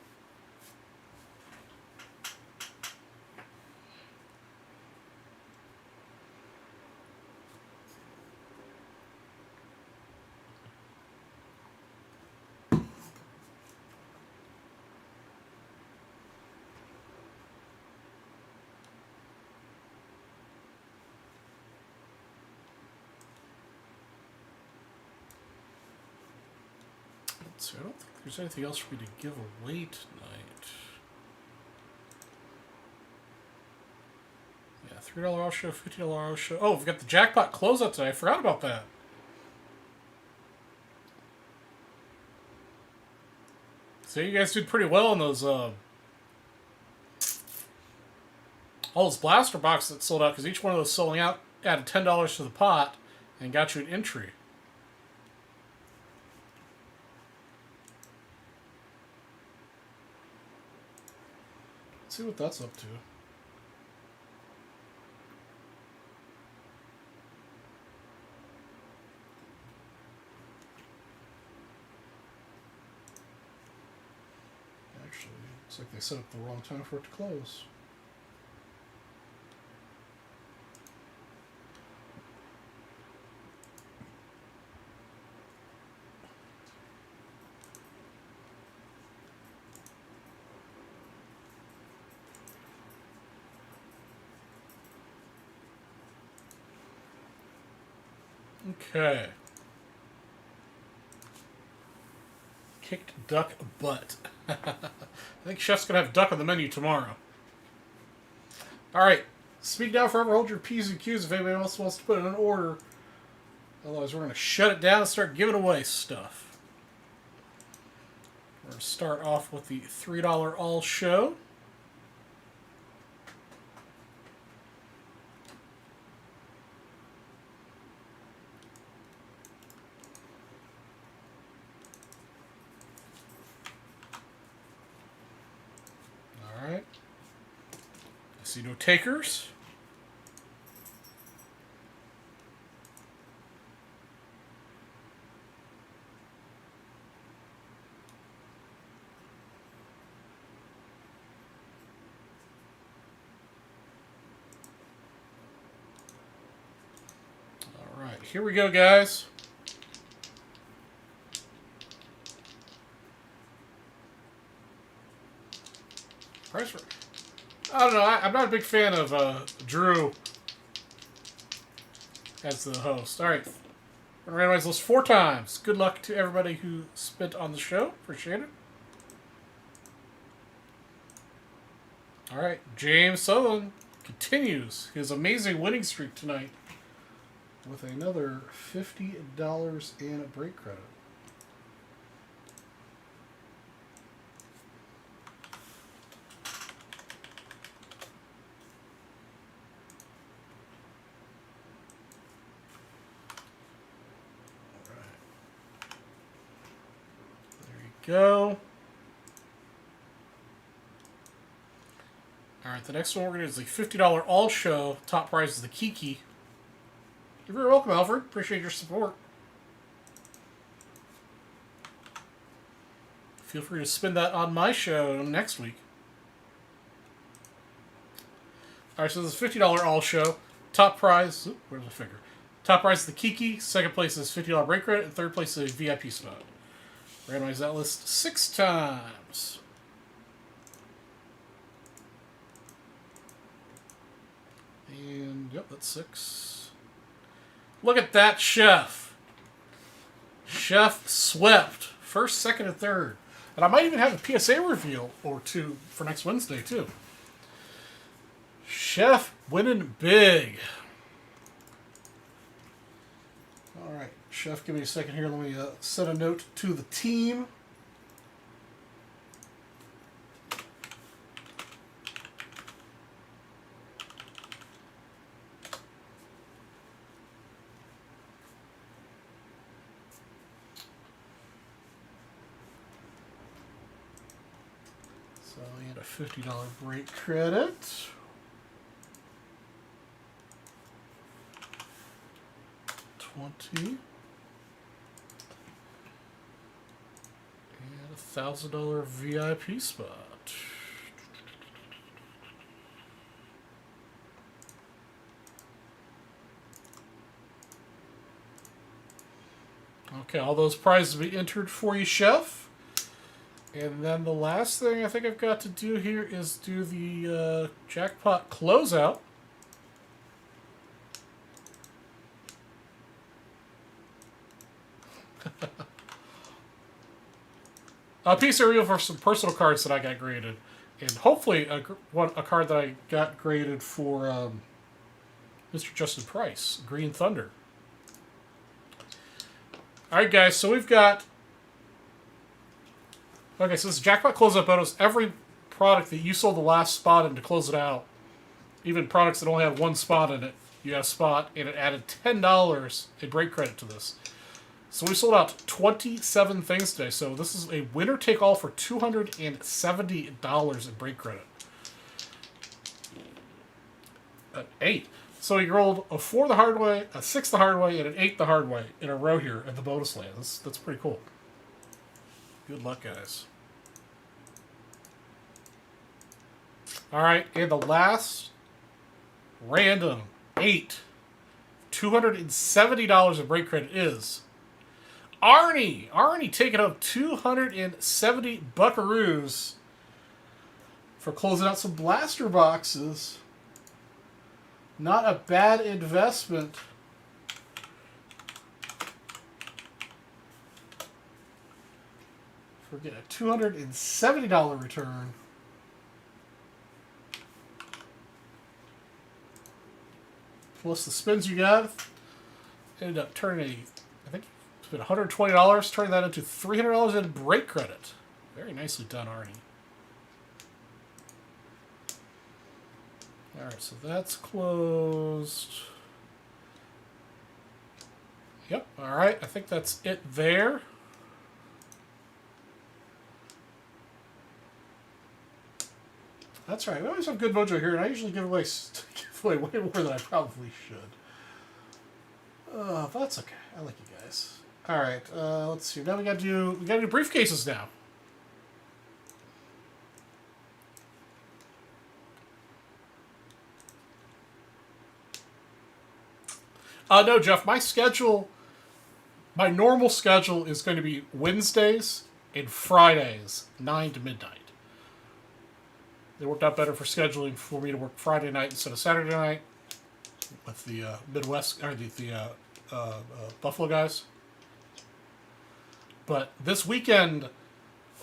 So I don't think there's anything else for me to give away tonight. Yeah, $3 off show, $50 off show. Oh, we've got the jackpot closeout today. I forgot about that. So you guys did pretty well in those, all those blaster boxes that sold out, because each one of those selling out added $10 to the pot and got you an entry. Let's see what that's up to. Actually, looks like they set up the wrong time for it to close. Okay. Kicked duck butt. I think Chef's going to have duck on the menu tomorrow. Alright. Speak now forever. Hold your P's and Q's if anybody else wants to put in an order. Otherwise, we're going to shut it down and start giving away stuff. We're going to start off with the $3 all show. Alright. I see no takers. Alright, here we go, guys. Price for... I don't know. I'm not a big fan of Drew as the host. All right. We're going to randomize those 4 times. Good luck to everybody who spent on the show. Appreciate it. All right. James Sutherland continues his amazing winning streak tonight with another $50 in a break credit. Go. Alright, the next one we're going to do is the $50 all show. Top prize is the Kiki. You're very welcome, Alfred. Appreciate your support. Feel free to spend that on my show next week. Alright, so this is $50 all show. Top prize, where's the figure? Top prize is the Kiki. Second place is $50 break credit. And third place is a VIP spot. Randomize that list 6 times. And, yep, that's 6. Look at that, Chef. Chef swept. First, second, and third. And I might even have a PSA reveal or 2 for next Wednesday, too. Chef winning big. All right. Chef, give me a second here. Let me send a note to the team. So I had a $50 break credit. $20. And $1,000 VIP spot. Okay, all those prizes will be entered for you, Chef. And then the last thing I think I've got to do here is do the jackpot closeout. A piece of review for some personal cards that I got graded. And hopefully a card that I got graded for Mr. Justin Price, Green Thunder. Alright guys, so we've got... Okay, so this is jackpot closeout bonus. Every product that you sold the last spot in to close it out, even products that only have 1 spot in it, you have a spot, and it added $10 in break credit to this. So we sold out 27 things today. So this is a winner take all for $270 in break credit. 8. So you rolled a 4 the hard way, a 6 the hard way, and an 8 the hard way in a row here at the bonus land. That's pretty cool. Good luck, guys. All right, and the last random 8, $270 in break credit is Arnie. Arnie taking up 270 buckaroos for closing out some blaster boxes. Not a bad investment We're getting a $270 return. Plus the spins you got. Ended up turning I think you spent $120, turning that into $300 in break credit. Very nicely done, Arnie. Alright, so that's closed. Yep, alright, I think that's it there. That's right, we always have good mojo here, and I usually give away way more than I probably should. But that's okay. I like you guys. Alright, let's see. Now we gotta do briefcases now. No, Jeff, my normal schedule is going to be Wednesdays and Fridays, 9 to midnight. It worked out better for scheduling for me to work Friday night instead of Saturday night with the Midwest, or the Buffalo guys. But this weekend,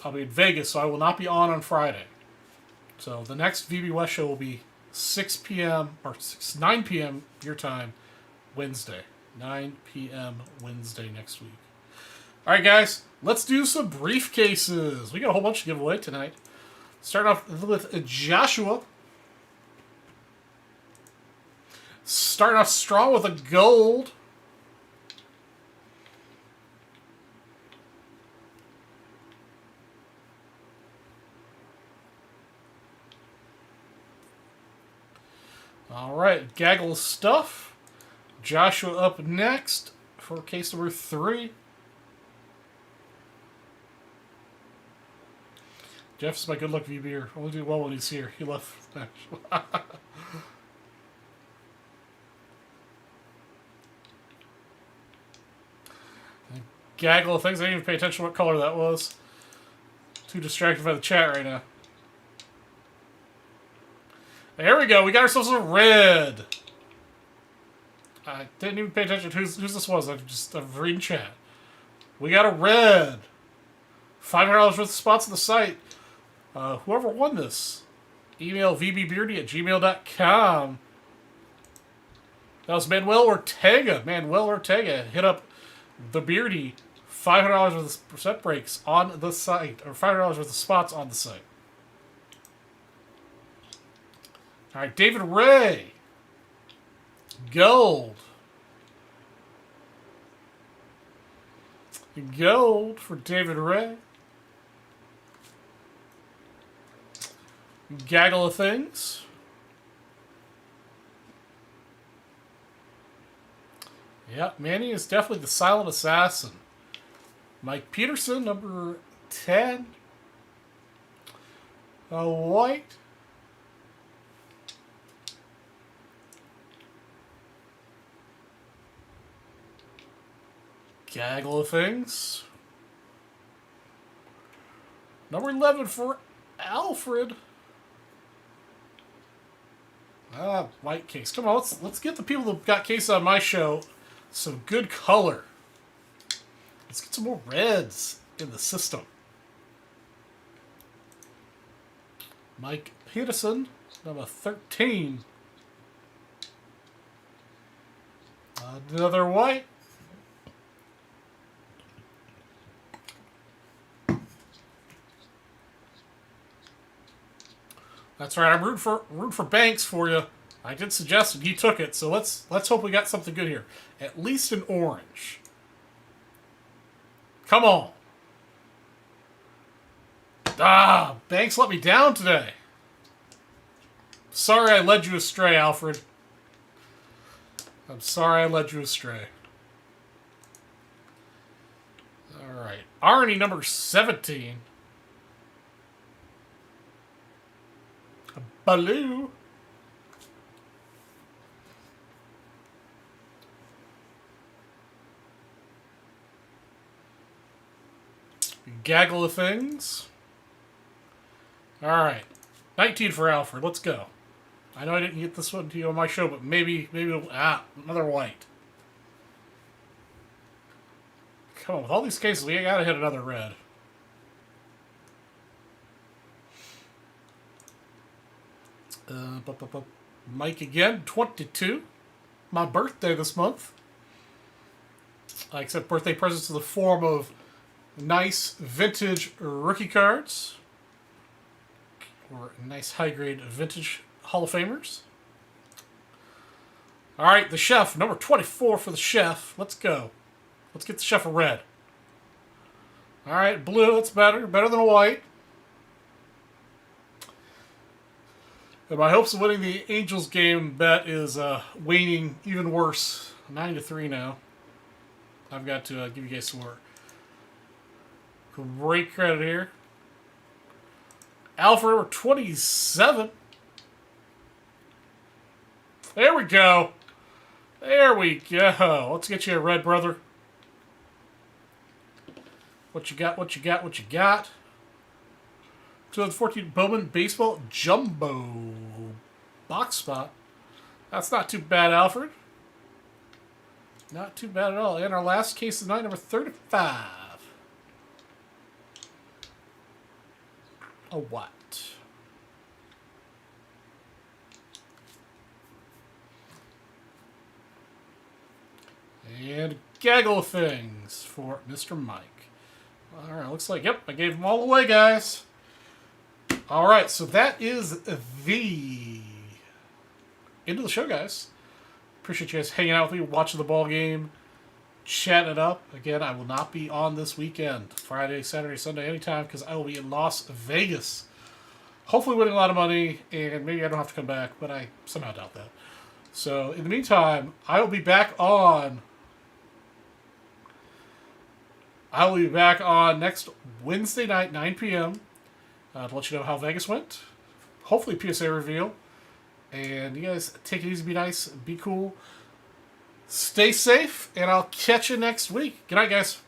I'll be in Vegas, so I will not be on Friday. So the next VB West show will be 6 p.m. or 9 p.m. your time, Wednesday. 9 p.m. Wednesday next week. All right, guys, let's do some briefcases. We got a whole bunch to give away tonight. Starting off with Joshua. Starting off strong with a gold. All right, gaggle of stuff. Joshua up next for case number 3. Jeff's my good luck VBer. Only do well when he's here. He left. Gaggle of things. I didn't even pay attention to what color that was. Too distracted by the chat right now. There we go. We got ourselves a red. I didn't even pay attention to whose this was. I'm reading chat. We got a red. $500 worth of spots on the site. Whoever won this, email vbbeardy@gmail.com. That was Manuel Ortega. Manuel Ortega hit up the Beardy. $500 worth of percent breaks on the site, or $500 worth of spots on the site. All right, David Ray. Gold. Gold for David Ray. Gaggle of things. Yep, Manny is definitely the silent assassin. Mike Peterson, number 10. A white. Gaggle of things. Number 11 for Alfred. White case. Come on, let's get the people that got cases on my show some good color. Let's get some more reds in the system. Mike Peterson, number 13. Another white. That's right. I'm rooting for Banks for you. I did suggest it. He took it. So let's hope we got something good here. At least an orange. Come on. Banks let me down today. Sorry I led you astray, Alfred. I'm sorry I led you astray. All right. Arnie, number 17. Baloo. Gaggle of things. All right. 19 for Alfred. Let's go. I know I didn't get this one to you on my show, but maybe another white. Come on, with all these cases, we gotta hit another red. Mike again, 22. My birthday this month. I accept birthday presents in the form of nice vintage rookie cards or nice high-grade vintage Hall of Famers. All right, the chef, number 24 for the chef. Let's go. Let's get the chef a red. All right, blue, that's better. Better than a white. And my hopes of winning the Angels game bet is waning even worse. 9-3 now. I've got to give you guys some more great credit here. Alfred, number 27. There we go. There we go. Let's get you a red, brother. What you got, what you got, what you got? 2014 Bowman Baseball Jumbo box spot. That's not too bad, Alfred. Not too bad at all. And our last case of the night, number 35. A what? And a gaggle of things for Mr. Mike. Alright, looks like, yep, I gave them all away, guys. Alright, so that is the end of the show, guys. Appreciate you guys hanging out with me, watching the ball game, chatting it up. Again, I will not be on this weekend, Friday, Saturday, Sunday, anytime, because I will be in Las Vegas. Hopefully winning a lot of money, and maybe I don't have to come back, but I somehow doubt that. So, in the meantime, I will be back on next Wednesday night, 9 p.m. To let you know how Vegas went. Hopefully PSA reveal. And you guys take it easy, be nice, be cool. Stay safe, and I'll catch you next week. Good night, guys.